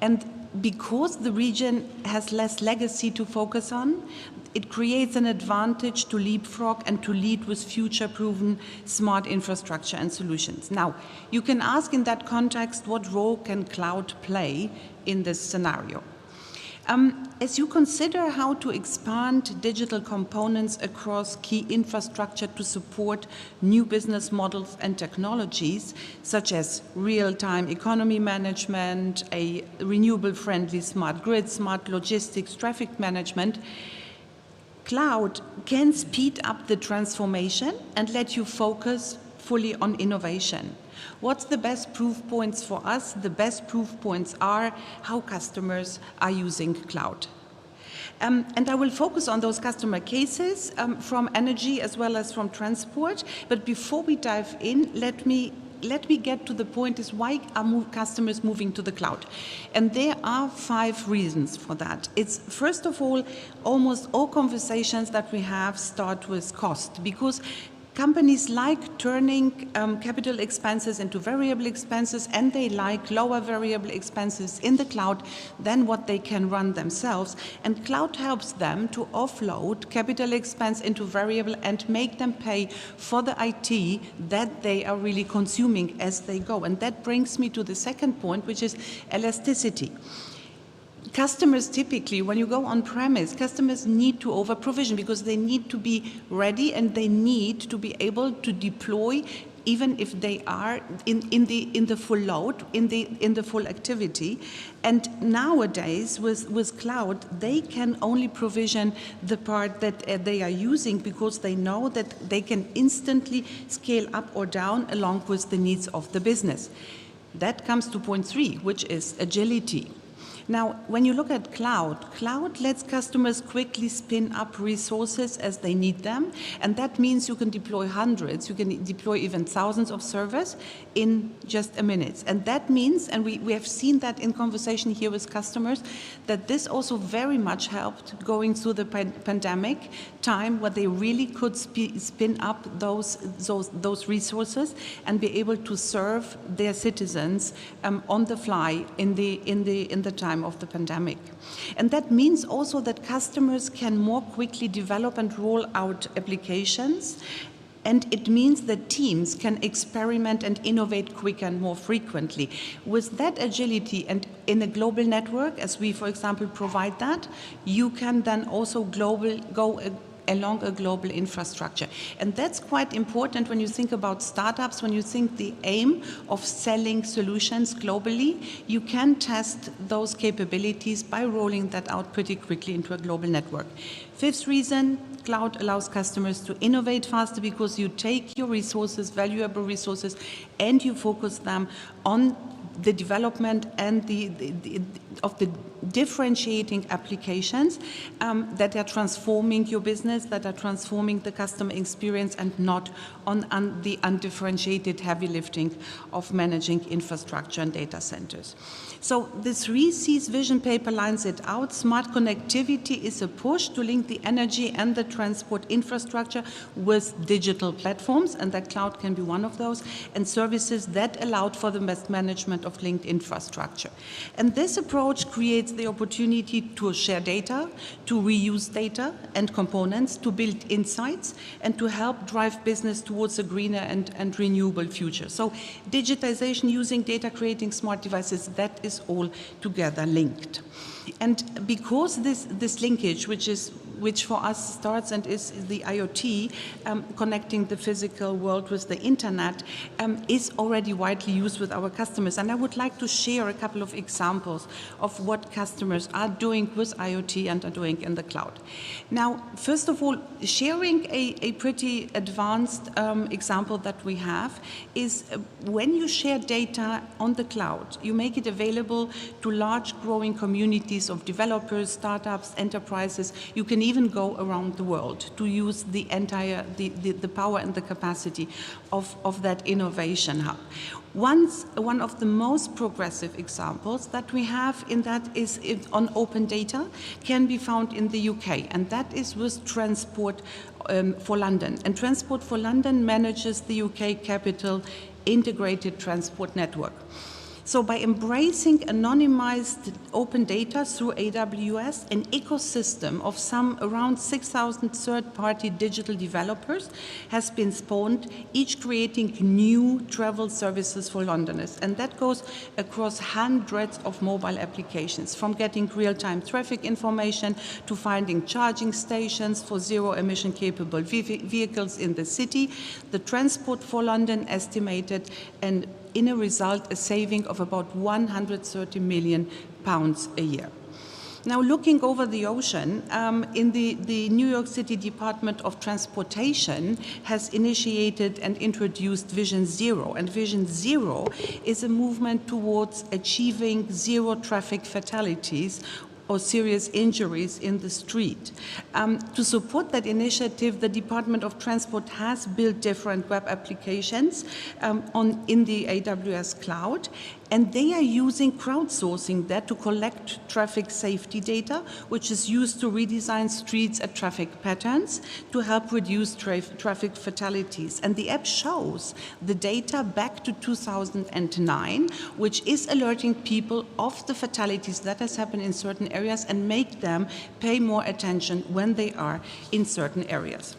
And because the region has less legacy to focus on, it creates an advantage to leapfrog and to lead with future-proven smart infrastructure and solutions. Now, you can ask in that context, what role can cloud play in this scenario? As you consider how to expand digital components across key infrastructure to support new business models and technologies, such as real-time economy management, a renewable-friendly smart grid, smart logistics, traffic management, cloud can speed up the transformation and let you focus fully on innovation. What's the best proof points for us? The best proof points are how customers are using cloud. And I will focus on those customer cases from energy as well as from transport. But before we dive in, let me get to the point is why are customers moving to the cloud? And there are 5 reasons for that. It's first of all, almost all conversations that we have start with cost, because companies like turning capital expenses into variable expenses, and they like lower variable expenses in the cloud than what they can run themselves. And cloud helps them to offload capital expense into variable and make them pay for the IT that they are really consuming as they go. And that brings me to the second point, which is elasticity. Customers typically, when you go on-premise, customers need to over-provision because they need to be ready and they need to be able to deploy even if they are in the full load, in the full activity. And nowadays, with cloud, they can only provision the part that they are using because they know that they can instantly scale up or down along with the needs of the business. That comes to point 3, which is agility. Now, when you look at cloud lets customers quickly spin up resources as they need them, and that means you can deploy hundreds, you can deploy even thousands of servers in just a minute. And that means, and we have seen that in conversation here with customers, that this also very much helped going through the pandemic time where they really could spin up those resources and be able to serve their citizens on the fly in the time of the pandemic. And that means also that customers can more quickly develop and roll out applications, and it means that teams can experiment and innovate quicker and more frequently. With that agility and in a global network, as we, for example, provide that, you can then also go along a global infrastructure. And that's quite important when you think about startups, when you think the aim of selling solutions globally, you can test those capabilities by rolling that out pretty quickly into a global network. 5th reason, cloud allows customers to innovate faster because you take your resources, valuable resources, and you focus them on the development and of the differentiating applications that are transforming your business, that are transforming the customer experience, and not on the undifferentiated heavy lifting of managing infrastructure and data centers. So the 3Cs vision paper lines it out. Smart connectivity is a push to link the energy and the transport infrastructure with digital platforms, and that cloud can be one of those, and services that allowed for the best management of linked infrastructure. And this approach creates the opportunity to share data, to reuse data and components, to build insights, and to help drive business towards a greener and renewable future. So digitization using data, creating smart devices, that is all together linked. And because this linkage, which is which for us starts and is the IoT, connecting the physical world with the internet, is already widely used with our customers. And I would like to share a couple of examples of what customers are doing with IoT and are doing in the cloud. Now, first of all, sharing a pretty advanced example that we have is when you share data on the cloud, you make it available to large growing communities of developers, startups, enterprises. You can even go around the world to use the entire, the power and the capacity of that innovation hub. One of the most progressive examples that we have in that is on open data, can be found in the UK, and that is with Transport for London. And Transport for London manages the UK capital integrated transport network. So by embracing anonymized open data through AWS, an ecosystem of some around 6,000 third-party digital developers has been spawned, each creating new travel services for Londoners. And that goes across hundreds of mobile applications, from getting real-time traffic information to finding charging stations for zero-emission capable vehicles in the city. The Transport for London estimated and in a result, a saving of about £130 million a year. Now, looking over the ocean, in the New York City Department of Transportation has initiated and introduced Vision Zero. And Vision Zero is a movement towards achieving zero traffic fatalities or serious injuries in the street. To support that initiative, the Department of Transport has built different web applications in the AWS cloud, and they are using crowdsourcing that to collect traffic safety data, which is used to redesign streets and traffic patterns to help reduce traffic fatalities. And the app shows the data back to 2009, which is alerting people of the fatalities that has happened in certain areas and make them pay more attention when they are in certain areas.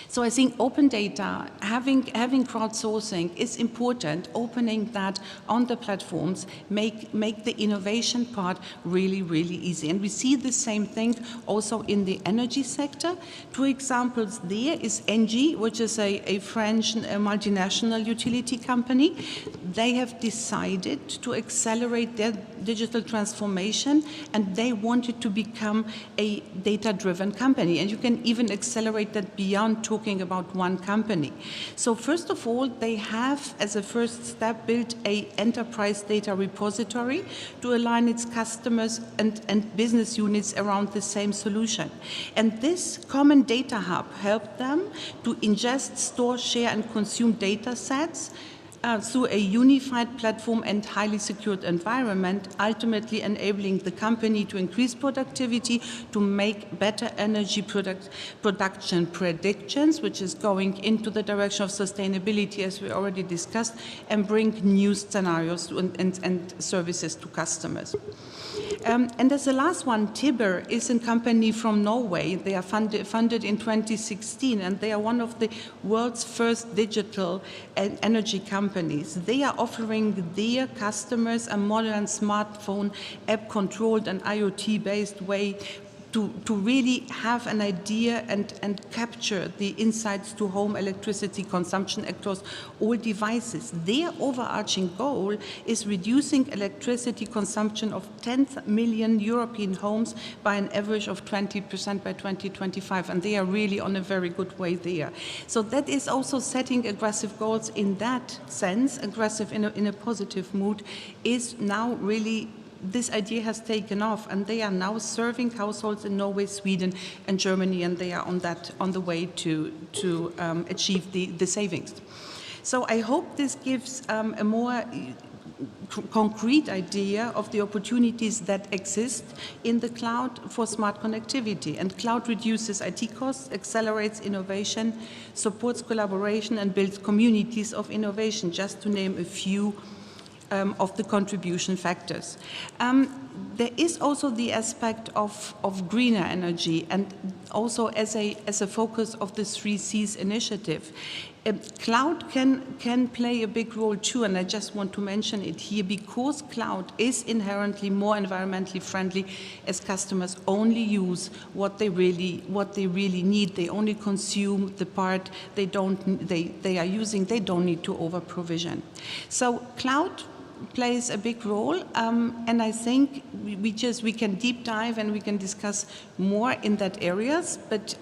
So I think open data, having crowdsourcing is important, opening that on the platforms, make the innovation part really, really easy. And we see the same thing also in the energy sector. Two examples there is Engie, which is a French multinational utility company. They have decided to accelerate their digital transformation, and they wanted to become a data-driven company. And you can even accelerate that beyond talking about one company. So first of all, they have, as a first step, built an enterprise data repository to align its customers and business units around the same solution. And this common data hub helped them to ingest, store, share, and consume data sets through a unified platform and highly secured environment, ultimately enabling the company to increase productivity, to make better energy production predictions, which is going into the direction of sustainability, as we already discussed, and bring new scenarios and services to customers. And as the last one, Tibber is a company from Norway. They are funded in 2016, and they are one of the world's first digital energy companies. They are offering their customers a modern smartphone app-controlled and IoT-based way to really have an idea and capture the insights to home electricity consumption across all devices. Their overarching goal is reducing electricity consumption of 10 million European homes by an average of 20% by 2025, and they are really on a very good way there. So that is also setting aggressive goals in that sense. Aggressive in a positive mood is now really, this idea has taken off, and they are now serving households in Norway, Sweden, and Germany, and they are on the way to achieve the savings. So I hope this gives a more concrete idea of the opportunities that exist in the cloud for smart connectivity. And cloud reduces IT costs, accelerates innovation, supports collaboration, and builds communities of innovation, just to name a few of the contribution factors. there is also the aspect of greener energy, and also as a focus of the 3Cs initiative. Cloud can play a big role too, and I just want to mention it here because cloud is inherently more environmentally friendly, as customers only use what they really need. They only consume the part they are using. They don't need to over provision. So cloud plays a big role, and I think we can deep dive and we can discuss more in that areas. But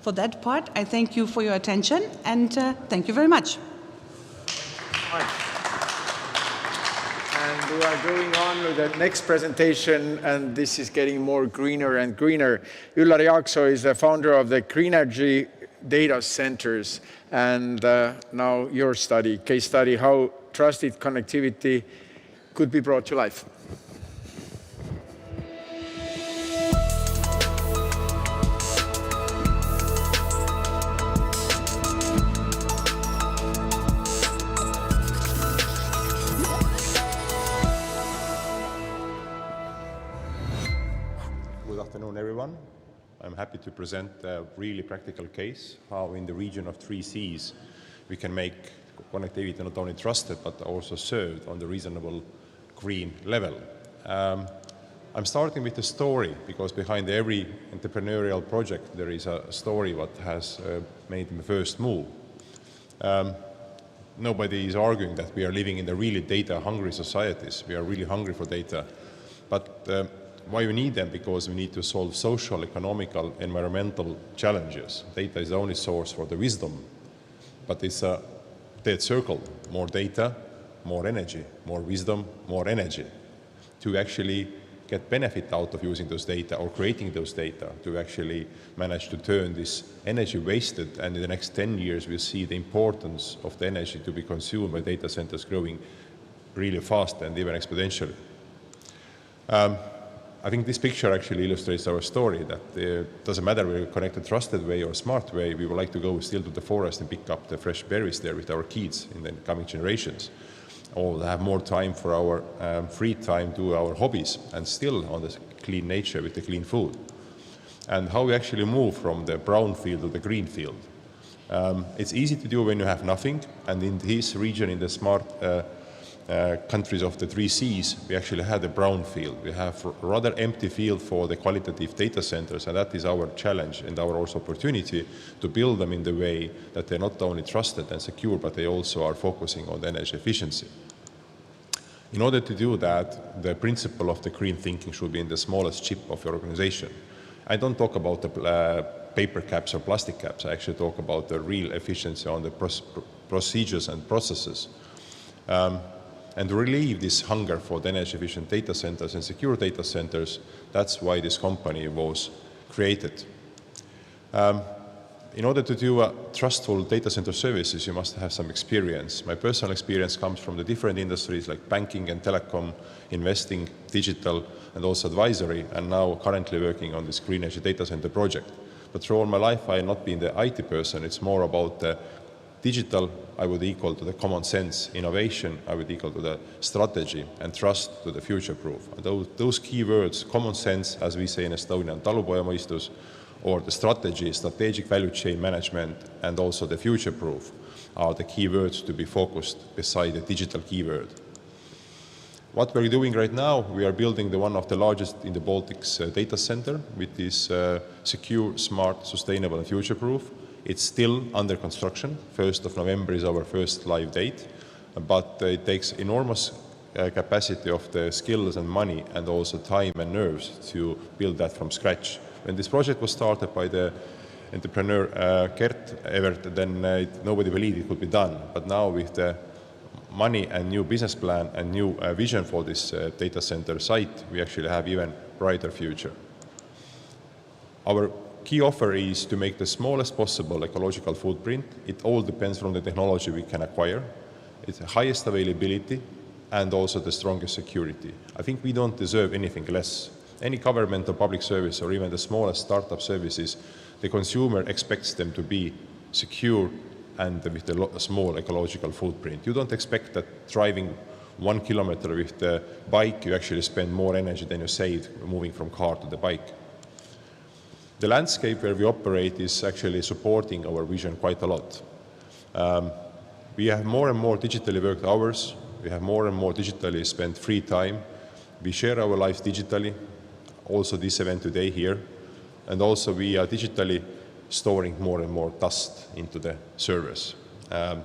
for that part, I thank you for your attention, and thank you very much. And we are going on with the next presentation, and this is getting more greener and greener. Üllar Jaaksoo is the founder of the Green Energy Data Centers, and now your case study, how trusted connectivity could be brought to life. Good afternoon, everyone. I'm happy to present a really practical case how in the region of 3Cs we can make connectivity not only trusted but also served on the reasonable green level. I'm starting with a story because behind every entrepreneurial project there is a story what has made the first move. Nobody is arguing that we are living in a really data-hungry societies. We are really hungry for data. But why we need them? Because we need to solve social, economical, environmental challenges. Data is the only source for the wisdom, but it's a dead circle. More data, more energy, more wisdom, more energy. To actually get benefit out of using those data or creating those data, to actually manage to turn this energy wasted, and in the next 10 years we'll see the importance of the energy to be consumed by data centers growing really fast and even exponentially. I think this picture actually illustrates our story that it doesn't matter whether we connect a trusted way or a smart way, we would like to go still to the forest and pick up the fresh berries there with our kids in the coming generations. Or have more time for our free time, do our hobbies, and still on the clean nature with the clean food. And how we actually move from the brown field to the green field. It's easy to do when you have nothing, and in this region, in the smart countries of the 3Cs, we actually had a brown field. We have a rather empty field for the qualitative data centers, and that is our challenge and our also opportunity to build them in the way that they're not only trusted and secure, but they also are focusing on the energy efficiency. In order to do that, the principle of the green thinking should be in the smallest chip of your organization. I don't talk about the paper caps or plastic caps. I actually talk about the real efficiency on the procedures and processes. And to relieve this hunger for the energy efficient data centers and secure data centers, that's why this company was created. In order to do trustful data center services, you must have some experience. My personal experience comes from the different industries like banking and telecom, investing, digital, and also advisory, and now currently working on this green energy data center project. But through all my life, I have not been the IT person. It's more about the digital, I would equal to the common sense, innovation, I would equal to the strategy, and trust to the future-proof. Those key words, common sense, as we say in Estonian, talupojamõistus, or the strategy, strategic value chain management, and also the future-proof are the key words to be focused beside the digital keyword. What we're doing right now, we are building one of the largest in the Baltics data center with this secure, smart, sustainable, and future-proof. It's still under construction. 1st of November is our first live date, but it takes enormous capacity of the skills and money and also time and nerves to build that from scratch. When this project was started by the entrepreneur Gert Evert, then nobody believed it could be done. But now with the money and new business plan and new vision for this data center site, we actually have even brighter future. Our key offer is to make the smallest possible ecological footprint. It all depends from the technology we can acquire. It's the highest availability and also the strongest security. I think we don't deserve anything less. Any government or public service or even the smallest startup services, the consumer expects them to be secure and with a small ecological footprint. You don't expect that driving 1 kilometer with the bike, you actually spend more energy than you save moving from car to the bike. The landscape where we operate is actually supporting our vision quite a lot. We have more and more digitally worked hours. We have more and more digitally spent free time. We share our lives digitally, also this event today here. And also we are digitally storing more and more dust into the servers.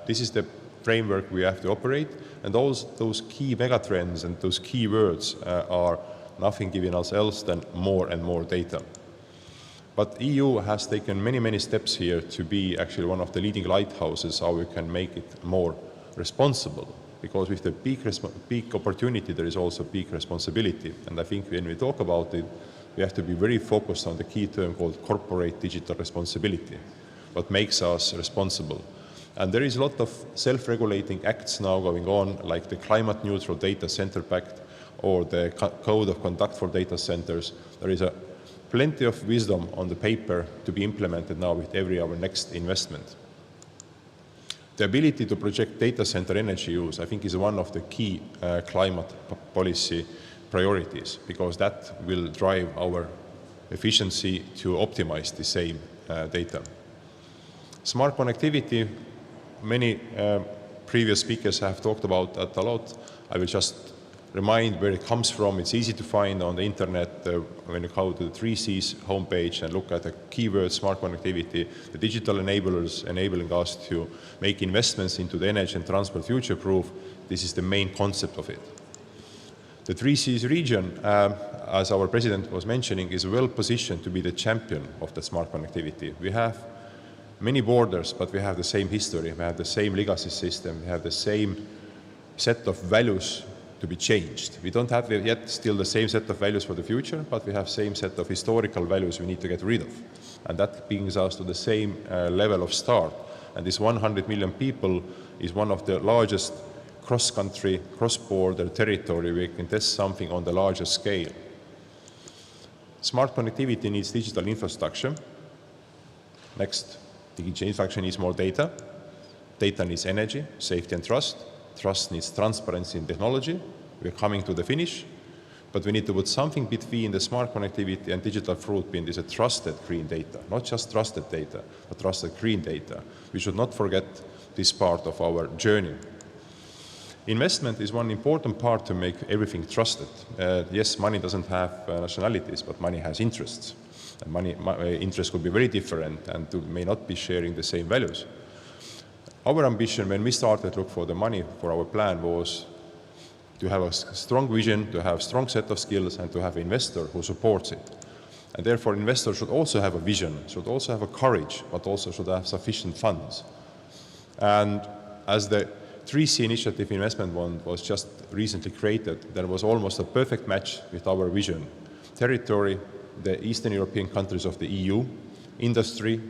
This is the framework we have to operate. And those key megatrends and those key words are nothing giving us else than more and more data. But EU has taken many, many steps here to be actually one of the leading lighthouses how we can make it more responsible. Because with the big opportunity, there is also big responsibility. And I think when we talk about it, we have to be very focused on the key term called corporate digital responsibility, what makes us responsible. And there is a lot of self-regulating acts now going on, like the Climate Neutral Data Center Pact or the Code of Conduct for Data Centers. There is plenty of wisdom on the paper to be implemented now with our next investment. The ability to project data center energy use, I think, is one of the key climate policy priorities, because that will drive our efficiency to optimize the same data. Smart connectivity, many previous speakers have talked about that a lot. I will just remind where it comes from. It's easy to find on the internet when you go to the 3Cs homepage and look at the keyword smart connectivity, the digital enablers enabling us to make investments into the energy and transport future-proof. This is the main concept of it. The 3Cs region, as our president was mentioning, is well positioned to be the champion of the smart connectivity. We have many borders, but we have the same history, we have the same legacy system, we have the same set of values to be changed. We don't have yet still the same set of values for the future, but we have same set of historical values we need to get rid of. And that brings us to the same level of start. And this 100 million people is one of the largest cross-country, cross-border territory where we can test something on the largest scale. Smart connectivity needs digital infrastructure. Next, digital infrastructure needs more data. Data needs energy, safety and trust. Trust needs transparency in technology. We're coming to the finish, but we need to put something between the smart connectivity and digital footprint is a trusted green data, not just trusted data, but trusted green data. We should not forget this part of our journey. Investment is one important part to make everything trusted. Yes, money doesn't have nationalities, but money has interests. And interests could be very different and may not be sharing the same values. Our ambition when we started to look for the money for our plan was to have a strong vision, to have a strong set of skills, and to have an investor who supports it. And therefore, investors should also have a vision, should also have a courage, but also should have sufficient funds. And as the 3C Initiative Investment Fund was just recently created, there was almost a perfect match with our vision. Territory, the Eastern European countries of the EU, industry,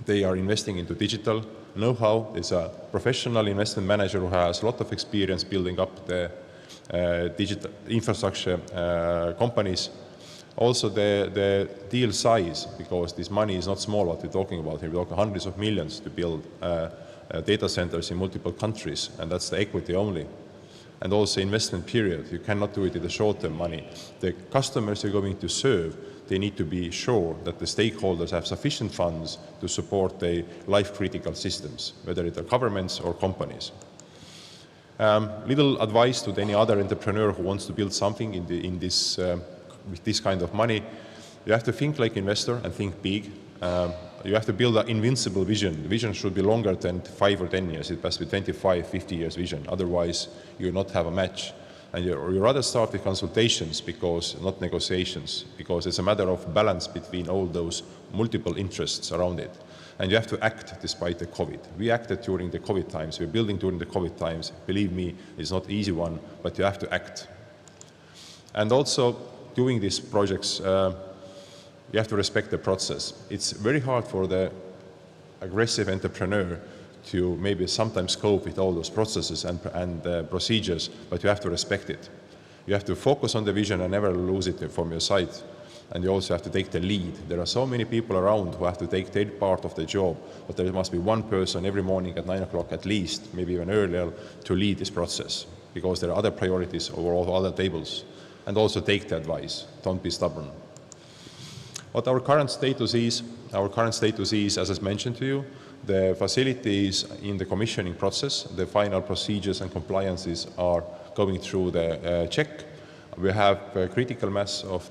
they are investing into digital know-how. There's a professional investment manager who has a lot of experience building up the digital infrastructure companies. Also the deal size, because this money is not small what we're talking about here. We're talking hundreds of millions to build data centers in multiple countries, and that's the equity only. And also investment period. You cannot do it in the short-term money. The customers you're going to serve, they need to be sure that the stakeholders have sufficient funds to support the life-critical systems, whether it are governments or companies. Little advice to any other entrepreneur who wants to build something with this kind of money. You have to think like investor and think big. You have to build an invincible vision. The vision should be longer than 5 or 10 years. It must be 25, 50 years vision. Otherwise, you will not have a match. And you rather start with consultations, not negotiations, because it's a matter of balance between all those multiple interests around it. And you have to act despite the COVID. We acted during the COVID times. We're building during the COVID times. Believe me, it's not an easy one, but you have to act. And also, doing these projects, you have to respect the process. It's very hard for the aggressive entrepreneur to maybe sometimes cope with all those processes and procedures, but you have to respect it. You have to focus on the vision and never lose it from your side. And you also have to take the lead. There are so many people around who have to take their part of the job, but there must be one person every morning at 9 o'clock at least, maybe even earlier, to lead this process. because there are other priorities over all other tables. And also take the advice, don't be stubborn. What our current status is, as I mentioned to you, the facility is in the commissioning process. The final procedures and compliances are going through the check. We have a critical mass of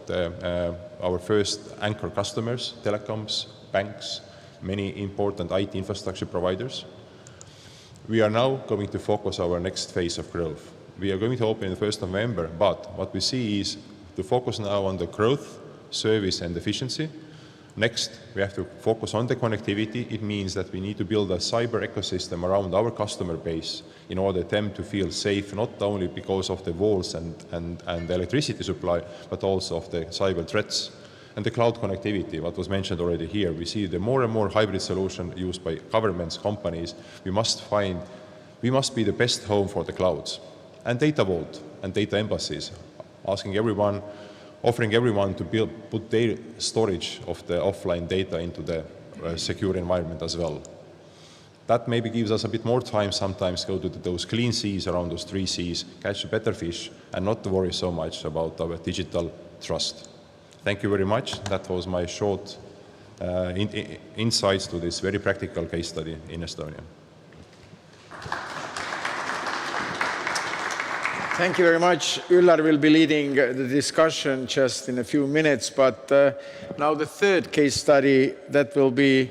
our first anchor customers, telecoms, banks, many important IT infrastructure providers. We are now going to focus our next phase of growth. We are going to open the 1st of November, but what we see is to focus now on the growth, service and efficiency. Next, we have to focus on the connectivity. It means that we need to build a cyber ecosystem around our customer base in order for them to feel safe, not only because of the walls and the electricity supply, but also of the cyber threats. And the cloud connectivity, what was mentioned already here, we see the more and more hybrid solution used by governments, companies. We must be the best home for the clouds. And data vault and data embassies, offering everyone to put their storage of the offline data into the secure environment as well. That maybe gives us a bit more time sometimes go to those clean seas around those 3 seas, catch better fish, and not to worry so much about our digital trust. Thank you very much. That was my short insights to this very practical case study in Estonia. Thank you very much. Üllar will be leading the discussion just in a few minutes, but now the third case study that will be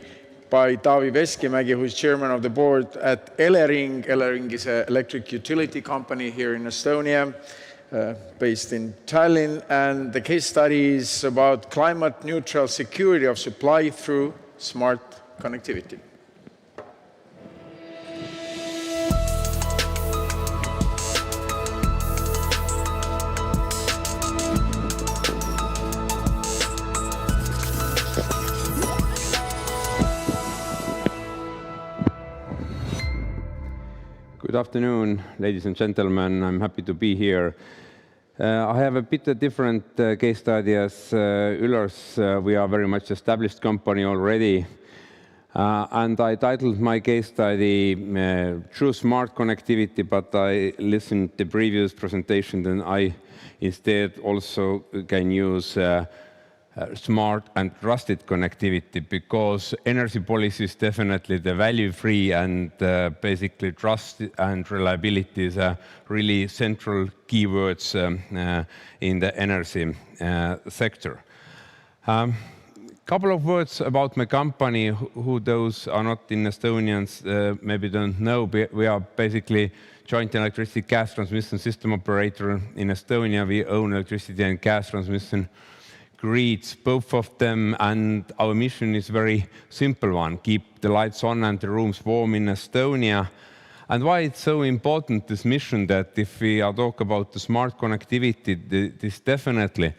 by Taavi Veskimägi, who is chairman of the board at Elering. Elering is an electric utility company here in Estonia, based in Tallinn, and the case study is about climate-neutral security of supply through smart connectivity. Good afternoon, ladies and gentlemen. I'm happy to be here. I have a bit different case study as Üllar's. We are very much established company already. And I titled my case study True Smart Connectivity, but I listened to the previous presentation, then I instead also can use smart and trusted connectivity, because energy policy is definitely the value-free, and basically trust and reliability is really central keywords in the energy sector. Couple of words about my company, who those are not in Estonians maybe don't know. We are basically joint electricity gas transmission system operator in Estonia. We own electricity and gas transmission grids, both of them, and our mission is very simple one: keep the lights on and the rooms warm in Estonia. And why it's so important, this mission, that if we are talk about the smart connectivity, this definitely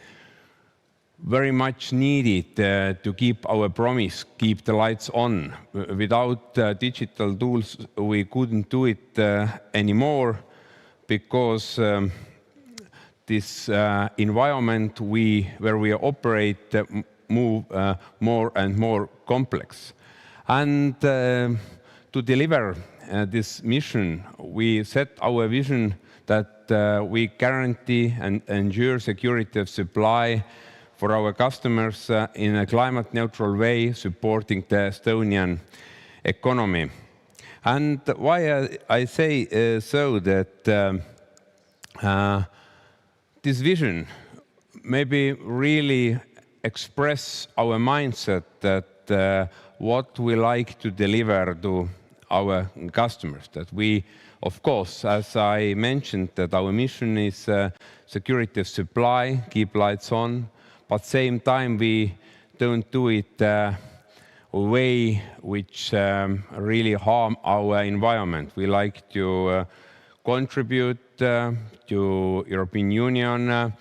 very much needed to keep our promise, keep the lights on. Without digital tools, we couldn't do it anymore, because this environment where we operate move more and more complex. And to deliver this mission, we set our vision that we guarantee and ensure security of supply for our customers in a climate-neutral way, supporting the Estonian economy. And why I say so, that this vision maybe really express our mindset that what we like to deliver to our customers. That we, of course, as I mentioned, that our mission is security of supply, keep lights on, but same time we don't do it a way which really harm our environment. We like to contribute to European Union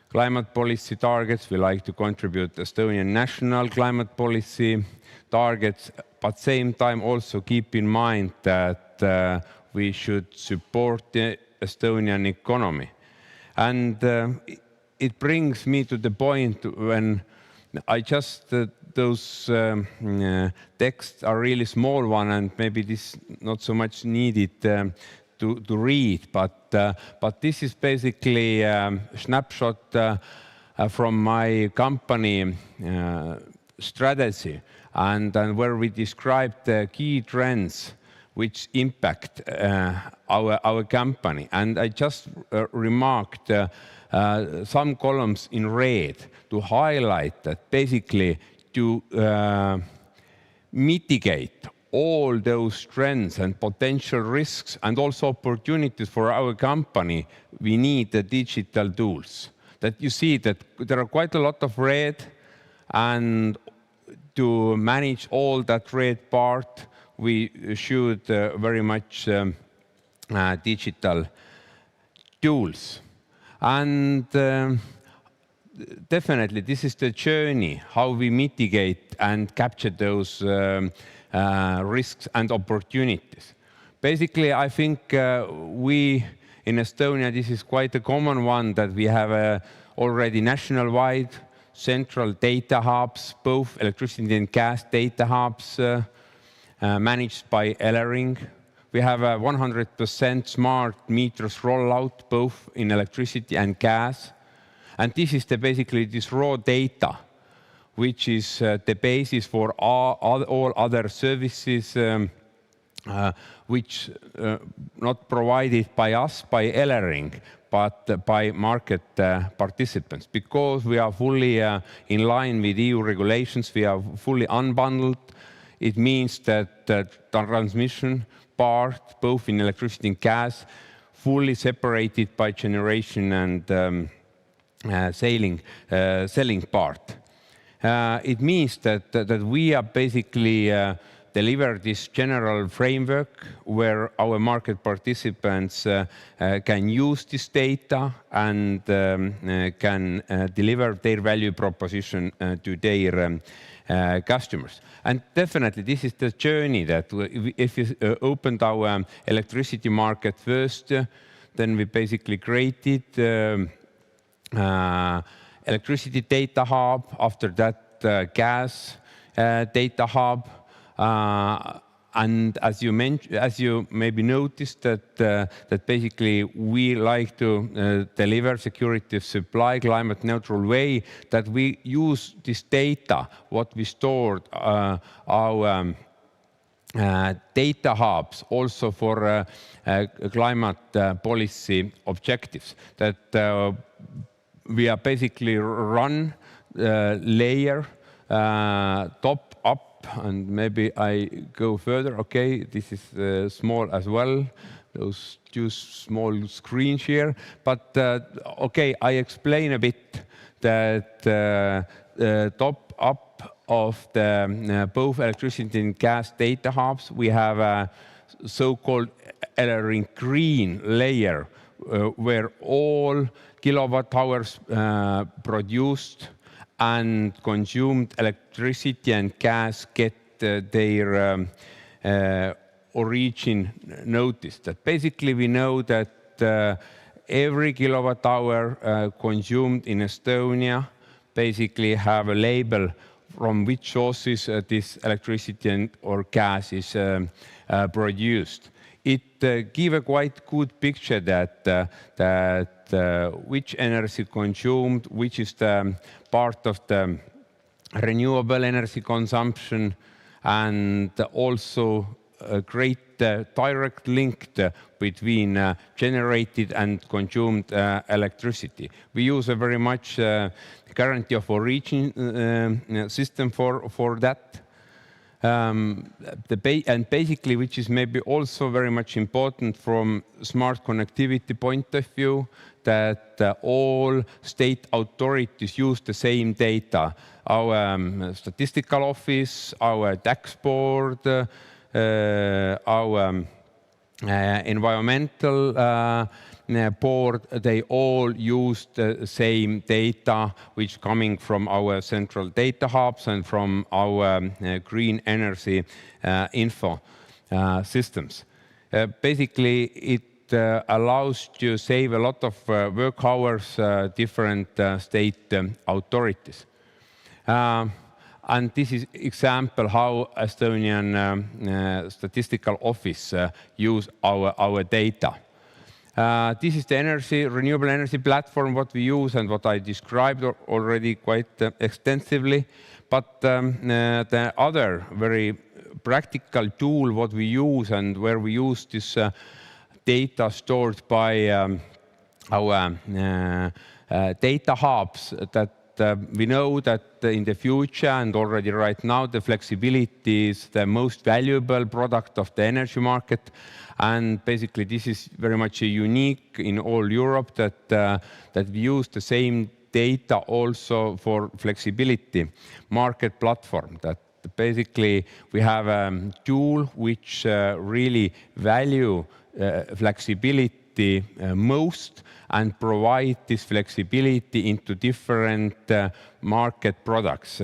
climate policy targets. We like to contribute Estonian national climate policy targets, but same time also keep in mind that we should support the Estonian economy. And it brings me to the point when I just, those texts are really small one, and maybe this not so much needed to read, but this is basically a snapshot from my company strategy, and where we describe the key trends which impact our company. And I just remarked some columns in red to highlight that basically to mitigate all those trends and potential risks and also opportunities for our company, we need the digital tools. That you see that there are quite a lot of red, and to manage all that red part, we should very much digital tools. And definitely this is the journey, how we mitigate and capture those risks and opportunities. Basically, I think we in Estonia, this is quite a common one, that we have already national-wide central data hubs, both electricity and gas data hubs managed by Elering. We have a 100% smart meters rollout, both in electricity and gas. And this is basically this raw data, which is the basis for all other services which not provided by us, by Elering, but by market participants. Because we are fully in line with EU regulations, we are fully unbundled. It means that the transmission part, both in electricity and gas, fully separated by generation and selling part. It means that we are basically deliver this general framework where our market participants can use this data and can deliver their value proposition to their customers. And definitely this is the journey that if you opened our electricity market first, then we basically created electricity data hub, after that gas data hub. And as you maybe noticed that basically we like to deliver security of supply climate neutral way, that we use this data, what we stored our data hubs also for climate policy objectives, that we are basically run layer top up. And maybe I go further. Okay, this is small as well, those two small screens here. But okay, I explain a bit that top up of the both electricity and gas data hubs, we have a so-called Elering green layer where all kilowatt hours produced and consumed electricity and gas get their origin noticed. That basically we know that every kilowatt hour consumed in Estonia basically have a label from which sources this electricity or gas is produced. It gives a quite good picture that which energy consumed, which is the part of the renewable energy consumption, and also a great direct link between generated and consumed electricity. We use a very much guarantee of origin system for that. And basically, which is maybe also very much important from smart connectivity point of view, that all state authorities use the same data. Our statistical office, our tax board, our environmental board, they all use the same data which coming from our central data hubs and from our green energy info systems. Basically, it allows to save a lot of work hours different state authorities. And this is example how Estonian Statistical Office use our data. This is the renewable energy platform what we use and what I described already quite extensively. But the other very practical tool what we use and where we use this data stored by our data hubs, that we know that in the future and already right now the flexibility is the most valuable product of the energy market. And basically this is very much unique in all Europe that we use the same data also for flexibility market platform. That basically we have a tool which really value flexibility most and provide this flexibility into different market products,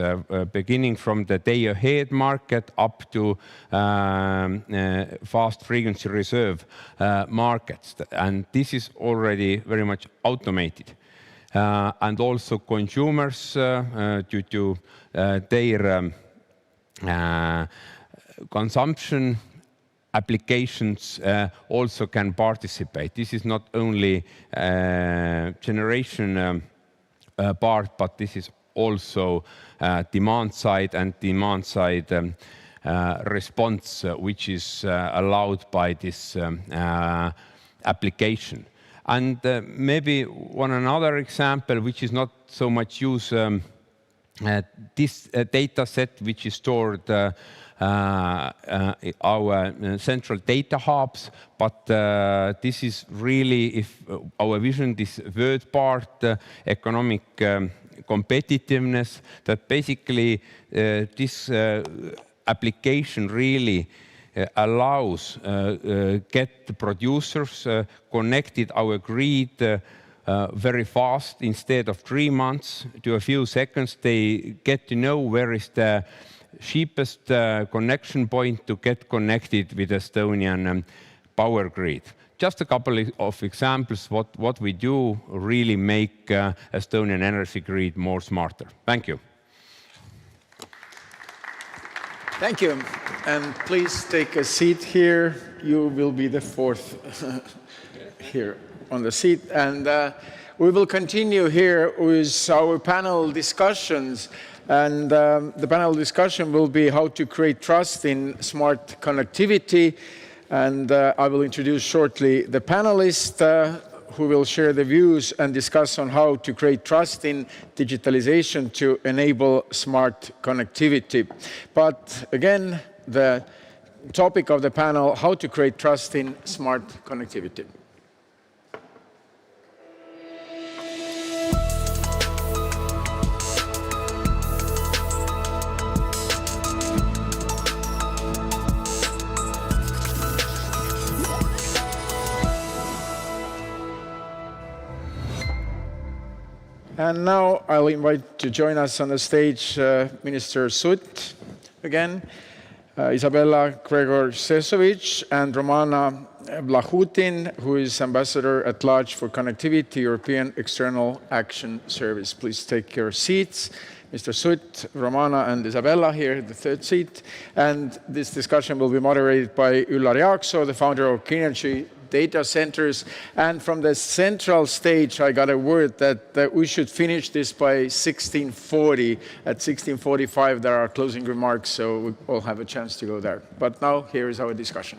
beginning from the day-ahead market up to fast frequency reserve markets. And this is already very much automated. And also consumers, due to their consumption applications also can participate. This is not only generation part, but this is also demand side and demand side response, which is allowed by this application. And maybe one another example, which is not so much use this data set, which is stored our central data hubs, but this is really, if our vision, this third part, economic competitiveness, that basically this application really allows get the producers connected our grid very fast. Instead of 3 months to a few seconds, they get to know where is the cheapest connection point to get connected with Estonian power grid. Just a couple of examples what we do really make Estonian energy grid more smarter. Thank you. Thank you. And please take a seat here. You will be the fourth here on the seat. And we will continue here with our panel discussions. And the panel discussion will be how to create trust in smart connectivity. And I will introduce shortly the panelists who will share the views and discuss on how to create trust in digitalization to enable smart connectivity. But again, the topic of the panel, how to create trust in smart connectivity. And now I'll invite to join us on the stage Minister Sutt again, Isabella, Gregor, Cesovic, and Romana Blahutin, who is Ambassador at Large for Connectivity, European External Action Service. Please take your seats. Mr. Sutt, Romana, and Isabella here, the third seat. And this discussion will be moderated by Üllar Jaakso, the founder of Clean Energy Data Centers. And from the central stage, I got a word that we should finish this by 16:40. At 16:45, there are closing remarks, so we all have a chance to go there. But now, here is our discussion.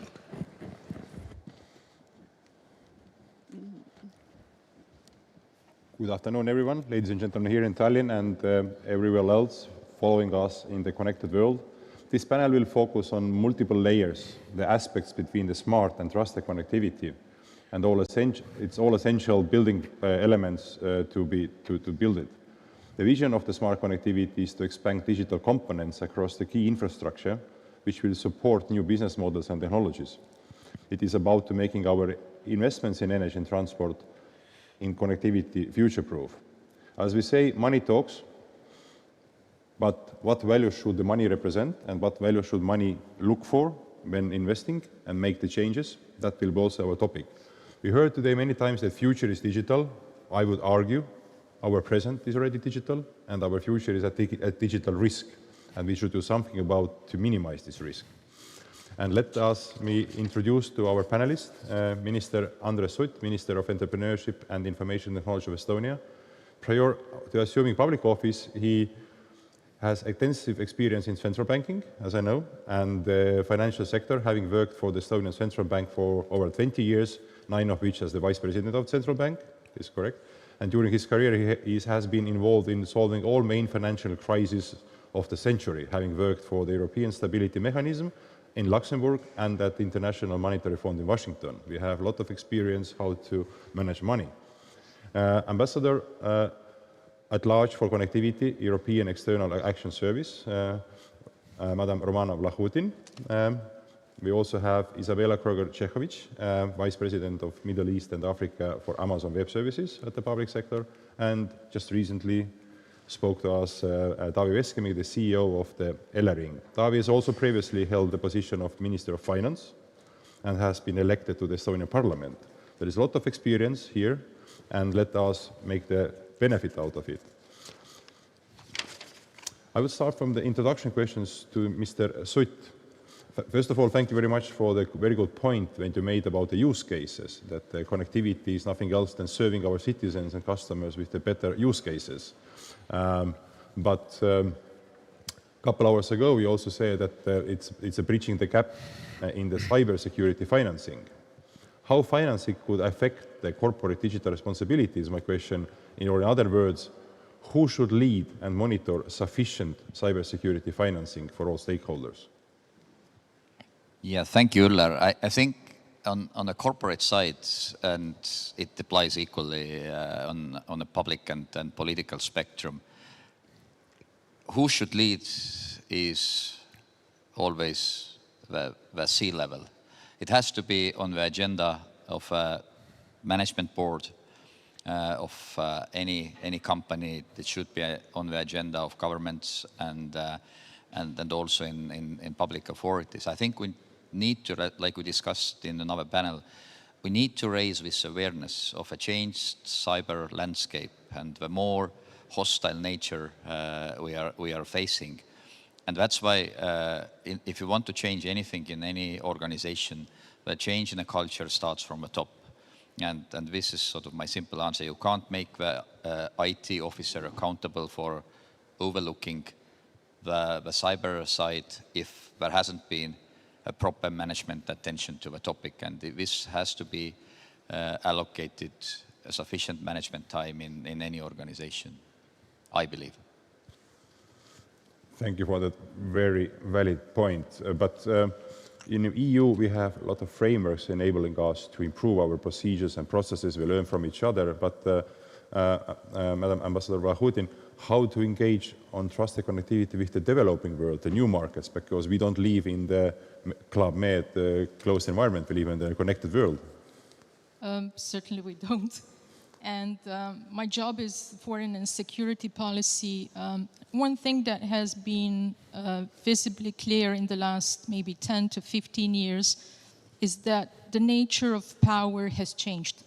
Good afternoon, everyone, ladies and gentlemen here in Tallinn and everywhere else following us in the connected world. This panel will focus on multiple layers, the aspects between the smart and trusted connectivity, and it's all essential building elements to build it. The vision of the smart connectivity is to expand digital components across the key infrastructure, which will support new business models and technologies. It is about making our investments in energy and transport in connectivity future-proof. As we say, money talks, but what value should the money represent and what value should money look for when investing and make the changes? That will be also our topic. We heard today many times that future is digital. I would argue our present is already digital and our future is at digital risk. and we should do something about to minimize this risk. And let me introduce to our panelists, Minister Andres Sutt, Minister of Entrepreneurship and Information Technology of Estonia. Prior to assuming public office, he has extensive experience in central banking, as I know, and the financial sector, having worked for the Estonian Central Bank for over 20 years, 9 of which as the Vice President of the Central Bank, is correct. And during his career, he has been involved in solving all main financial crises of the century, having worked for the European Stability Mechanism in Luxembourg and at the International Monetary Fund in Washington. We have a lot of experience how to manage money. Ambassador at large for connectivity, European External Action Service, Madam Romana Vlahutin. We also have Isabella Cesovic, Vice President of Middle East and Africa for Amazon Web Services at the public sector, and just recently spoke to us Taavi Veskimägi, the CEO of the Elering. Taavi has also previously held the position of Minister of Finance and has been elected to the Estonian Parliament. There is a lot of experience here, and let us make the benefit out of it. I will start from the introduction questions to Mr. Sutt. First of all, thank you very much for the very good point when you made about the use cases, that connectivity is nothing else than serving our citizens and customers with the better use cases. But a couple hours ago, we also said that it's a bridging the gap in the cybersecurity financing. How financing could affect the corporate digital responsibility is my question. In other words, who should lead and monitor sufficient cybersecurity financing for all stakeholders? Yeah, thank you, Üllar. I think on the corporate side, and it applies equally on the public and political spectrum, who should lead is always the C-level. It has to be on the agenda of a management board of any company. It should be on the agenda of governments and also in public authorities. I think we need to, like we discussed in another panel, we need to raise this awareness of a changed cyber landscape and the more hostile nature we are facing. And that's why if you want to change anything in any organization, the change in the culture starts from the top. And this is sort of my simple answer. You can't make the IT officer accountable for overlooking the cyber side if there hasn't been a proper management attention to the topic. And this has to be allocated sufficient management time in any organization, I believe. Thank you for that very valid point. But in the EU, we have a lot of frameworks enabling us to improve our procedures and processes. We learn from each other. But Madam Ambassador Vlahutin, how to engage on trusted connectivity with the developing world, the new markets, because we don't live in the Club Med, the closed environment, we live in the connected world. Certainly we don't. And my job is foreign and security policy. One thing that has been visibly clear in the last maybe 10 to 15 years is that the nature of power has changed.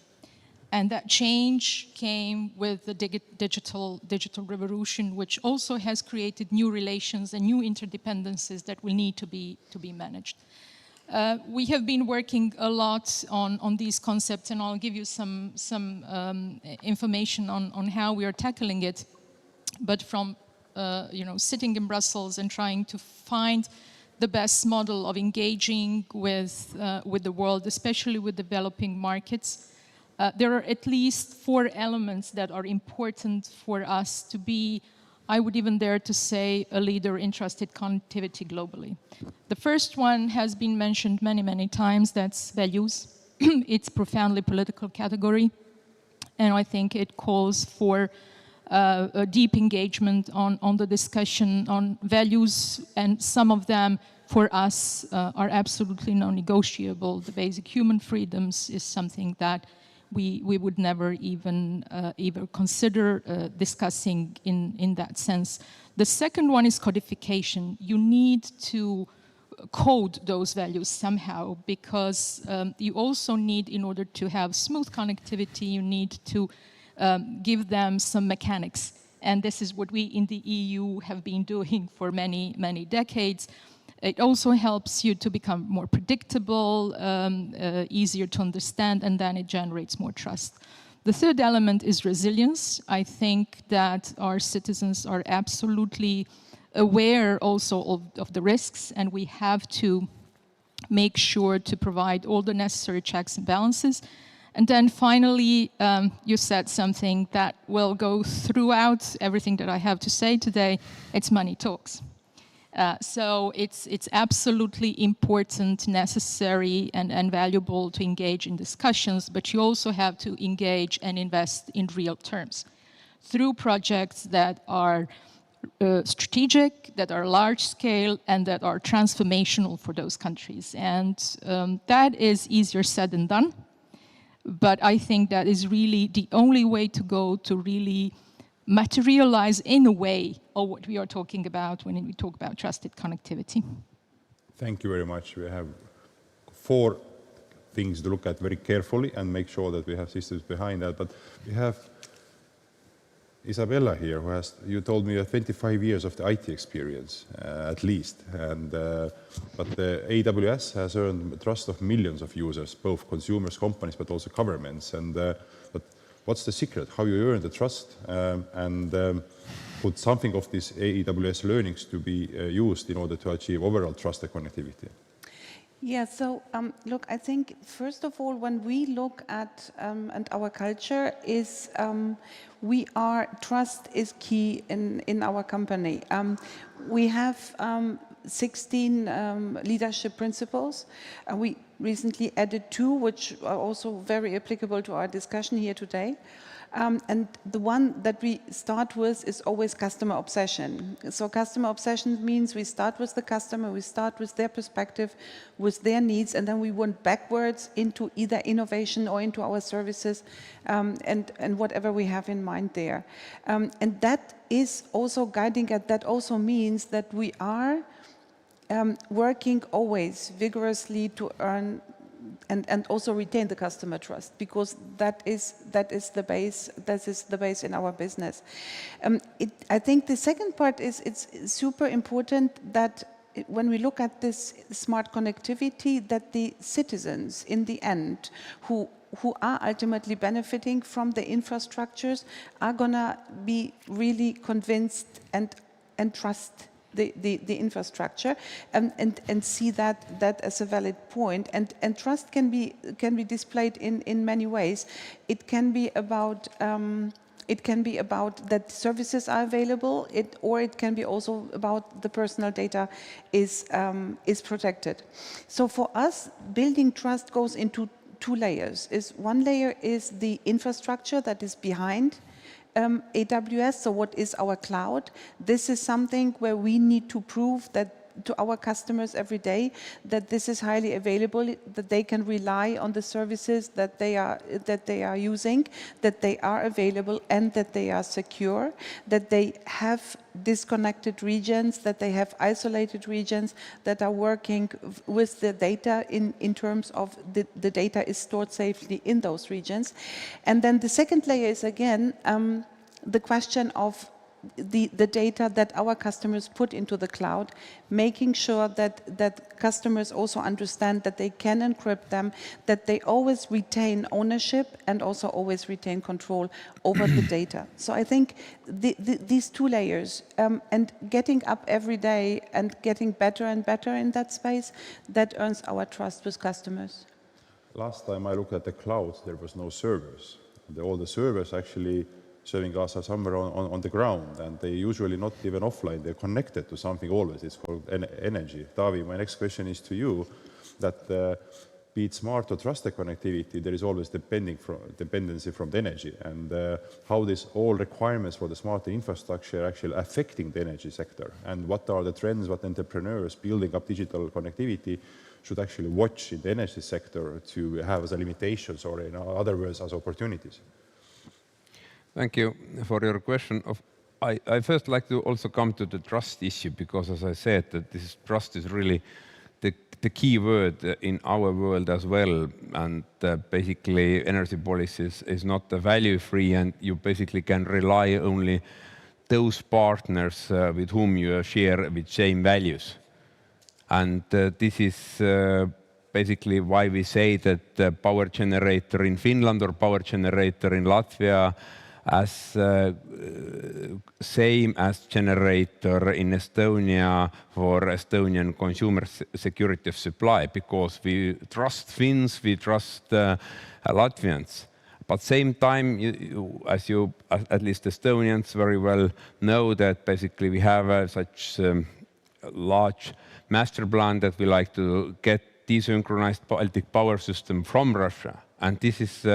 And that change came with the digital revolution, which also has created new relations and new interdependencies that will need to be managed. We have been working a lot on these concepts, and I'll give you some information on how we are tackling it. But from sitting in Brussels and trying to find the best model of engaging with the world, especially with developing markets, there are at least 4 elements that are important for us to be, I would even dare to say, a leader in trusted connectivity globally. The first one has been mentioned many, many times, that's values. It's a profoundly political category, and I think it calls for a deep engagement on the discussion on values, and some of them for us are absolutely non-negotiable. The basic human freedoms is something that we would never even consider discussing in that sense. The second one is codification. You need to code those values somehow, because you also need, in order to have smooth connectivity, you need to give them some mechanics. And this is what we in the EU have been doing for many, many decades. It also helps you to become more predictable, easier to understand, and then it generates more trust. The third element is resilience. I think that our citizens are absolutely aware also of the risks, and we have to make sure to provide all the necessary checks and balances. And then finally, you said something that will go throughout everything that I have to say today. It's money talks. So it's absolutely important, necessary, and valuable to engage in discussions, but you also have to engage and invest in real terms through projects that are strategic, that are large scale, and that are transformational for those countries. And that is easier said than done, but I think that is really the only way to go to really materialize in a way of what we are talking about when we talk about trusted connectivity. Thank you very much. We have 4 things to look at very carefully and make sure that we have systems behind that. But we have Isabella here, who has, you told me, 25 years of the IT experience, at least. And, but the AWS has earned the trust of millions of users, both consumers, companies, but also governments. And, but what's the secret? How you earn the trust and put something of these AWS learnings to be used in order to achieve overall trusted connectivity? Yeah, so look, I think first of all, when we look at and our culture is trust is key in our company. We have 16 leadership principles. We recently added 2, which are also very applicable to our discussion here today. And the one that we start with is always customer obsession. So customer obsession means we start with the customer, we start with their perspective, with their needs, and then we went backwards into either innovation or into our services and whatever we have in mind there. And that is also guiding us. That also means that we are working always vigorously to earn and also retain the customer trust, because that is the base in our business. I think the second part is it's super important that when we look at this smart connectivity, that the citizens in the end who are ultimately benefiting from the infrastructures are gonna be really convinced and trust the infrastructure and see that as a valid point. And trust can be displayed in many ways. It can be about that services are available, or it can be also about the personal data is protected. So for us, building trust goes into 2 layers. One layer is the infrastructure that is behind AWS, so what is our cloud? This is something where we need to prove that to our customers every day that this is highly available, that they can rely on the services that they are using, that they are available, and that they are secure, that they have disconnected regions, that they have isolated regions that are working with the data in terms of the data is stored safely in those regions. And then the second layer is again the question of the data that our customers put into the cloud, making sure that customers also understand that they can encrypt them, that they always retain ownership and also always retain control over the data. So I think these 2 layers and getting up every day and getting better and better in that space, that earns our trust with customers. Last time I looked at the clouds, there was no servers. All the servers actually serving us are somewhere on the ground, and they usually not even offline. They're connected to something always. It's called energy. Tavi, my next question is to you, that be it smart or trusted connectivity, there is always dependency from the energy, and how this all requirements for the smart infrastructure actually affecting the energy sector, and what are the trends, what entrepreneurs building up digital connectivity should actually watch in the energy sector to have as a limitations, or in other words, as opportunities. Thank you for your question. I first like to also come to the trust issue, because as I said, that this trust is really the key word in our world as well. And basically energy policy is not value free, and you basically can rely only those partners with whom you share with same values. And this is basically why we say that the power generator in Finland or power generator in Latvia as same as generator in Estonia for Estonian consumer security of supply, because we trust Finns, we trust Latvians. But same time, as you, at least Estonians, very well know that basically we have such large master plan that we like to get desynchronized Baltic power system from Russia. And this is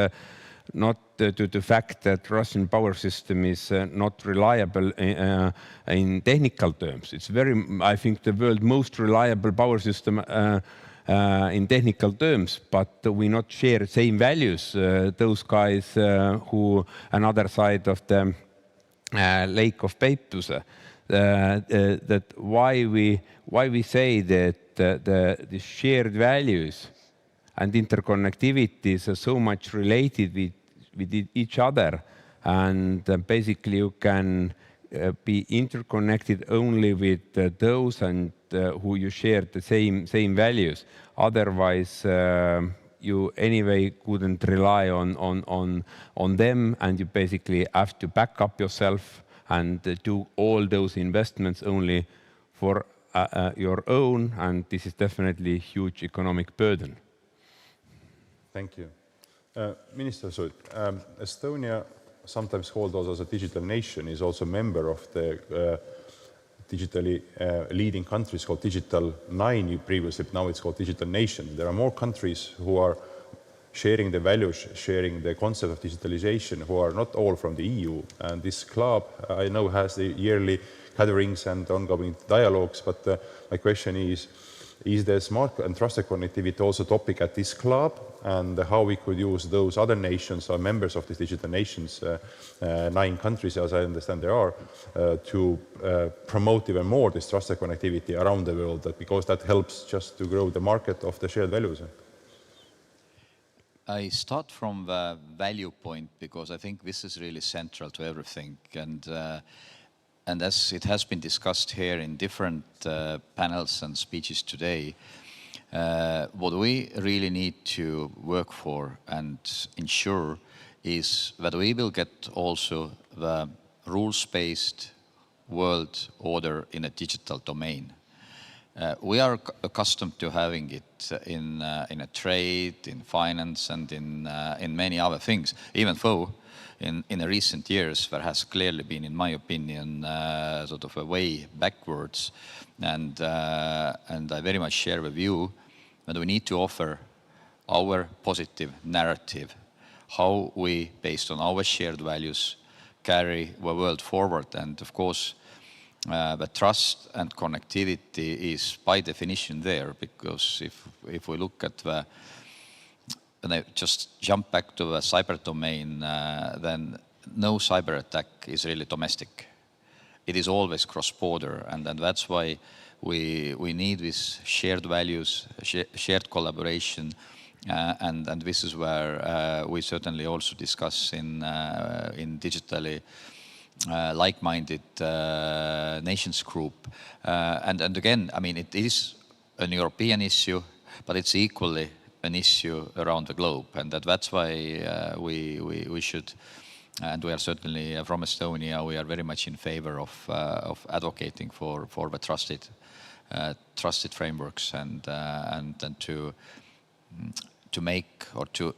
not due to the fact that Russian power system is not reliable in technical terms. It's very, I think, the world's most reliable power system in technical terms, but we not share same values. Those guys who another side of the Lake of Peipus, that why we say that the shared values and interconnectivities are so much related with each other, and basically you can be interconnected only with those and who you share the same values. Otherwise, you anyway couldn't rely on them, and you basically have to back up yourself and do all those investments only for your own, and this is definitely a huge economic burden. Thank you. Minister Sutt, Estonia, sometimes called also as a digital nation, is also a member of the digitally leading countries called Digital 9 previously, now it's called Digital Nation. There are more countries who are sharing the values, sharing the concept of digitalization, who are not all from the EU. And this club, I know, has the yearly gatherings and ongoing dialogues, but my question is the smart and trusted connectivity also topic at this club, and how we could use those other nations or members of these digital nations, 9 countries as I understand there are, to promote even more this trusted connectivity around the world, because that helps just to grow the market of the shared values. I start from the value point, because I think this is really central to everything. And as it has been discussed here in different panels and speeches today, what we really need to work for and ensure is that we will get also the rules-based world order in a digital domain. We are accustomed to having it in a trade, in finance, and in many other things, even though in the recent years there has clearly been, in my opinion, sort of a way backwards. And I very much share with you that we need to offer our positive narrative, how we, based on our shared values, carry the world forward. And of course, the trust and connectivity is by definition there, because if we look at the, and I just jump back to the cyber domain, then no cyber attack is really domestic. It is always cross-border, and that's why we need these shared values, shared collaboration, and this is where we certainly also discuss in digitally like-minded nations group. And again, I mean, it is an European issue, but it's equally an issue around the globe, and that's why we should, and we are certainly from Estonia, we are very much in favor of advocating for the trusted frameworks, and to make or to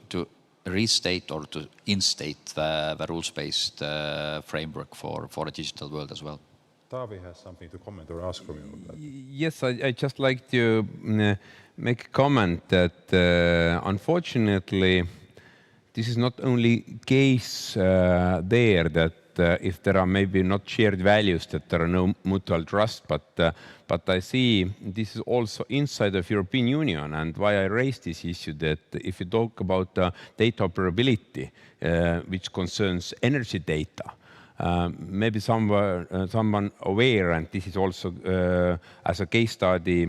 restate or to instate the rules-based framework for a digital world as well. Taavi has something to comment or ask from you. Yes, I just like to make a comment that unfortunately this is not only case there that if there are maybe not shared values, that there are no mutual trust, but I see this is also inside of European Union, and why I raised this issue, that if you talk about data operability, which concerns energy data, maybe someone aware, and this is also as a case study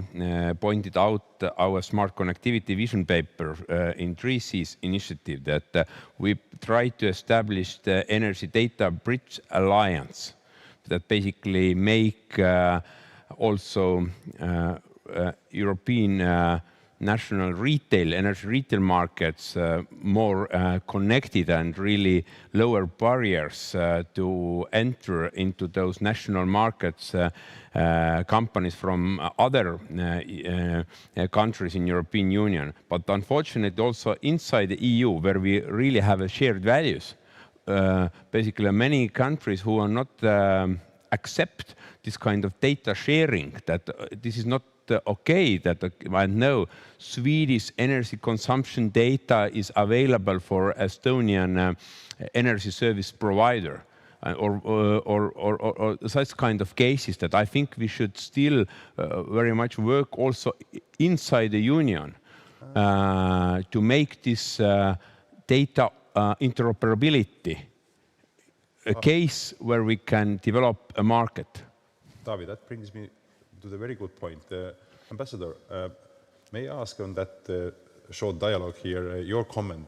pointed out our smart connectivity vision paper in 3Cs initiative, that we try to establish the energy data bridge alliance, that basically make also European national retail, energy retail markets more connected and really lower barriers to enter into those national markets companies from other countries in European Union. But unfortunately also inside the EU, where we really have shared values, basically many countries who are not accept this kind of data sharing, that this is not okay, that I know Swedish energy consumption data is available for Estonian energy service provider, or such kind of cases, that I think we should still very much work also inside the union to make this data interoperability a case where we can develop a market. Taavi, that brings me to the very good point. Ambassador, may I ask on that short dialogue here, your comment,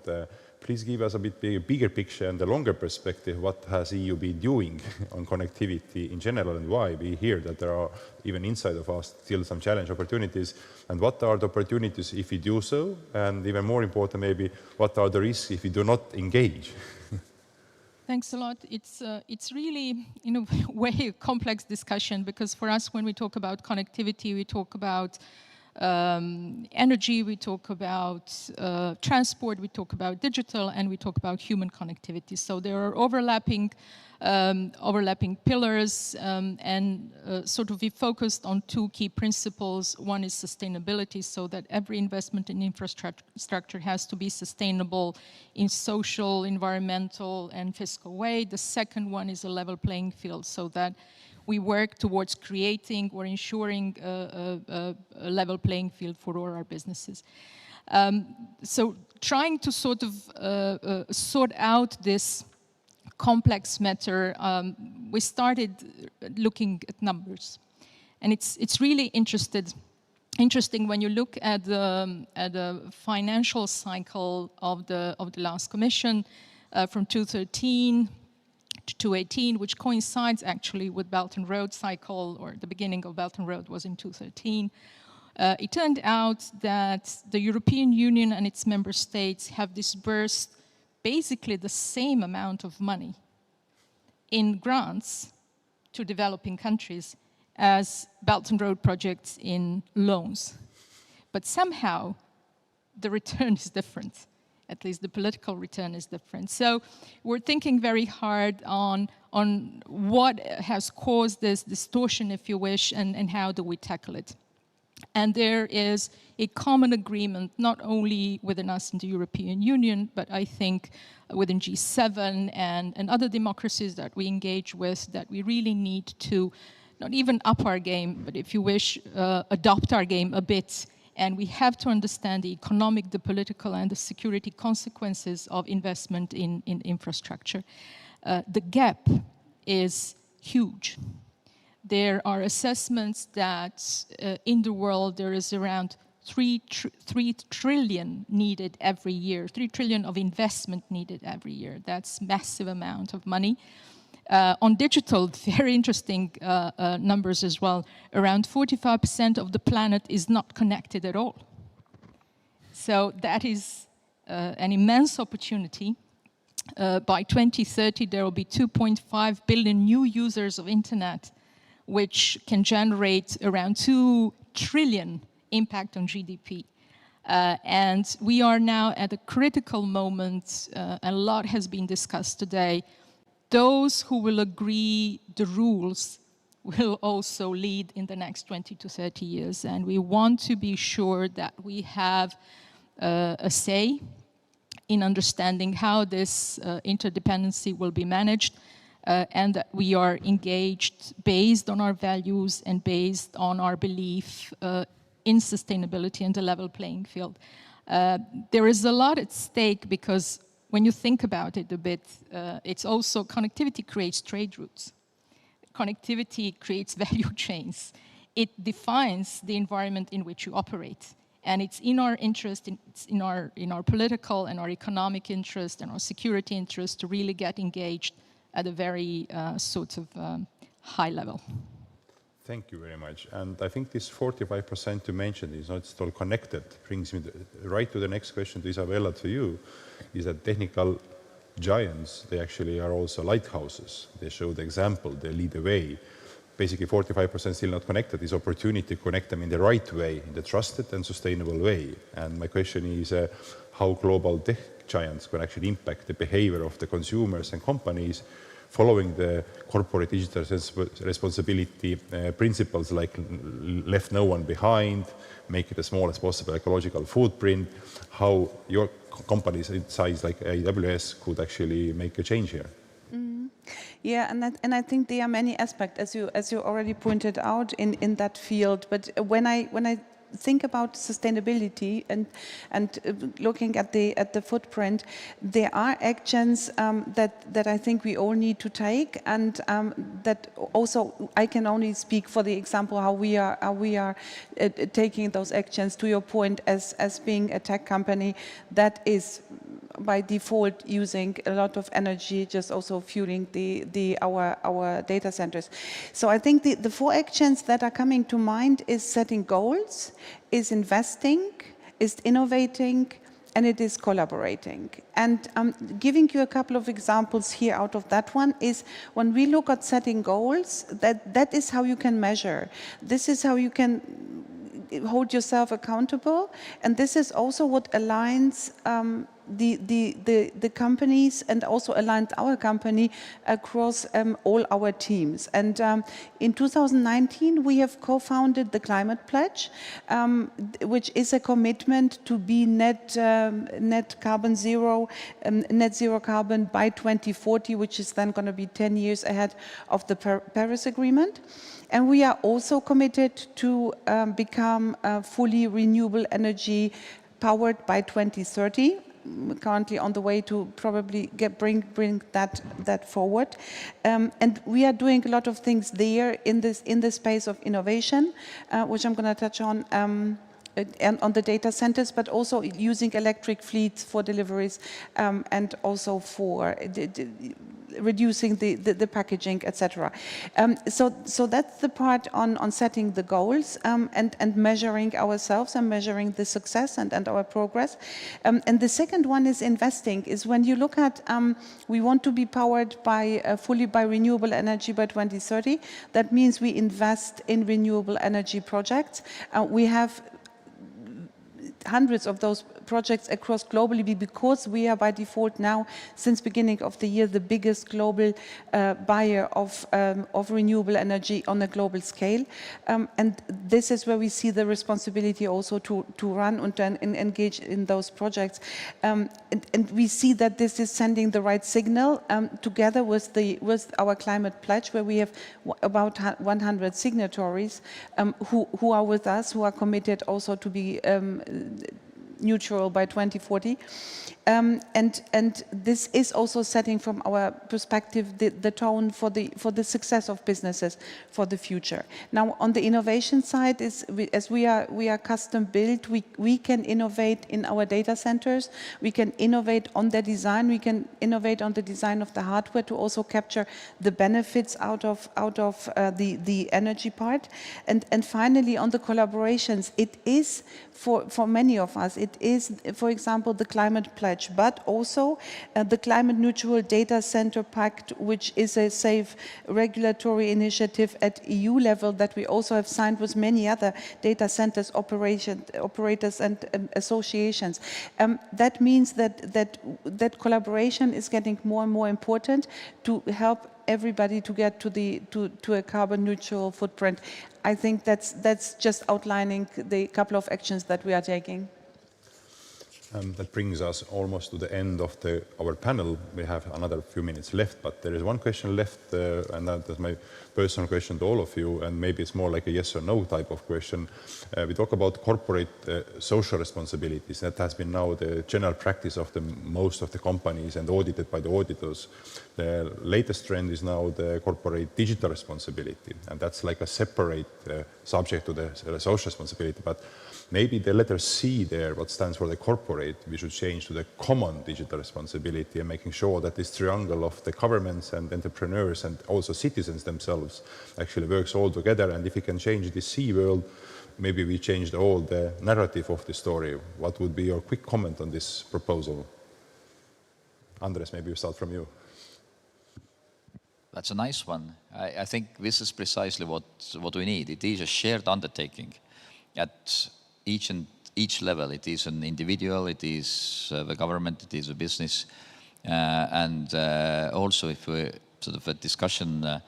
please give us a bit bigger picture and a longer perspective, what has EU been doing on connectivity in general, and why we hear that there are, even inside of us, still some challenge opportunities, and what are the opportunities if we do so, and even more important maybe, what are the risks if we do not engage? Thanks a lot. It's really, in a way, a complex discussion, because for us, when we talk about connectivity, we talk about energy, we talk about transport, we talk about digital, and we talk about human connectivity. So there are overlapping pillars, and sort of we focused on two key principles. One is sustainability, so that every investment in infrastructure has to be sustainable in social, environmental, and fiscal way. The second one is a level playing field, so that we work towards creating or ensuring a level playing field for all our businesses. So trying to sort of sort out this complex matter, we started looking at numbers. And it's really interesting when you look at the financial cycle of the last Commission from 2013 to 2018, which coincides actually with Belt and Road cycle, or the beginning of Belt and Road was in 2013. It turned out that the European Union and its member states have disbursed basically the same amount of money in grants to developing countries as Belt and Road projects in loans. But somehow the return is different. At least the political return is different. So we're thinking very hard on what has caused this distortion, if you wish, and how do we tackle it. And there is a common agreement, not only within us in the European Union, but I think within G7 and other democracies that we engage with, that we really need to not even up our game, but if you wish, adopt our game a bit. And we have to understand the economic, the political, and the security consequences of investment in infrastructure. The gap is huge. There are assessments that in the world there is around 3 trillion needed every year, 3 trillion of investment needed every year. That's massive amount of money. On digital, very interesting numbers as well. Around 45% of the planet is not connected at all. So that is an immense opportunity. By 2030, there will be 2.5 billion new users of internet, which can generate around 2 trillion impact on GDP. And we are now at a critical moment, a lot has been discussed today. Those who will agree the rules will also lead in the next 20 to 30 years. And we want to be sure that we have a say in understanding how this interdependency will be managed, and that we are engaged based on our values and based on our belief in sustainability and the level playing field. There is a lot at stake, because when you think about it a bit, it's also connectivity creates trade routes. Connectivity creates value chains. It defines the environment in which you operate. And it's in our interest, it's in our political and our economic interest and our security interest to really get engaged at a very sort of high level. Thank you very much. And I think this 45% you mentioned is not all connected. Brings me right to the next question to Isabella, to you, is that technical giants, they actually are also lighthouses. They show the example, they lead the way. Basically 45% still not connected, is opportunity to connect them in the right way, in the trusted and sustainable way. And my question is how global tech giants can actually impact the behavior of the consumers and companies following the corporate digital responsibility principles, like left no one behind, make it as small as possible ecological footprint, how your companies in size like AWS could actually make a change here. Yeah, and I think there are many aspects, as you already pointed out, in that field. But when I think about sustainability and looking at the footprint, there are actions that I think we all need to take, and that also I can only speak for the example how we are taking those actions. To your point, as being a tech company that is by default using a lot of energy, just also fueling our data centers. So I think the four actions that are coming to mind is setting goals, is investing, is innovating, and it is collaborating. And giving you a couple of examples here out of that one is when we look at setting goals, that is how you can measure. This is how you can hold yourself accountable, and this is also what aligns the companies and also aligned our company across all our teams. And in 2019 we have co-founded the Climate Pledge, which is a commitment to be net zero carbon by 2040, which is then going to be 10 years ahead of the Paris Agreement. And we are also committed to become fully renewable energy powered by 2030. Currently on the way to probably bring that forward, and we are doing a lot of things there in the space of innovation, which I'm going to touch on the data centers, but also using electric fleets for deliveries, and also for reducing the packaging, etc. So that's the part on setting the goals, and measuring ourselves and measuring the success and our progress. And the second one is investing, is when you look at, we want to be powered fully by renewable energy by 2030. That means we invest in renewable energy projects. We have hundreds of those projects across globally, because we are by default now, since beginning of the year, the biggest global buyer of renewable energy on a global scale. And this is where we see the responsibility also to run and engage in those projects. And we see that this is sending the right signal, together with our Climate Pledge, where we have about 100 signatories who are with us, who are committed also to be neutral by 2040. And this is also setting, from our perspective, the tone for the success of businesses for the future. Now, on the innovation side, as we are custom built, we can innovate in our data centers. We can innovate on the design. We can innovate on the design of the hardware to also capture the benefits out of the energy part. And finally, on the collaborations, it is for many of us, it is, for example, the Climate Pledge, but also the Climate Neutral Data Center Pact, which is a safe regulatory initiative at EU level that we also have signed with many other data centers operators and associations. That means that collaboration is getting more and more important to help everybody to get to a carbon neutral footprint. I think that's just outlining the couple of actions that we are taking. That brings us almost to the end of our panel. We have another few minutes left, but there is one question left, and that's my personal question to all of you, and maybe it's more like a yes or no type of question. We talk about corporate social responsibilities. That has been now the general practice of most of the companies and audited by the auditors. The latest trend is now the corporate digital responsibility, and that's like a separate subject to the social responsibility. But maybe the letter C there, what stands for the corporate, we should change to the common digital responsibility, and making sure that this triangle of the governments and entrepreneurs and also citizens themselves actually works all together. And if we can change the C world, maybe we changed all the narrative of the story. What would be your quick comment on this proposal? Andres, maybe we start from you. That's a nice one. I think this is precisely what we need. It is a shared undertaking at each level. It is an individual, it is the government, it is a business. And also if we sort of a discussion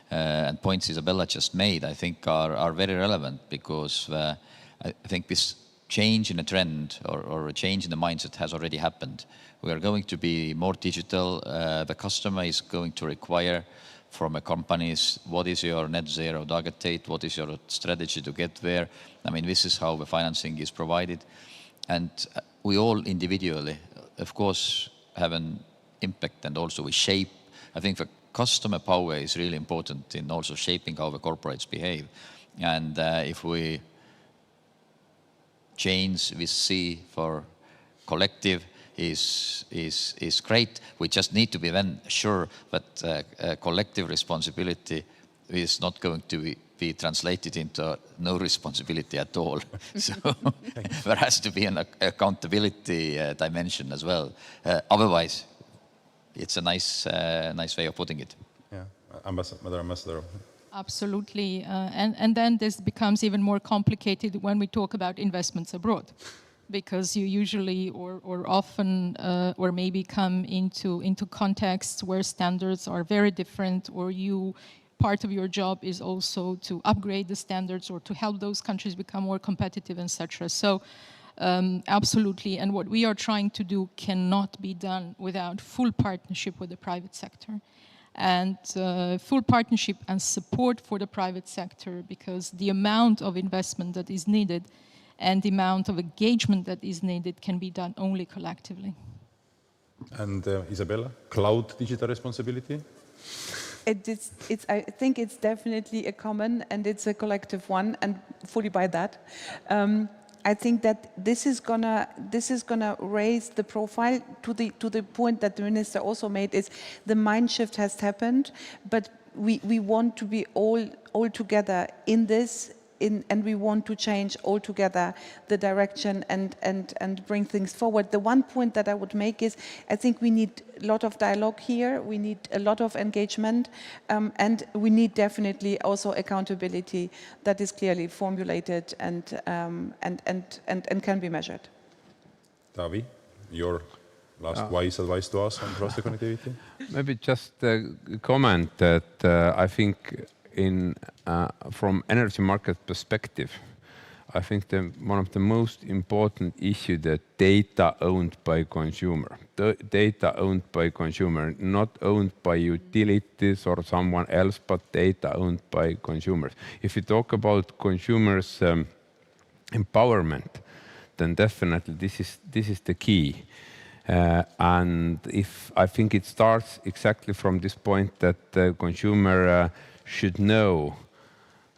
and points Isabella just made, I think are very relevant, because I think this change in a trend or a change in the mindset has already happened. We are going to be more digital. The customer is going to require from a companies, what is your net zero target date? What is your strategy to get there? I mean, this is how the financing is provided. And we all individually, of course, have an impact, and also we shape. I think the customer power is really important in also shaping how the corporates behave. And if we change this C for collective is great. We just need to be then sure that collective responsibility is not going to be translated into no responsibility at all. So there has to be an accountability dimension as well. Otherwise, it's a nice way of putting it. Yeah, Ambassador. Absolutely. And then this becomes even more complicated when we talk about investments abroad, because you usually or often or maybe come into contexts where standards are very different, or part of your job is also to upgrade the standards or to help those countries become more competitive, etc. So absolutely. And what we are trying to do cannot be done without full partnership with the private sector. And full partnership and support for the private sector, because the amount of investment that is needed and the amount of engagement that is needed can be done only collectively. And Isabella, cloud digital responsibility? I think it's definitely a common and it's a collective one, and fully by that. I think that this is gonna raise the profile to the point that the minister also made, is the mind shift has happened, but we want to be all together in this, and we want to change altogether the direction and bring things forward. The one point that I would make is, I think we need a lot of dialogue here, we need a lot of engagement, and we need definitely also accountability that is clearly formulated and can be measured. Tavi, your last wise advice to us on trusted connectivity? Maybe just a comment that I think from energy market perspective, I think one of the most important issue that data owned by consumer, data owned by consumer, not owned by utilities or someone else, but data owned by consumers. If you talk about consumers' empowerment, then definitely this is the key. And I think it starts exactly from this point that the consumer should know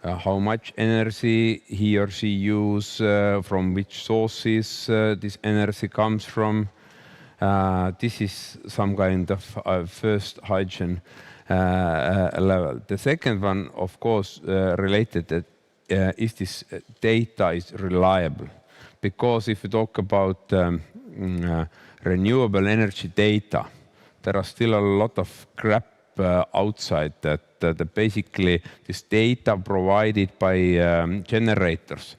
how much energy he or she use, from which sources this energy comes from. This is some kind of first hygiene level. The second one, of course, related that is this data is reliable. Because if you talk about renewable energy data, there are still a lot of crap outside that basically this data provided by generators,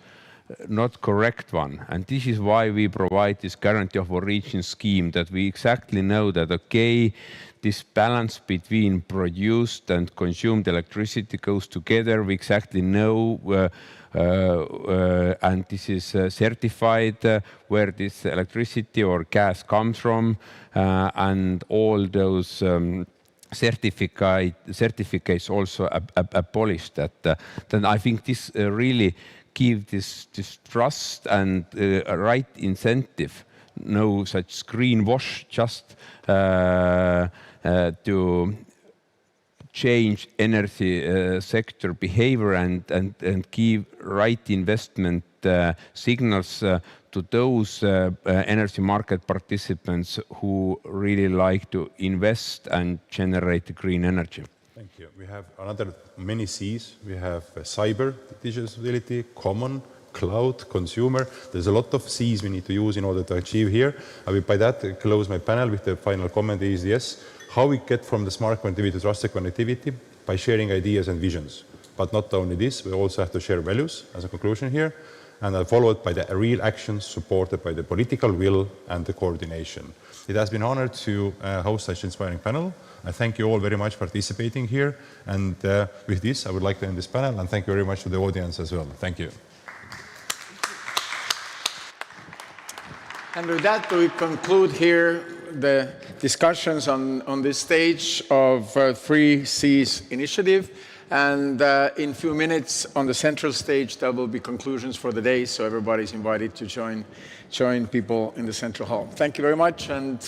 not correct one. And this is why we provide this guarantee of origin scheme, that we exactly know that, okay, this balance between produced and consumed electricity goes together. We exactly know and this is certified where this electricity or gas comes from, and all those certificates also abolished. Then I think this really gives this trust and right incentive. No such greenwash, just to change energy sector behavior and give right investment signals to those energy market participants who really like to invest and generate green energy. Thank you. We have another many C's. We have cyber, digitalization, common, cloud, consumer. There's a lot of C's we need to use in order to achieve here. I will by that close my panel with the final comment is yes, how we get from the smart connectivity to trusted connectivity by sharing ideas and visions. But not only this, we also have to share values as a conclusion here, and followed by the real actions supported by the political will and the coordination. It has been an honor to host such an inspiring panel. I thank you all very much for participating here. And with this, I would like to end this panel, and thank you very much to the audience as well. Thank you. And with that, we conclude here the discussions on this stage of 3C's initiative. And in a few minutes on the central stage, there will be conclusions for the day. So everybody's invited to join people in the central hall. Thank you very much, and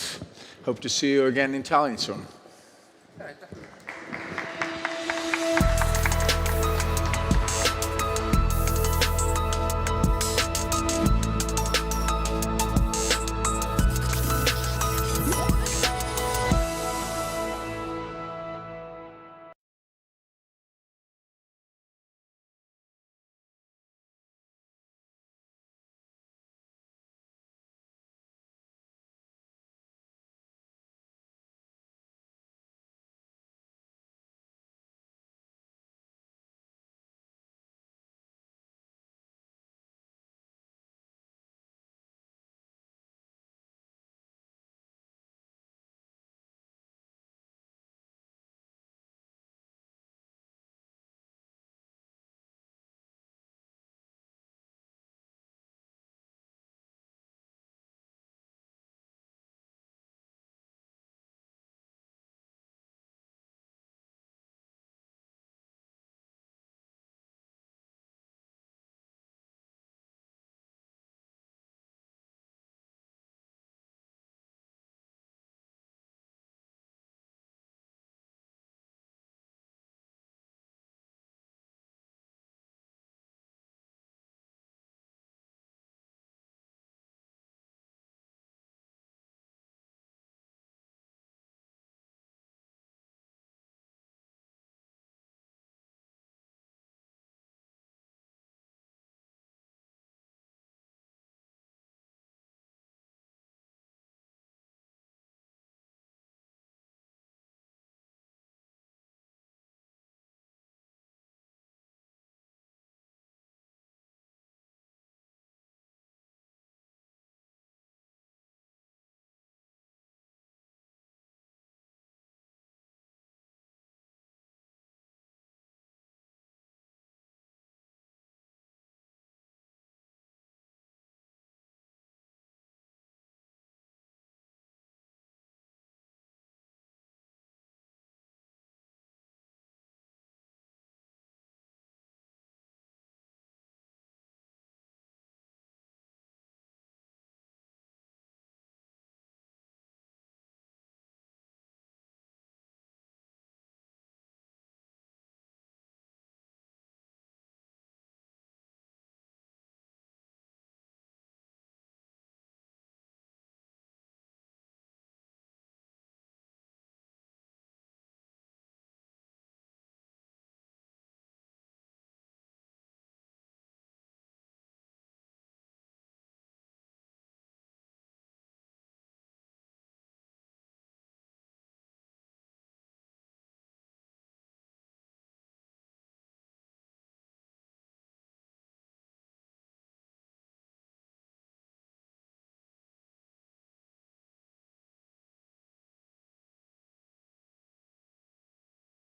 hope to see you again in Tallinn soon.